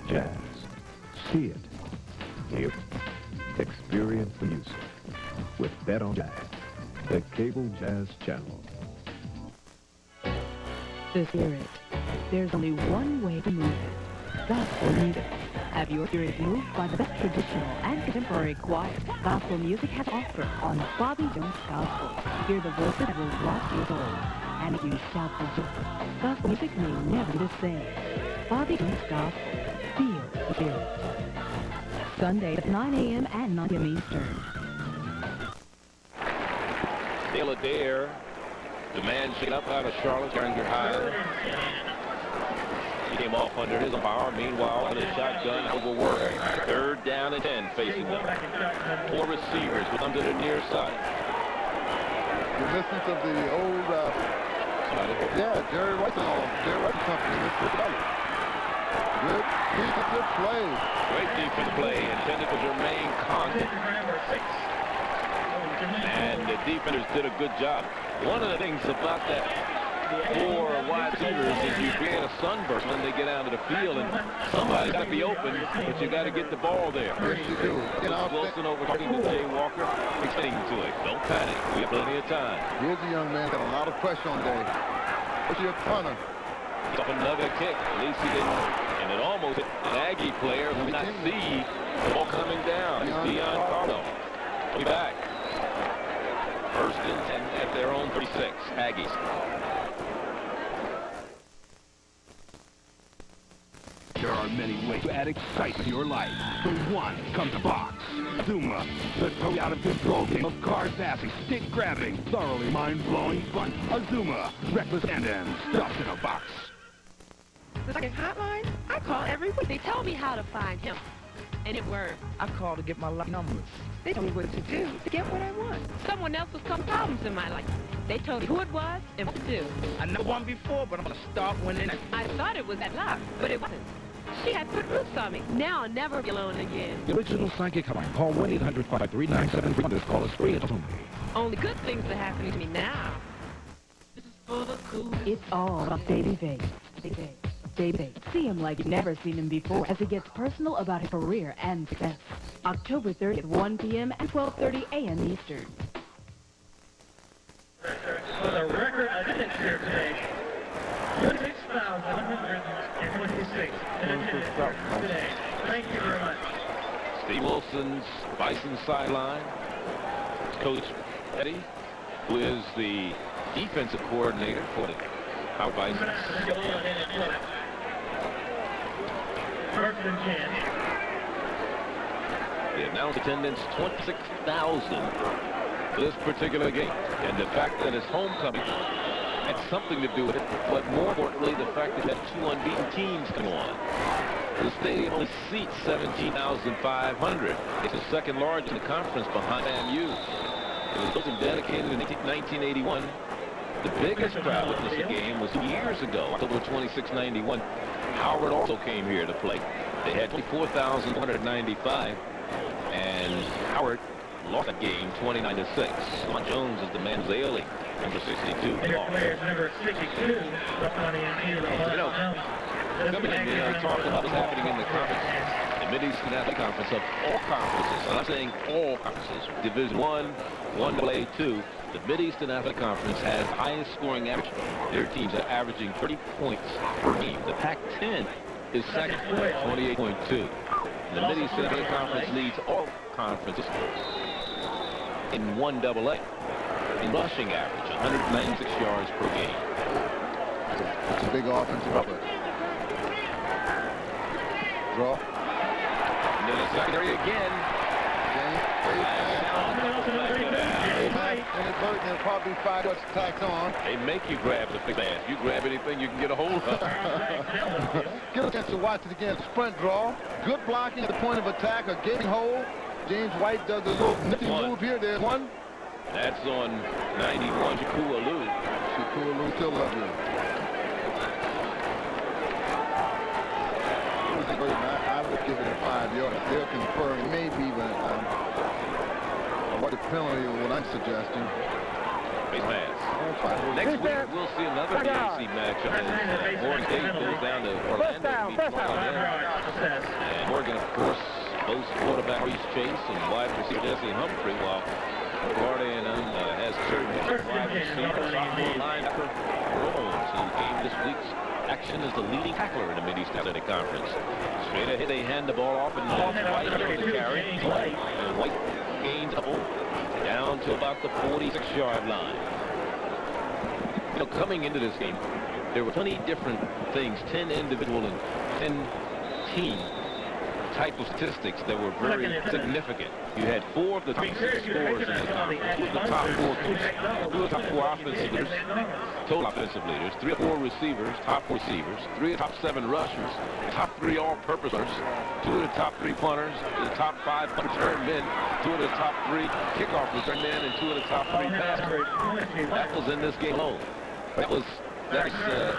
Jazz. See it. Hear it. Experience the music with Bet on Jazz, the cable jazz channel. The spirit. There's only one way to move it. Gospel music. Have your spirit moved by the best traditional and contemporary choirs Gospel music has offered on Bobby Jones Gospel. Hear the voices that will rock your soul. and you shout the zoo. Gospel music may never be the same. Bobby Jones Gospel. Feel the spirit. Sunday at 9 a.m. and 9 p.m. Eastern. Still Adair. The man shaken up out of Charlotte, Carringer High. He came off under his power. Meanwhile, with a shotgun overwork. 3rd down and 10 facing them. 4 receivers with them to the near side. Reminiscence of the old, Jerry White Company, Mr. Butler. Good defensive play. Great defensive play intended for Jermaine Condon. And the defenders did a good job. One of the things about that 4 wide receivers is you create a sunburst when they get out of the field, and somebody's got to be open, but you got to get the ball there. Yes, you do. Wilson overtaking to Jay Walker, extending to it. Don't panic. We have plenty of time. Here's a young man got a lot of pressure on Day. What's your punter? He's up another kick. At least he didn't. And it almost hit an Aggie player who did not see the ball coming down. Deion Carlo. We'll be back. 1st and 10 at their own 36. Aggies. There are many ways to add excitement to your life. For one, comes a box. Zuma, the totally out-of-control game of car passing, stick-grabbing, thoroughly mind-blowing fun. A Zuma, reckless end stuffed in a box. The second hotline? I call every week. They tell me how to find him. And it worked. I call to get my lucky numbers. They told me what to do to get what I want. Someone else was causing problems in my life. They told me who it was and what to do. I never won before, but I'm going to start winning. I thought it was that luck, but it wasn't. She had put roots on me. Now I'll never be alone again. The original psychic hotline. Call 1-800-539-73. This call is free. It's only. Only good things are happening to me now. This is for the cool. It's all about Davey Bates. Davey, see him like you've never seen him before as he gets personal about his career and success. October 30th at 1 p.m. and 12:30 a.m. Eastern. For the record attendance here today, 26,126 in attendance today. Thank you very much. Steve Wilson's Bison sideline. Coach Eddie, who is the defensive coordinator for the Howard Bisons. 1st and 10. The announced attendance 26,000 for this particular game. And the fact that it's homecoming had something to do with it, but more importantly, the fact that 2 unbeaten teams come on. The stadium only seats 17,500. It's the 2nd largest in the conference behind MU. It was built and dedicated in 1981. The biggest crowd witnessed the game was years ago, October 26, 91. Howard also came here to play. They had 24,195, and Howard lost that game 29-6. Ron Jones is the man who's ailing, number 62. Players number 62. Coming in here, talking about what's happening in the conference. The Mid-Eastern Athletic Conference of all conferences. And I'm saying all conferences. Division 1, 1AA, 2. The Mid-Eastern Athletic Conference has the highest scoring average. Their teams are averaging 30 points per game. The Pac-10 is second, 28.2. The Mid-Eastern Athletic Conference leads all conferences in 1AA. In rushing average, 196 yards per game. That's a big offensive effort. Draw. And then the secondary again. There'll probably be 5 touch tacks on. They make you grab the big man. You grab anything you can get a hold of. Get a chance to watch it again. Sprint draw. Good blocking at the point of attack. A gaping hole. James White does a little nifty move here. There's one. That's on 91. Shakua Lou. Still up here. I would give it a 5 yards. They'll confirm maybe even what the penalty what I'm suggesting. Big pass. Next week we'll see another MEAC matchup as Morgan State goes down to Orlando. And Morgan, of course, both quarterback Reese Chase and wide receiver Jesse Humphrey, while Florida has certain wide receiver sophomore linebacker Rose, who came this week's action as the leading tackler in the Mid-East Athletic Conference. Straight ahead, they hand the ball off, and White goes to carry. And White gains a ball down to about the 46-yard line. You know, coming into this game, there were 20 different things, 10 individual and 10 team type of statistics that were very significant. You had 4 of the top 6 scorers in the game, 2 of the top 4 coaches, 2 of the top 4 offensive leaders, total offensive leaders, 3 or 4 receivers, top 4 receivers, 3 of the top 7 rushers, top 3 all-purposers, 2 of the top 3 punters, the top 5 punt return men, 2 of the top 3 kickoff return men, and 2 of the top 3 passers. That was in this game alone. That's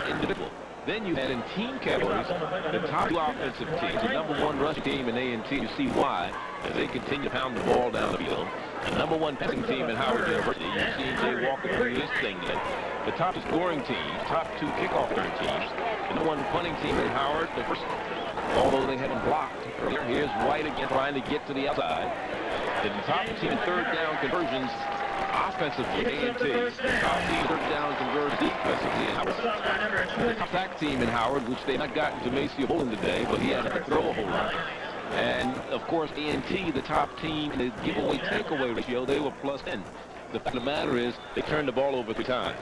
individual. Then you had in team categories the top 2 offensive teams, the #1 rushing team in A&T. You see why, as they continue to pound the ball down the field. The #1 passing team in Howard University. You see Jay Walker through this thing. The top scoring teams, top 2 kickoff return teams. The #1 punting team in Howard. The first, although they hadn't blocked earlier. Here's White again trying to get to the outside. The top team in third down conversions. Offensively, A&T, top team third down converts defensively in Howard. The top sack team in Howard, which they not gotten to Maceo Bolin today, but he had to throw a whole lot. And, of course, A&T, the top team in the giveaway takeaway ratio, they were +10. The fact of the matter is, they turned the ball over 3 times.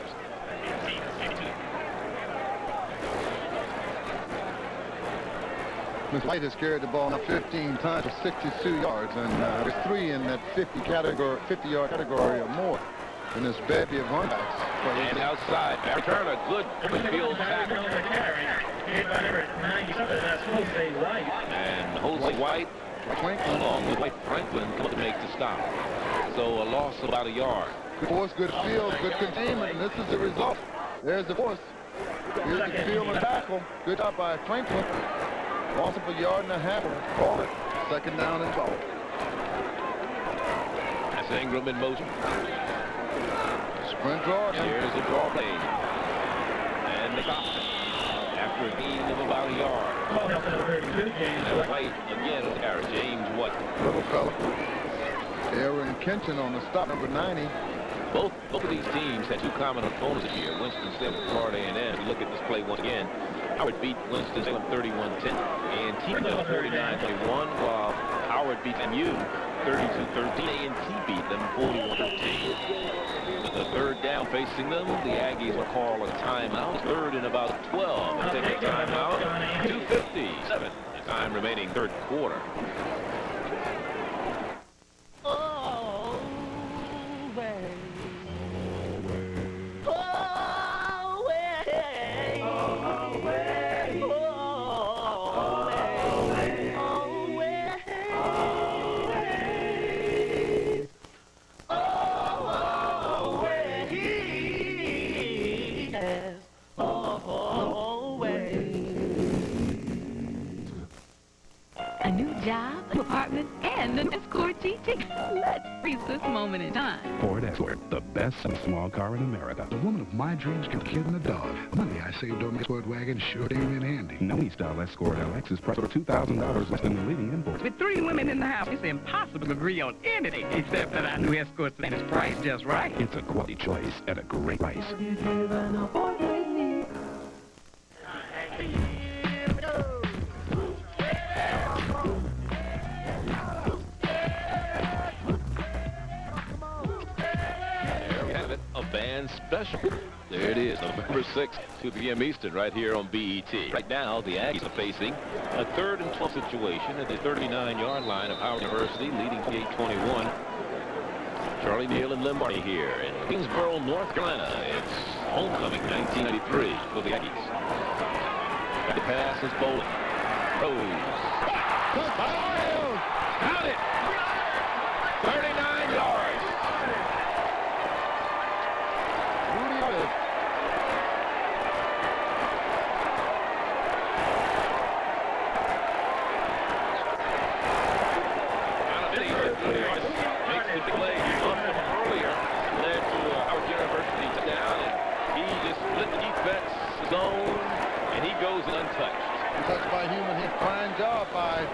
Mr. White has carried the ball now 15 times for 62 yards, and there's 3 in that 50-yard category or more in this bevy of running backs. And outside, return a good field tackle. And Jose White, along with White Franklin, come to make the stop. So a loss of about a yard. Good force, good field, good containment, and this is the result. There's the force. Here's the field and tackle. Good job by Franklin. Lost up a yard and a half. Call it. 2nd down and 12. That's Ingram in motion. Sprint draw. Here's the draw play. And they stop after a gain of about a yard. And White again on the carry. James White. Little fella. Aaron Kenton on the stop, number 90. Both of these teams had 2 common opponents this year. Winston-Salem and Florida A&M. If you look at this play once again, Howard beat Winston-Salem 31-10. A&T 39-21, while Howard beat MU 32-13. A&T beat them 41-13. With the 3rd down facing them, the Aggies will call a timeout. 3rd and about 12. And take a timeout. 2:57. Time remaining 3rd quarter. Apartment and an escort ticket. Let's freeze this moment in time. Ford Escort, the best small car in America. The woman of my dreams can kid and a dog. Money I saved on my Escort wagon sure came in handy. No style Escort LX is priced for $2,000 less than the leading import. With 3 women in the house, it's impossible to agree on anything except that our new Escort and it's priced just right. It's a quality choice at a great price. Band special. There it is, November 6th, 2 p.m. Eastern, right here on BET. Right now, the Aggies are facing a 3rd and 12 situation at the 39-yard line of Howard University, leading 28-21. Charlie Neal and Lombardi here in Kingsboro, North Carolina. It's homecoming 1993 for the Aggies. The pass is Bolin. Rose. Got it! 39 yards. Touched by Human, hit fine job by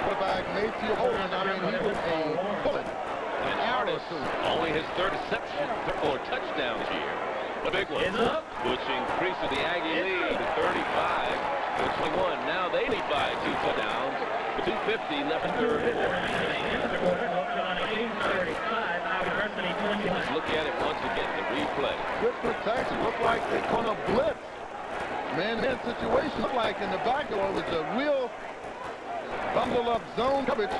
quarterback Maceo Bolin. I mean, he was a bullet. And Artis, only his 3rd reception or touchdown this year. A big one, which increases the Aggie lead to 35-21. Now they lead by 2 touchdowns. 2:50 left in 3rd quarter. Let's look at it once again, the replay. Good protection. Looked like situation. Looked like in the back door was a real bundle-up zone coverage.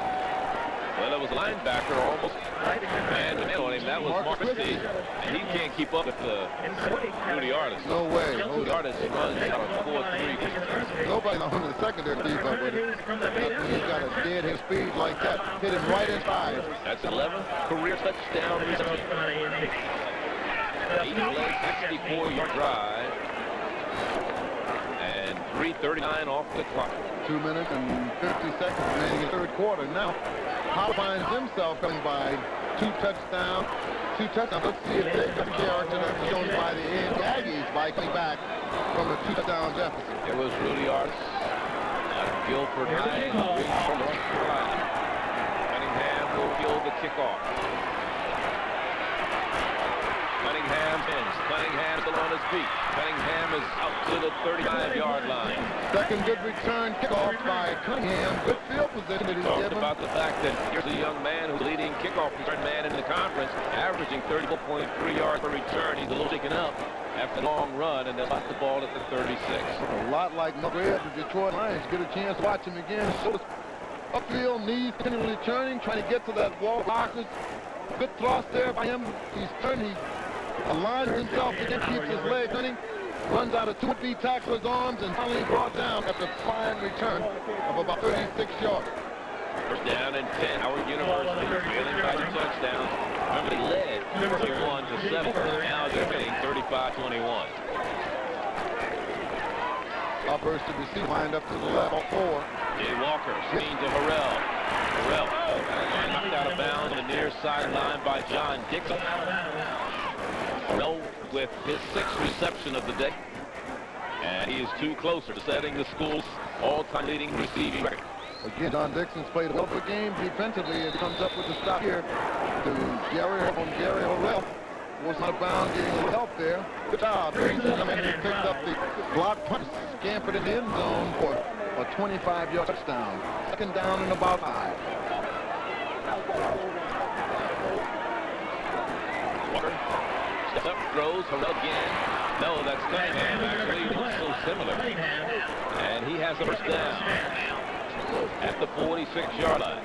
Well, it was a linebacker almost man-to-man on him. That was Marcus D. And he can't keep up with Rudy Artis. No way. Rudy Artis runs out of 4-3. Nobody on the secondary keep up with it. He's got a dead hit speed like that. Hit him right inside. That's 11th career touchdown reception. He played 64-yard drive. And 3:39 off the clock. 2 minutes and 50 seconds remaining in the third quarter. Now, Howard finds himself coming by two touchdowns. Let's see if they can character that's shown by the A&T Aggies by coming back from a 2-touchdown deficit. It was Rudy Artis, Guilford High, from North Carolina. Cunningham will field the kickoff. Cunningham ends. Cunningham still on his feet. Cunningham is out to the 35-yard line. Second good return kickoff by Cunningham. Good field position that he's given. About the fact that here's a young man who's leading kickoff return man in the conference, averaging 34.3 yards per return. He's a little shaken up after a long run, and they'll spot the ball at the 36. A lot like Red, the Detroit Lions. Get a chance to watch him again. Shoulders upfield, knees continually turning, trying to get to that wall blockers. Good thrust there by him. He's turning. He aligns himself again, keeps his leg running. Runs out of 2 feet, tackles his arms, and finally brought down after a fine return of about 36 yards. First down and 10. Howard University trailing by 2 touchdowns. Remember, they led 31-7. Now they're winning 35-21. Uppers to receive, wind up to the left, 4. Jay Walker, screen to Harrell. Harrell knocked out of bounds on the near sideline by John Dixon. Harrell with his 6th reception of the day. And he is 2 closer to setting the school's all-time leading receiving record. Again, John Dixon's played a well for game defensively. It comes up with the stop here to Gary Harrell. Was not bound, getting a little help there. Good job. He picked up the block punch, scampered in the end zone for a 25-yard touchdown. Second down and about 5. Walker steps up, throws, Harrell again. No, that's Cunningham. Actually, it looks so similar. And he has the first down at the 46-yard line.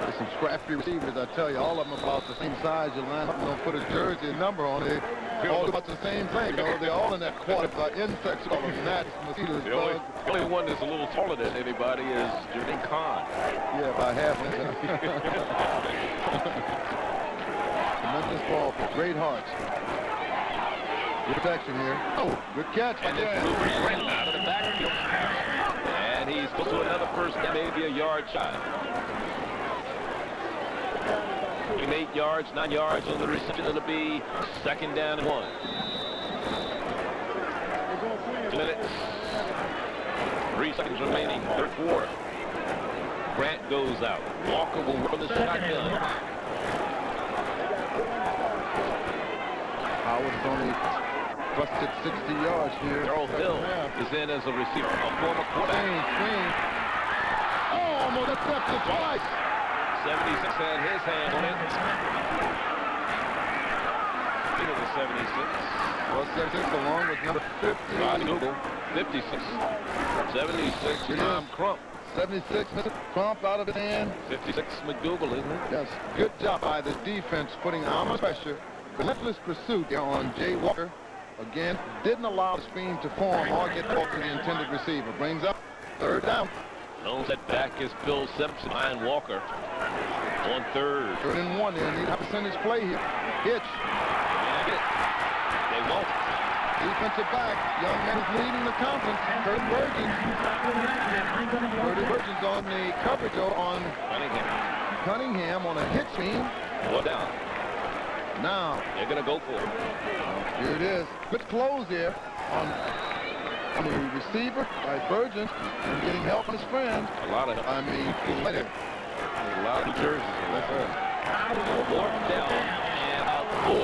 There's some scrappy receivers, I tell you, all of them about the same size. You line up and don't put a jersey number on it. They all do about the same thing. You know, they're all in that quarter. Insects, all of them, gnats, mosquitoes, bugs. The only one that's a little taller than anybody is Jermaine Kahn. Yeah, by half an inch. Tremendous ball for great hearts. Good protection here. Oh, good catch. And it's moving right out of the backfield. And he's close to another first down, maybe a yard shy. 8 yards, 9 yards on the reception. It'll be second down and 1. 2 minutes. 3 seconds remaining. Third quarter. Grant goes out. Walker will work on the shotgun. Howard's only busted 60 yards here. Darrell Hill is in as a receiver. A former quarterback. Oh, almost intercepted twice. 76 had his hand on it. Into the 76. Well, 76 along with number 50. Rod Google, 56. 76, Tom Crump. 76, Mr. Crump out of his hand. 56, McDougal, isn't it? Yes, good job by the defense putting on pressure. Relentless pursuit there on Jay Walker. Again, didn't allow the screen to form or get off to the intended receiver. Brings up third down. Lone set back is Phil Simpson behind Walker. On third. 3rd and 1 there. Need a percentage play here. Hitch. They won't. Defensive back. Young man is leading the conference. Kurt Virgin's on the coverage on Cunningham on a hit screen. 1 down. Now they're going to go for it. Here it is. Good close here on the receiver by Virgin, and getting help from his friend. A lot of, a lot of jerseys. That's right. 4th down and a 4.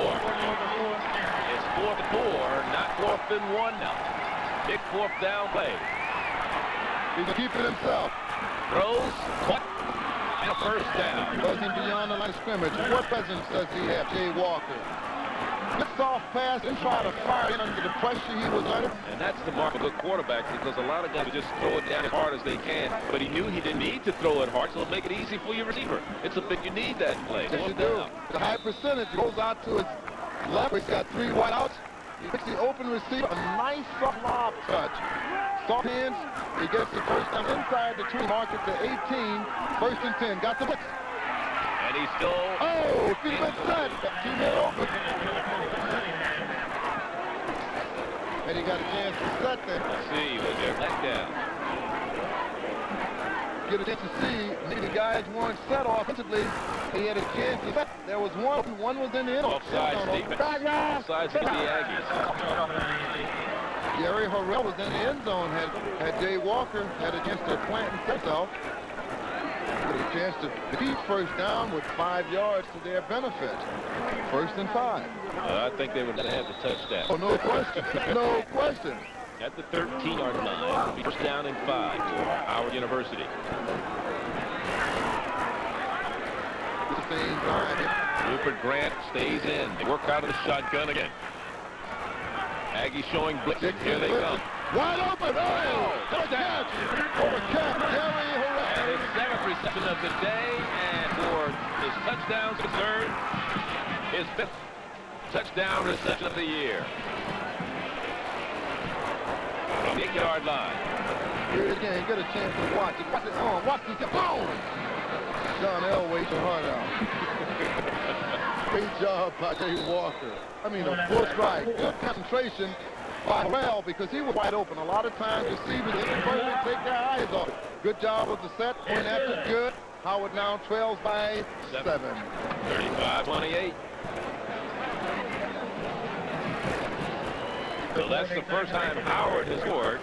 It's 4th and 4, not 4th and 1 now. Big 4th down play. He's going to keep it himself. Throws, caught, and a first down. Buzzing beyond the line of scrimmage. What presence does he have? Jay Walker. Lifts off pass and try to fire in under the pressure he was under. And that's the mark of a good quarterback, because a lot of guys just throw it down as hard as they can. But he knew he didn't need to throw it hard, so it'll make it easy for your receiver. It's a big, you need that play. Yes, you do. The high percentage goes out to his left. He's got 3 wide outs. He picks the open receiver. A nice soft lob touch. Soft hands. He gets the first down inside the 2, mark it to 18. 1st and 10. Got the blitz. And he's still... Oh, feet went set. 2 men open. And he got a chance to set there. Let's see, was there let down. Get a chance to see. Maybe the guys weren't set offensively. He had a chance to set. There was one was in the end. Offside defense. Offside to the Aggies. Gary Harrell was in the end zone. Had Jay Walker had a chance to plant himself. Had a chance to beat first down with 5 yards to their benefit. 1st and 5. I think they would have had the touchdown. Oh, no question. No question. At the 13-yard line, first down and 5 for Howard University. Rupert Grant stays in. They work out of the shotgun again. Aggies showing blitz. Here they come. Wide open. Oh, touchdown. Over cap. Gary Harrell. And his 7th reception of the day. And for his touchdowns concerned, his 5th touchdown reception of the year. From the 8-yard line. Here it again. Get a chance to watch it. Watch it on. Watch this. Boom. John Elway to hard out. Great job by Jay Walker. I mean, a full strike. Good concentration by Harrell because he was wide open. A lot of times receivers inadvertently take their eyes off it. Good job with the set. Point after good. Howard now trails by 7. 35-28. So that's the first time Howard has scored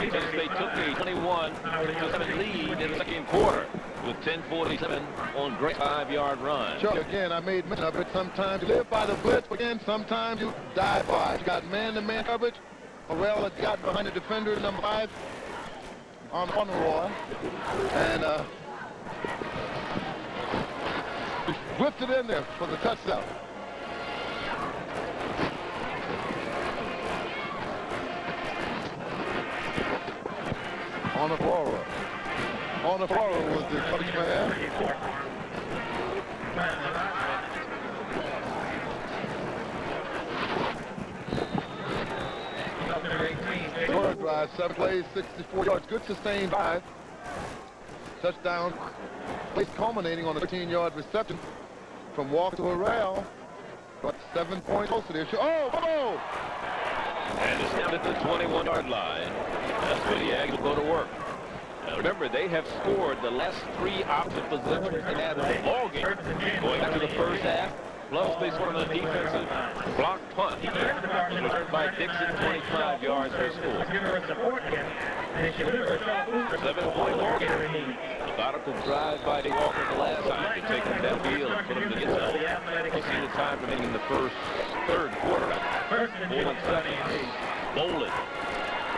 since they took a 21-7 lead in the 2nd quarter with 10:47 on Grant's 5-yard run. Sure, again, I made mention of it. Sometimes you live by the blitz, but again, sometimes you die by it. You got man-to-man coverage. Harrell had got behind the defender, number 5, on the roll. And whipped it in there for the touchdown. On the floor. On the floor was the coach man. Short drive, 7 plays, 64 yards. Good sustained drive. Touchdown. Place culminating on a 13-yard reception from Walker to Harrell. But 7 points closer there. Oh! And it's down at the 21-yard line. That's where the Aggies will go to work. Now remember, they have scored the last 3 offensive possessions they had in the ball game. Going into the first half, plus they scored on a defensive block punt. Returned by Dixon, 25 yards for score. 7-point ball game. Methodical drive by Jay Walker the last time to take them downfield and put them to the end zone. We'll see the time remaining in the third quarter. 4-7. Bowling,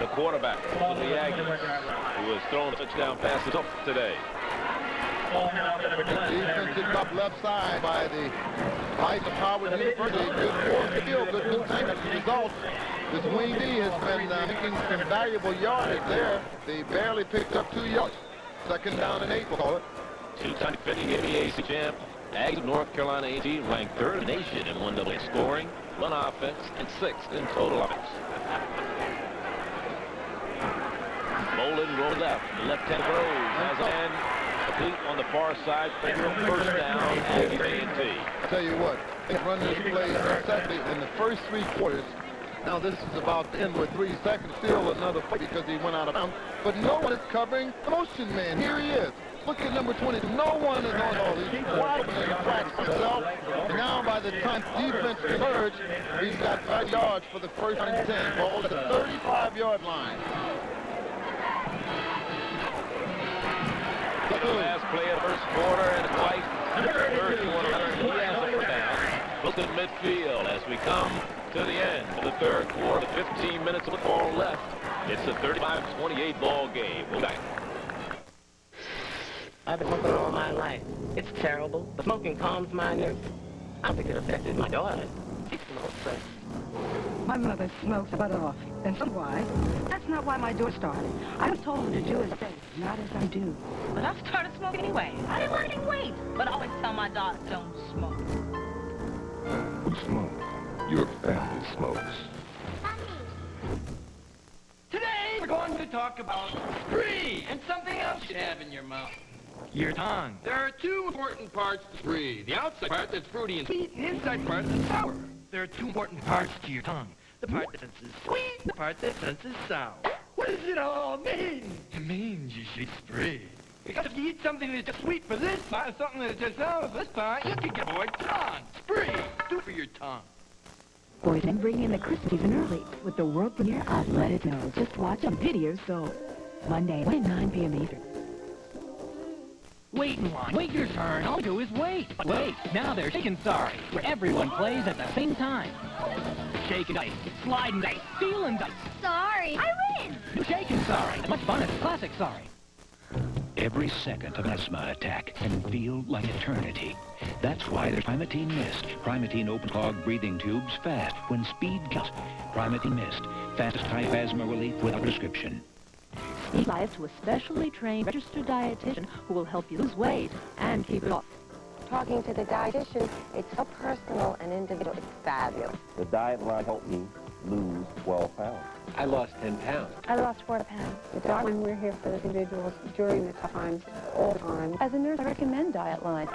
the quarterback for the Aggies, who has thrown touchdown passes up today. Defensive up left side by the Bisons of Howard University. Good field, good containment. Results. This wing D has been making some valuable yardage there. They barely picked up 2 yards. 2nd down and 8, we'll call it. 2-time defending MEAC champ. Aggies of North Carolina A&T ranked 3rd in the nation in 1AA scoring, 1 offense, and 6th in total offense. Bolin rolls out. The left-hand throws. Has a man complete on the far side. First down, Aggies A&T. I'll tell you what, they run this play successfully in the first 3 quarters. Now this is about to end with 3 seconds. Still another play because he went out of bounds. But no one is covering the motion man. Here he is. Look at number 20. No one is on all. He's wide open and he tracks himself. And now by the time defense converge, he's got 5 yards for the 1st and 10. Ball at the 35-yard line. The last play of the first quarter and White. First quarter, he has a first down. Look at midfield as we come to the end of the 3rd quarter. 15 minutes of football left. It's a 35-28 ball game. We'll be back. I've been smoking all my life. It's terrible. But smoking calms my nerves. I don't think it affected my daughter. My mother smokes butt off, and so do I. That's not why my daughter started. I was told her to do as I say, not as I do. But I started smoking anyway. I didn't want any weight. But I always tell my daughter, don't smoke. Who smoke? Your family smokes. Today, we're going to talk about spree and something else you have in your mouth. Your tongue. There are two important parts to spree. The outside part that's fruity and sweet, and the inside part that's sour. There are two important parts to your tongue. The part that senses sweet, the part that senses sour. What does it all mean? It means you should spree. Because if you eat something that's just sweet for this part, something that's just sour for this part, you can get boy tongue. Spree. Do it for your tongue. Boys, and bring in the Christmas season early with the world premiere of Let It Know. Just watch a video sold. Monday at 9 p.m. Eastern. Wait in line. Wait your turn. All you do is wait. Wait. Now there's Shake and Sorry, where everyone plays at the same time. Shake and dice, slide and dice, steal and dice. Sorry, I win. New Shake and Sorry. Much fun as classic Sorry. Every second of an asthma attack can feel like eternity. That's why there's Primatene Mist. Primatene opens clogged breathing tubes fast when speed counts. Primatene Mist, fastest type asthma relief without prescription. Speak live to a specially trained registered dietitian who will help you lose weight and keep it off. Talking to the dietitian, it's so personal and individual. It's fabulous. The diet line helped me lose 12 pounds. I lost 10 pounds. I lost 4 pounds. The diet line, we're here for the individuals during the tough times, all the time. As a nurse, I recommend Diet Line.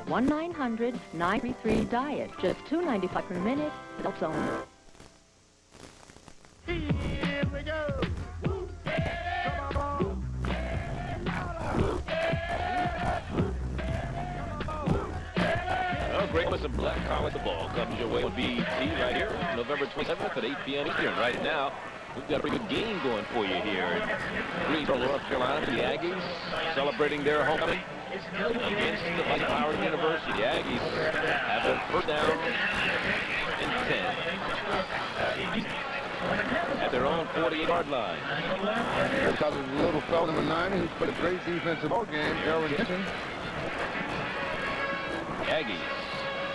1-900-933-DIET. Just $2.95 per minute. Adults only. Here we go. Great with some black car with the ball comes your way on BET right here, November 27th at 8 p.m. Eastern. Right now, we've got a pretty good game going for you here in Greensboro, North Carolina. The Aggies celebrating their homecoming against the Howard University. The Aggies have their first down and 10 at their own 48-yard line. Because of the little fella number 90 who's put a great defensive ball game, Aaron Hinton. Aggies.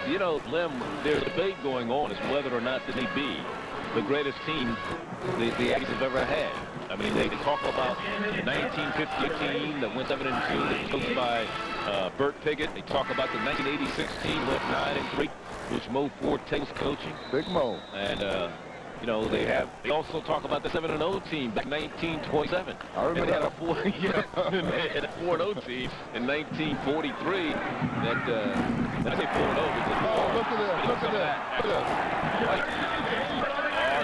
You know, Lem, there's a debate going on as to whether or not they be the greatest team the Aggies have ever had. I mean, they talk about the 1950 team that went 7-2, that was coached by Bert Piggott. They talk about the 1986 team, went 9-3, which Mo Forte was coaching. Big Mo. And, you know, they also talk about the 7-0 team back in 1927. I remember they had a 4-0 team in 1943 that, I say 4-0 because look at that.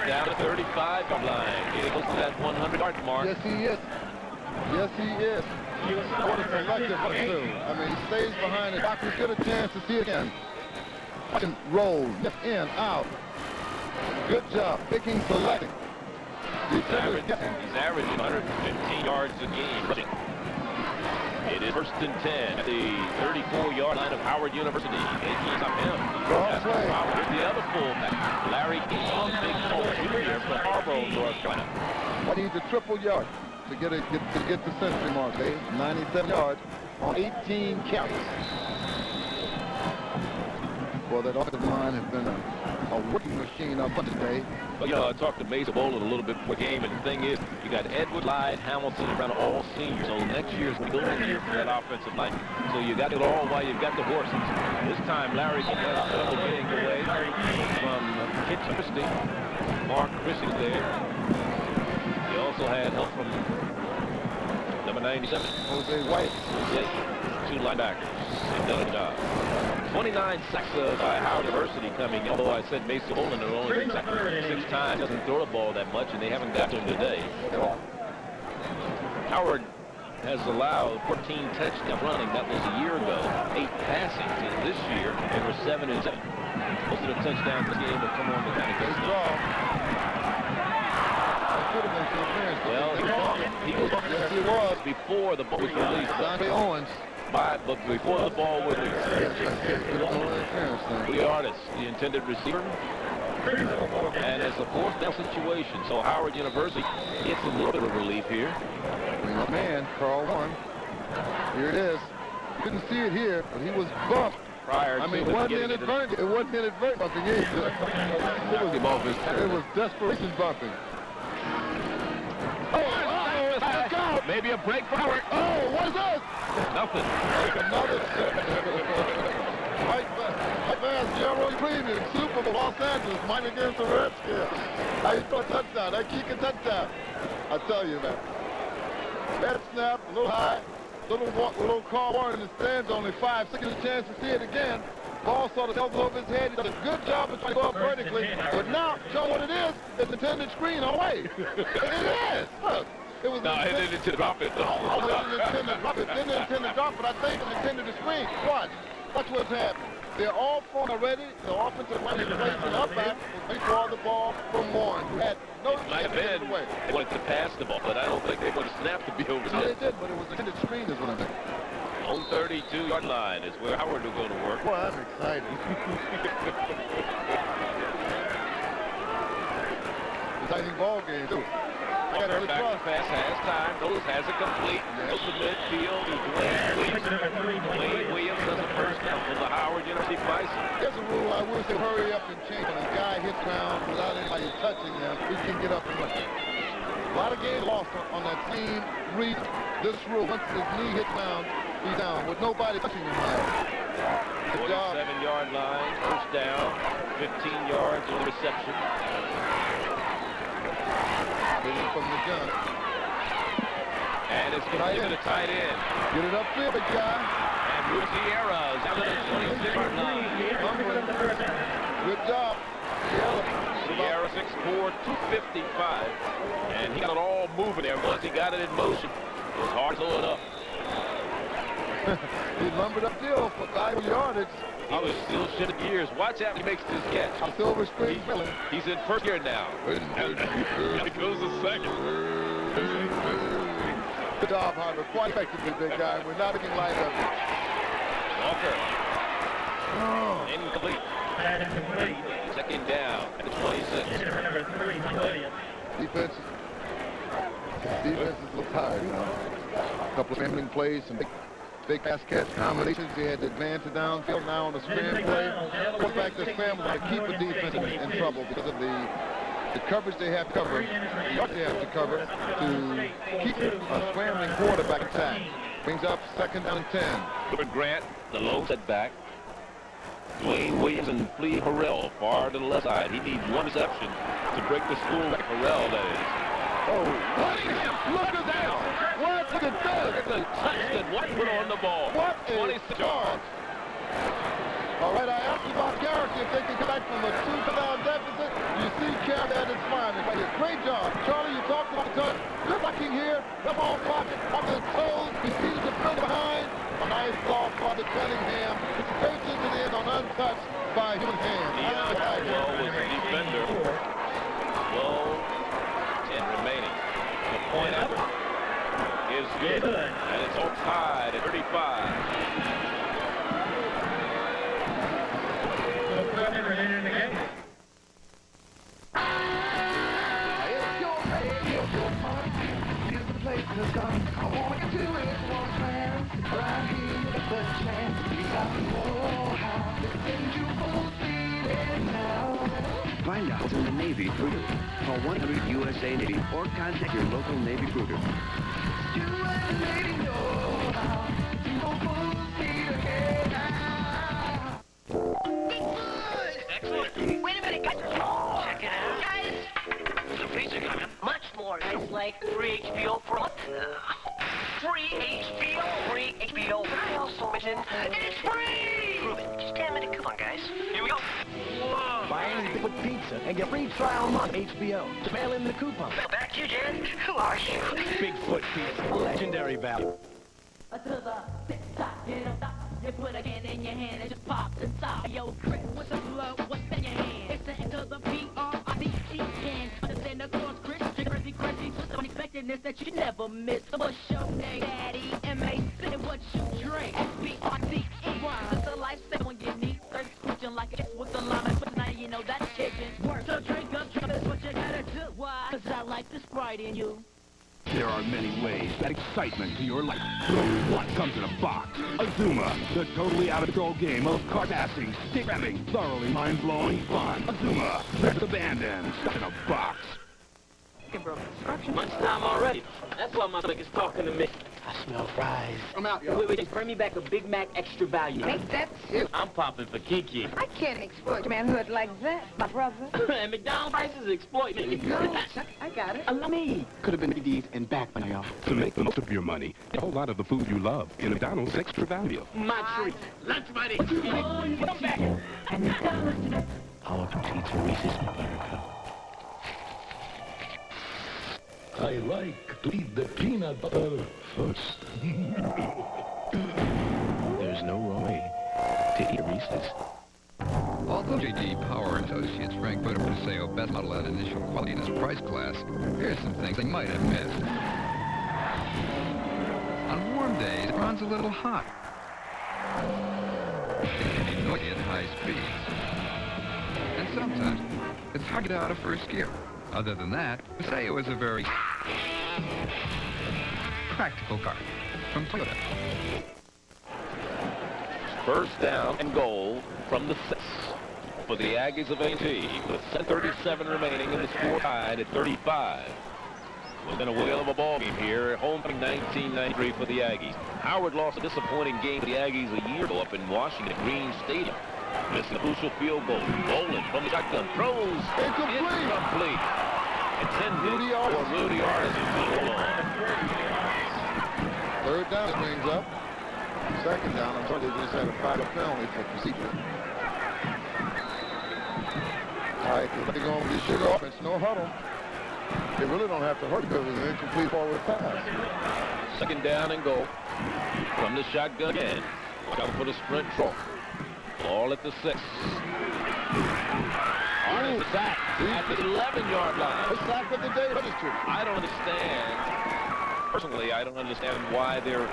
Down to 35-yard line. Getting close to that 100-yard mark. Yes, he is. Yes, he is. What a selective one, too. I mean, he stays behind it. Doctors get a chance to see it again. Roll, in, out. Good job, picking, selecting. He's averaging 115 yards a game. It is first and 10 at the 34-yard line of Howard University. They keep up him. Here's the other fullback, Larry King, big junior from Harborough, North Carolina. What needs a triple yard to get the century mark, Dave? 97 yards on 18 carries. Well, that offensive line has been a working machine up today. But, you know, I talked to Mason Bolin a little bit before the game, and the thing is, you got Edward, Lyde, Hamilton, around all seniors. So next year's the golden year for that offensive line. So you got it all while you've got the horses. This time, Larry has trouble getting away from Kit Christie. Mark Christie's there. He also had help from number 97, Jose White. Two linebackers. They've done a job. 29 sacks by Howard University coming, although I said Mason Bolin had only been sacked 6 times, doesn't throw the ball that much, and they haven't got to him today. Howard has allowed 14 touchdowns running. That was a year ago. 8 passing. This year, they were 7-7. Most of the touchdowns in the game have come on the kind of good stuff. Well, he was before the ball was released. Dante Owens. But before the ball was released. The artist, the intended receiver. And it's a fourth down situation. So Howard University gets a little bit of relief here. Man, Carl Warren. Here it is. Couldn't see it here, but he was bumped prior to it wasn't inadvertent. It wasn't inadvertent bumping either. It was desperation bumping. Maybe a break for Howard. Oh, what is this? Nothing. Another Mike Bass, Zero Premium, Super Bowl, Los Angeles, mine against the Redskins. I score a touchdown. I kick a touchdown. I tell you, man. Bad snap, a little high, little Carl Warren in the stands, only 5 seconds a chance to see it again. Ball sort of held over his head. He does a good job of trying to go up vertically. But now, show what it is. It's intended screen away. It is. Look. It was no, it didn't intend to drop it. It didn't intend to drop it. It didn't intend to drop it. I think it intended to screen. Watch. Watch what's happening. They're all four already. The offensive line is placing up back. They draw the ball from Warren. Who had no chance to get it away. They wanted to pass the ball, but I don't think they wanted to snap to be over No, there. they did, but it was intended screen is what I meant. On 32-yard line is where Howard will go to work. Well, I'm excited. Exciting ball game, too. I got early cross. Pass has time. Goes, has it complete. Goes to midfield. Dwayne Williams does the first down for the Howard University Bisons. There's a rule I wish they hurry up and change. When a guy hits ground without anybody touching him, he can get up and run. A lot of games lost on that same read. This rule, once his knee hits down, he's down with nobody touching him now. Good job. 7-yard line, first down, 15 yards of reception. From the gun. And it's going to give it a tight end. Get it upfield, big guy. And Sierra is out of the 26-yard line. Good job. Sierra 6'4", 255. And he got it all moving there. Once he got it in motion, it was hard to pull it up. He lumbered upfield for 5 yardage. He was still shifting gears. Watch out, he makes this catch. Silver Spring. He's in first gear now. It goes to second. Good job, Howard. Quite effectively, big guy. We're not looking light up. Walker. Incomplete. Second down at the 26. Defense look tired, you know. A couple of scrambling plays, some big pass catch combinations. They had to advance it downfield. Now on the scramble play, go back to scramble to keep the defense in trouble because of the coverage they have to cover, the yards they have to cover to keep a scrambling quarterback attack. Brings up second down and 10. Cooper Grant, the low setback. Dwayne Williams and Flea Harrell far to the left side. He needs one reception to break the school like Harrell, that is. Oh, look at that! What did it do? Look at the touchdown. What put on the ball? What is 26 yards. All right, I asked you about Garrity if they can come back from a 2-down deficit. You see Garrity at his prime. Great job. Charlie, you talked about the touch. Good looking here. The ball pocket on the toes. He sees the defender behind. A nice ball by the Cunningham. It's straight into the end on untouched by human hands. Well was the defender. 12-10 remaining. The point effort is good. And it's all tied at 35. Find out what's in the Navy Fruiter. Call 1-800-USA Navy or contact your local Navy Fruiter. Excellent. Wait a minute, guys. Check it out. Guys! The pizza coming. Much more. It's like free HBO for what? Free HBO. Free HBO. I also mentioned it's free! Prove it. Just damn it a coupon, guys. Here we go. Whoa. Buy any Bigfoot pizza and get free trial month HBO. Just mail in the coupon. Well, back to you, Jen. Who are you? Bigfoot pizza. Legendary value. To the tick-tock, get up, stop. You put a can in your hand and just pop the top. Yo, Chris, what's the blow? What's in your hand? It's the end of the P-R-I-C-E-N. Understand the course, Chris. Crazy, crazy, just unexpectedness that you never miss. So what's your name, Daddy? M-A-C. And what you drink? S-B-R-D-E-Y. It's a lifesaver when you need thirst. Scooching like a with the llama. But now you know that's chicken. Work. So drink up, drink. That's what you gotta do. Why? 'Cause I like the Sprite in you. There are many ways to add excitement to your life. One comes in a box. Azuma, the totally out-of-control game of car passing, stick ramming, thoroughly mind-blowing fun. Azuma, that's the band end, stuck in a box. Lunchtime already. That's why my stomach is talking to me. I smell fries. I'm out, yo. Wait, bring me back a Big Mac extra value. Make that two. I'm popping for Kiki. I can't exploit manhood like that, my brother. And McDonald's prices exploit me. No, I got it. Allow me. Could have been these and back by y'all. To make the most of your money, get a whole lot of the food you love in McDonald's Extra Value. My treat. Lunch money. Come back. Our pizza Reese's Buttercup. I like to eat the peanut butter first. There's no wrong way to eat Reese's. Although J.D. Power Associates ranked Toyota Paseo best model at initial quality in its price class, here's some things they might have missed. On warm days, it runs a little hot. It can be noisy at high speeds. And sometimes, it's hard to get out of first gear. Other than that, Paseo is a very practical car from Toyota. First down and goal from the 6 for the Aggies of A&T with 7:37 remaining in the score tied at 35. It's been a whale of a ball game here. Homecoming 1993 for the Aggies. Howard lost a disappointing game to the Aggies a year ago up in Washington Green Stadium. Missing a crucial field goal. Bowling from the shotgun. Throws. Incomplete. Intended for Rudy Artis. Third down brings up. Second down, I'm sorry, they just had a 5 penalty for procedure. All right, they're going with this sugar offense, no huddle. They really don't have to hurt because it's an incomplete forward pass. Second down and goal from the shotgun again. Got for the sprint draw. Ball at the 6. Artis sack at the 11-yard line. The sack of the day registered. I don't understand. Personally, I don't understand why they're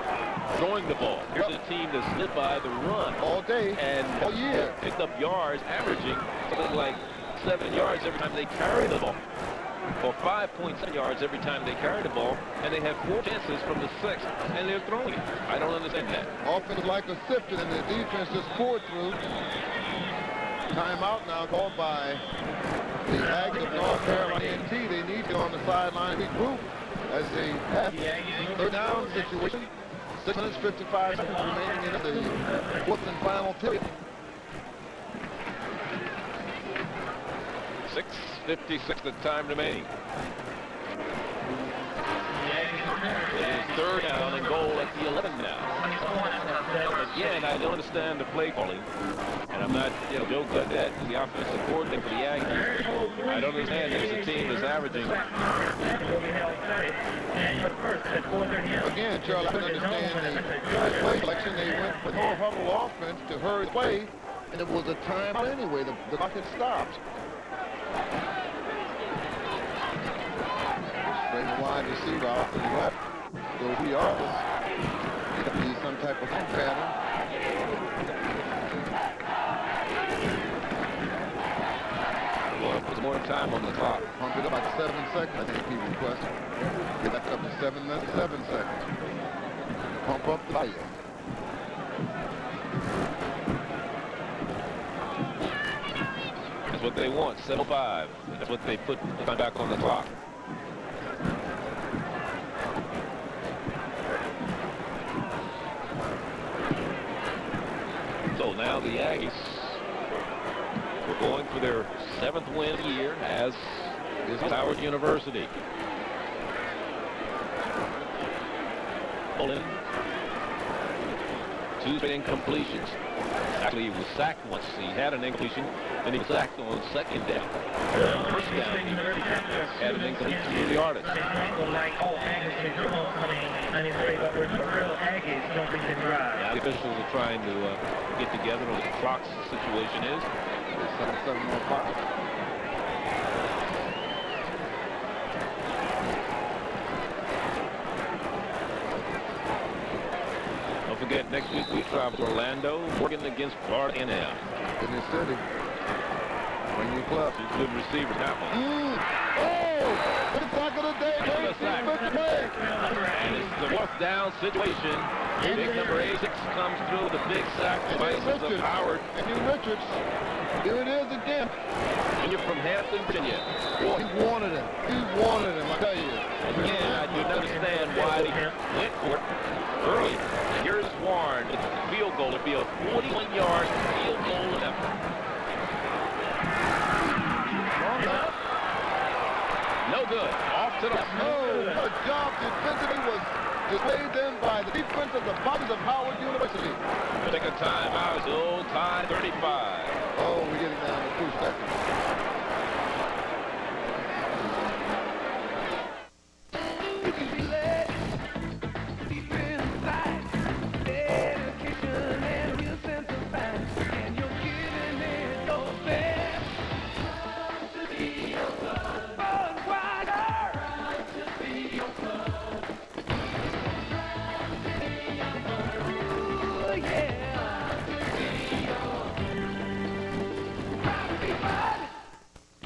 throwing the ball. Here's a team that's lived by the run all day and all year. Picked up yards, averaging something like 7 yards every time they carry the ball, or 5.7 yards every time they carry the ball, and they have 4 chances from the 6, and they're throwing it. I don't understand that. Offense like a sifted, and the defense just poured through. Timeout now called by the Aggies of North Carolina A&T. They need to on the sideline regroup as they have third down situation. 6:55 seconds remaining in the 4th and final period. 6:56 the time remaining. It is third down and goal at the 11 now. Again, I don't understand the play calling. And I'm not, Joe Goodette, the offensive coordinator for the Aggies. I don't understand. There's a team that's averaging. Again, Charlie, I don't understand the play selection. They went with no huddle offense to hurry play, and it was a timeout anyway. The clock had stopped. Straight wide receiver off to the left. Go to the office. It could be some type of pattern. There's more time on the clock. Pumped it up about 7 seconds, I think he requested. Get that up to 7 minutes, 7 seconds. Pump up the value. That's what they want, 7:05. That's what they put back on the clock. So now the Aggies were going for their 7th win of the year, as is Howard University. Bowling. 2 straight incompletions. Actually, he was sacked once. He had an incompletion, then he was sacked on 2nd down. First down, he had an incompletion to the artist. Now the officials are trying to get together on what the clock situation is. It's 7:05. Don't forget, next week we travel to Orlando, working against Florida A&M. In the city. Bring your club. Good receiver now. Oh! the sack of the day. And it's the fourth down situation. Big number 86 comes through with a big sack. Bisons of Howard. And Richards. Here it is again. And you're from Hampton, Virginia. Boy, he wanted him. He wanted him, I tell you. Again, I do not understand why he went for it early. Here's Warren. It's a field goal. It'll be a 41-yard field goal effort. No good. Off to the... Oh, what a job defensively was displayed then by the defense of the Bisons of Howard University. Take a timeout. Still tie 35. Oh, we're getting down to 2 seconds.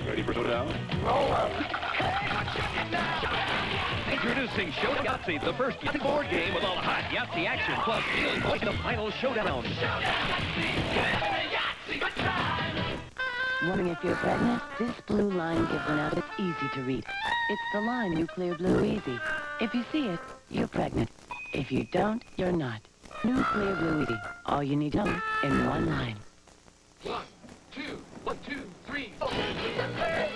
Ready for showdown? Introducing Showdown Yahtzee, the first Yahtzee board game with all the hot Yahtzee action, plus the final showdown. Wondering if you're pregnant? This blue line gives an out. It's easy to read. It's the line New Clear Blue Easy. If you see it, you're pregnant. If you don't, you're not. New Clear Blue Easy. All you need to know in one line. 1, 2, 1, 2, 3, 4. Give me a break.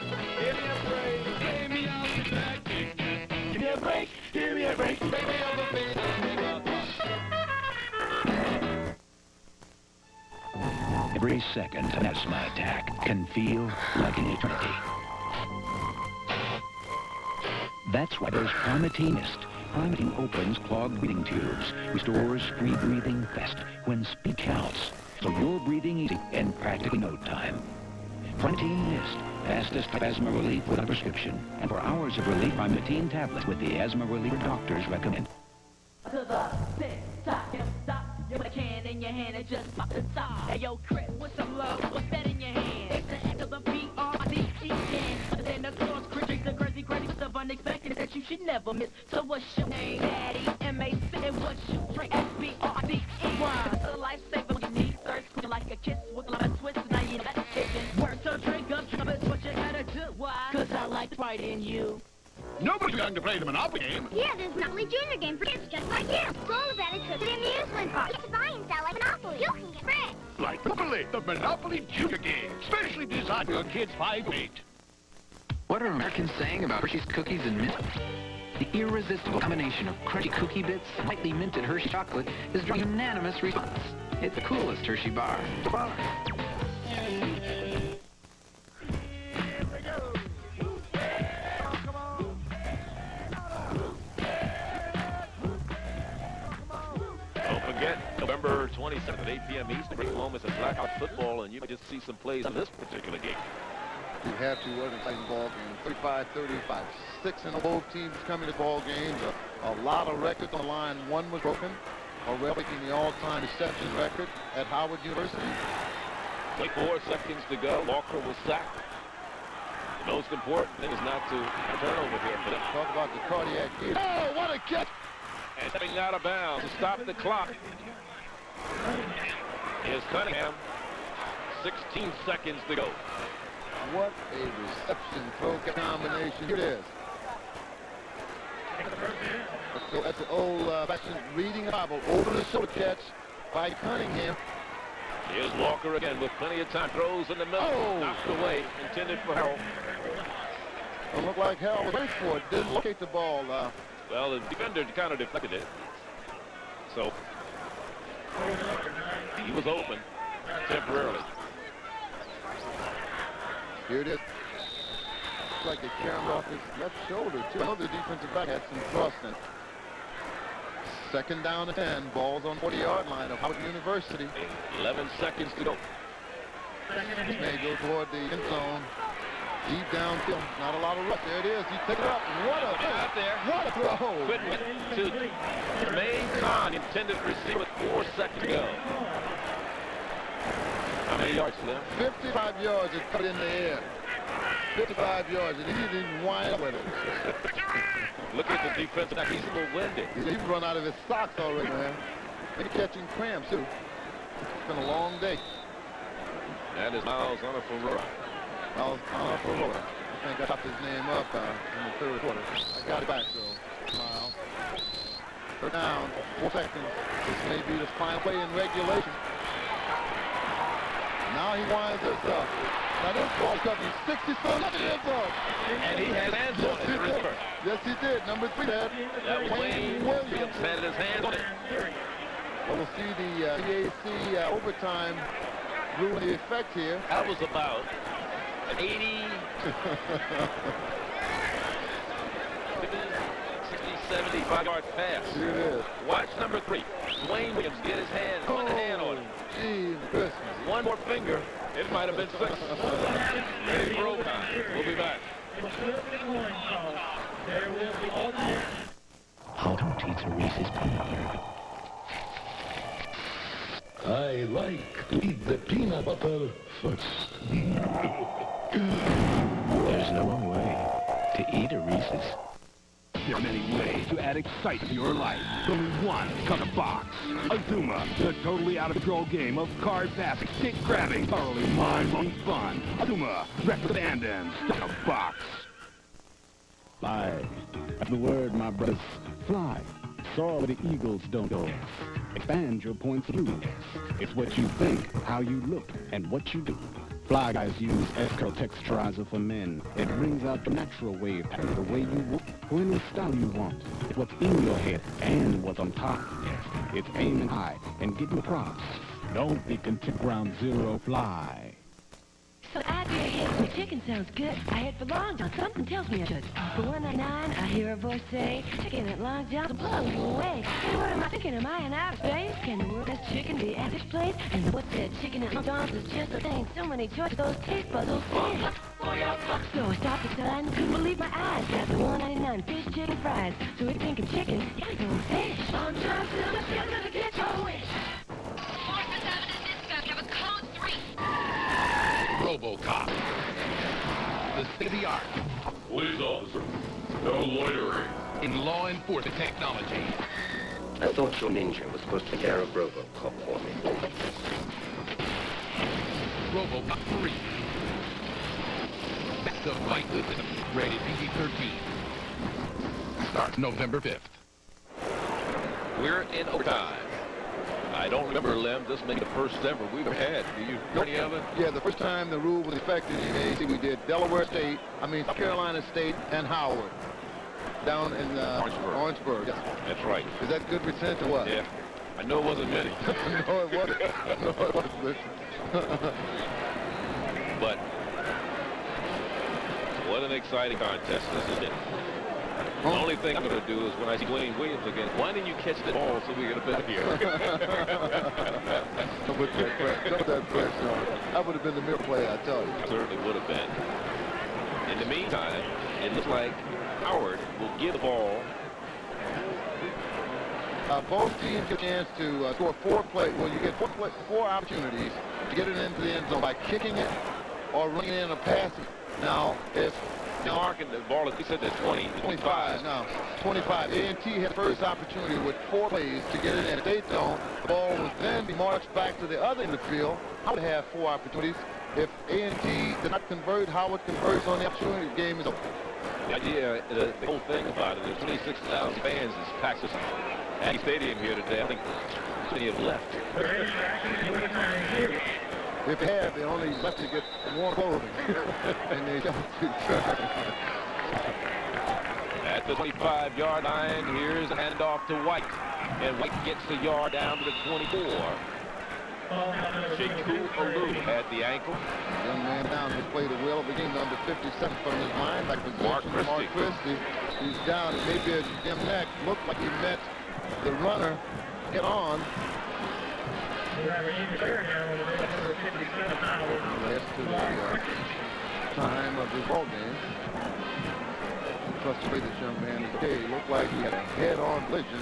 Give me a break. Give me a break. Baby, I'm a baby. Every second an asthma attack can feel like an eternity. That's why there's Primatene Mist. Primatene opens clogged breathing tubes, restores free breathing fast when speed counts, so you're breathing easy in practically no time. Primatene Mist, fastest asthma relief without a prescription, and for hours of relief, Primatene tablets with the asthma reliever doctors recommend. To the stop, you put a can in your hand and just pop the top. Hey yo, Chris, with some love, what's that in your hand? It's the X of the P-R-I-D-E-N. Other than the cross, crazy stuff unexpected that you should never miss. So what's your name, Daddy? M-A-C, and what's your drink? S-B-R-D-E-Y. It's a lifesaver when you need thirst, like a kiss with a lot of twists. Now you know that's chicken. Work to drink up, it's what you gotta do. Why? Cause I like to fight in you. Nobody's going to play the Monopoly game. Yeah, there's Monopoly Junior game for kids just like you. It's all about it to the amusement park. You get to buy and sell like Monopoly. You can get friends. Like Monopoly, the Monopoly Junior game. Specially designed for your kids 5 to 8. What are Americans saying about Hershey's cookies and mint? The irresistible combination of crunchy cookie bits and lightly minted Hershey chocolate is drawing unanimous response. It's the coolest Hershey bar. November 27th at 8 p.m. Eastern. Great moments of blackout football, and you can just see some plays in this particular game. You have to work in exciting ball game. 35-35. 6-0 both teams coming to ball games. A lot of records on the line. One was broken. Already breaking the all-time reception record at Howard University. 24 seconds to go. Walker was sacked. The most important thing is not to turn over here. Talk about the cardiac gear. Oh, what a catch! And stepping out of bounds to stop the clock is Cunningham. 16 seconds to go. What a reception throw combination. Here it is. So that's an old-fashioned reading the Bible. Over the shoulder catch by Cunningham. Here's Walker again with plenty of time. Throws in the middle. Oh. Knocked away. Intended for Harold. It looked like Harold was ready for it. Didn't locate the ball. Well, the defender kind of deflected it. So he was open temporarily. Here it is. Looks like it carried off his left shoulder, too. Another defensive back had some thrust in it. 2nd down and 10. Ball's on 40-yard line of Howard University. 11 seconds to go. This may go toward the end zone. Deep downfield. Not a lot of rush. There it is. He picked it up. What a throw. Out there. What a throw. Couldn't get to Jermaine Kahn. Intended receiver with 4 seconds to go. How many yards, Slim? 55 yards. It cut in the air. 55 yards, and he didn't even wind up with it. Look at the defensive back. He's a little winded. He's run out of his socks already, man. Maybe catching cramps, too. It's been a long day. That is Miles Anafarora. Miles Anafarora. I think I chopped his name up in the third quarter. I got it back, though. Miles. Third down, 4 seconds. This may be the final play in regulation. Now he winds this up. Now this ball covering 67. Look at this up. And he has hands on it. Yes, he did. Number 3, Dad. That was Wayne Williams had his hands on it. Well, we'll see the EAC overtime rule in effect here. That was about 80, 60, 75-yard pass. Here it is. Watch number 3. Wayne Williams get his hand, one hand on it. Gee, Christmas. One more finger. It might have been 6. They broke on. We'll be back. How don't eat a Reese's peanut butter? I like to eat the peanut butter first. There's no way to eat a Reese's. There are many ways to add excitement to your life. Only one comes in a box. Azuma, the totally out-of-control game of card passing, stick grabbing, thoroughly mind-blowing fun. Azuma, breakfast abandons, in a box. Fly. That's the word, my brothers. Fly. Soar where the eagles don't go. Expand your points of view. It's what you think, how you look, and what you do. Fly guys use S-Curl Texturizer for men. It brings out the natural wave pattern the way you want, or any style you want. It's what's in your head and what's on top. It's aiming high and getting across. Don't be content ground zero. Fly. So I do hit some chicken sounds good. I hit for Long John, something tells me I should. For 199, I hear a voice say, chicken at Long John's a blow away. Hey, what am I thinking? Am I in outer space? Can the word best chicken be at this place? And what's that chicken at Long John's is just a thing. So many choices, those taste buds will sing. So I stopped the sign, couldn't believe my eyes. Got the 199 fish, chicken, fries. So if you think of chicken, you gotta go fish. Long John's still gonna get your wish. RoboCop. The state-of-the-art. Police officer, no loitering. In law enforcement technology. I thought your ninja was supposed to carry a RoboCop for me. RoboCop 3. Back to fight with it. Rated PG-13. Starts November 5th. We're in overtime. I don't remember, Lem, this may be the first ever we've ever had. Do you know any of it? Yeah, the first time the rule was effective in AC, we did North Carolina State and Howard. Down in Orangeburg. Yes. That's right. Is that good percent or what? Yeah. I know it wasn't many. No, it wasn't. No, it wasn't. But what an exciting contest this is. The only thing I'm going to do is when I see Wayne Williams again, why didn't you catch the ball so we get a bet here? Don't put that pressure on. That would have been the mirror play, I tell you. It certainly would have been. In the meantime, it looks like Howard will give the ball. Both teams get a chance to score 4 plays. Well, you get 4 opportunities to get it into the end zone by kicking it or running it in a passing. Now, if marking the ball, as we said, that's 25. Now, 25. A&T had first opportunity with 4 plays to get it in. If they don't, the ball would then be marched back to the other end of the field. I would have 4 opportunities. If A&T did not convert, Howard converts on the opportunity. The game is over. The idea, the whole thing about it, there's 26,000 fans is packed this Aggie Stadium here today. I think many have left. If they have, they only left to get warm clothing. And they don't. At the 25-yard line, here's a handoff to White. And White gets the yard down to the 24. Shaku Alu had the ankle. Young man down to play the wheel of the game, number 57 from his linebacker position. Mark Christie. He's down. Maybe a dim neck. Looked like he met the runner. Get on. Last to the time of the ball game. Trust the way this young man is today. Looked like he had a head-on collision.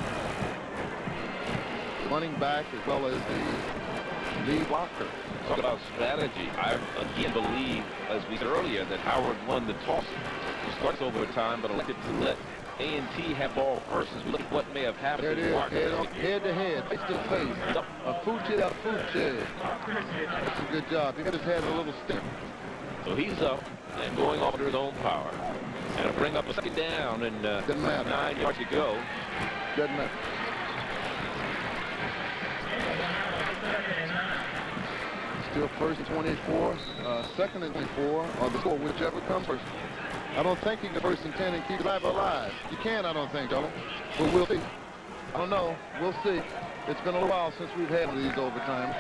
The running back as well as the lead blocker. Talk about strategy. I again believe, as we said earlier, that Howard won the toss. He starts overtime, but elected to let A&T have ball first as we look at what may have happened. There it is, head to head, face to face. A Fucci. That's a good job. He just had a little stick. So he's up and going off under his own power. And it'll bring up a second down and 9 yards to go. Doesn't matter. Still first and 24, second and 24, or the score, whichever comes first. I don't think you can first and 10 and keep life alive. You can, I don't think, Charlie. But we'll see. I don't know. We'll see. It's been a little while since we've had these overtimes.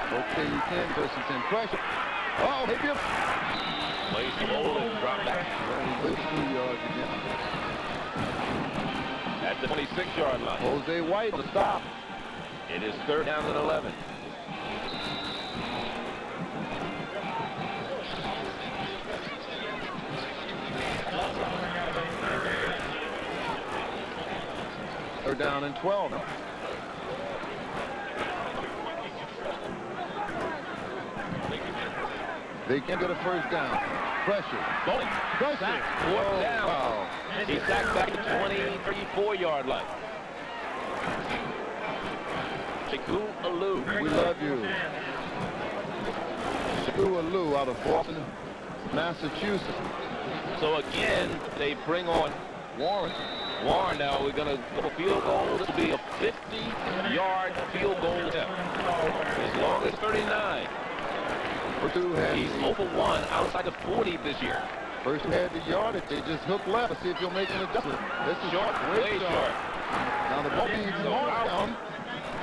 Okay, you can first and 10. Pressure. Oh, maybe a... Plays the ball and drop back. Well, 2 yards again. At the 26-yard line. Jose White to stop. It is 3rd down and 11. They're down in 12. They can get a first down. Pressure. Pressure. Fourth down. Wow. He's sacked back to 24-yard line. Shaku Alou. We love you. Shaku Alou out of Boston, Massachusetts. So again, they bring on Warren. Warren now, we're going to go field goal. This will be a 50-yard field goal attempt. As long as 39. He's 0 for 1 outside the 40 this year. First had the yardage. They just hook left. Let's see if he'll make an adjustment. This is short, way short. Now the ball needs the horn down.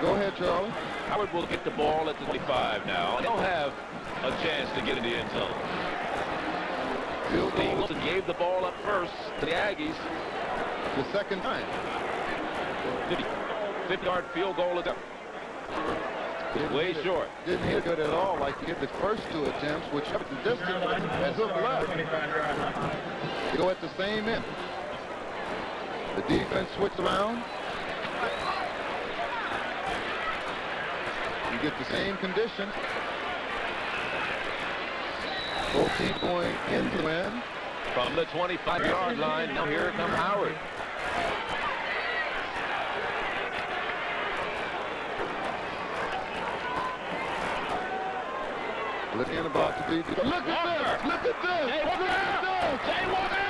Go ahead, Charlie. Howard will get the ball at the 25 now. They'll have a chance to get in the end zone. The Eagles gave the ball up first to the Aggies. The second time. 50-yard field goal attempt. Way short. Didn't hit good at all like he hit the first 2 attempts, which kept the distance and hook left. They go at the same end. The defense switched around. You get the same condition. Both teams going into the end. From the 25-yard line, now here comes Howard. Looking about to be... Look at this! Look at this! Jay Walker! Look at this! Jay Walker!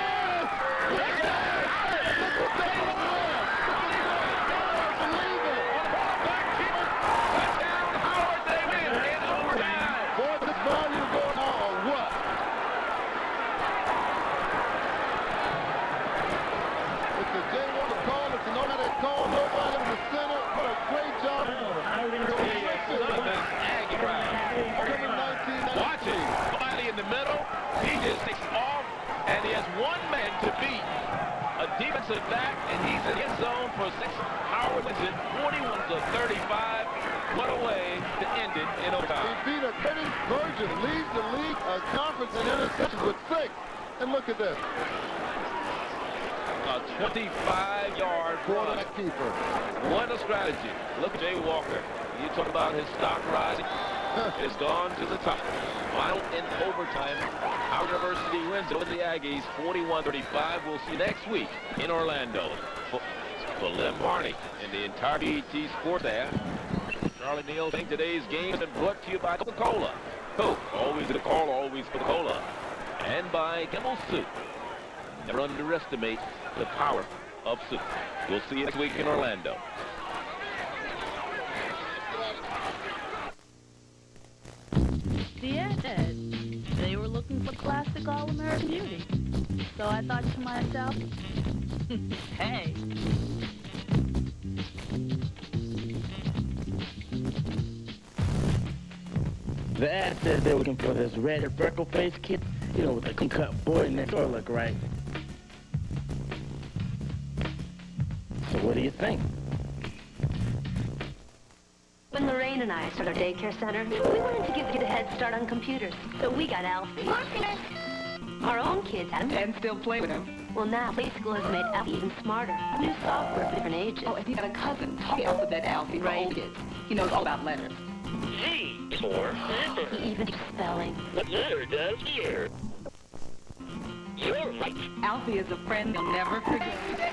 Look at this! Look at Jay Walker! Believe it! Touchdown, Howard, they win in overtime. Boy, this volume going on or what? It's the Jay Walker call. It's an automatic call. Nobody in the center. What a great job. Aggie crowd. Watch it. Finally in the middle. He just takes off, and he has one man to beat. A defensive back, and he's in his zone for 6. Howard wins it 41-35. What a way to end it in overtime. He beat a Curtis Virgin, leads the league conference in interceptions with 6. And look at this. A 25-yard quarterback keeper. What a strategy. Look at Jay Walker. You talk about his stock rising. It's gone to the top. Final in overtime. Howard University wins over the Aggies 41-35. We'll see you next week in Orlando. For Lynn Barney and the entire BET Sports staff, Charlie Neal saying today's game has been brought to you by Coca-Cola. Coke, always the call, always Coca-Cola. And by Campbell Soup. Never underestimate the power of soup. We'll see you next week in Orlando. Yeah, they were looking for classic all-American beauty. So I thought to myself, hey. The ad said they were looking for this red freckle-faced kid, you know, with a clean-cut boy next door look, right? So what do you think? When Lorraine and I started our daycare center, we wanted to give the kid a head start on computers. So we got Alfie. Our own kids had him. And still play with him. Well, now Play School has made Alfie even smarter. New software for different ages. Oh, and he got a cousin, Tommy Alphabet Alfie, for old kids. He knows all about letters. G for He even teaches spelling. What letter does here? You're right. Alfie is a friend you'll never forget.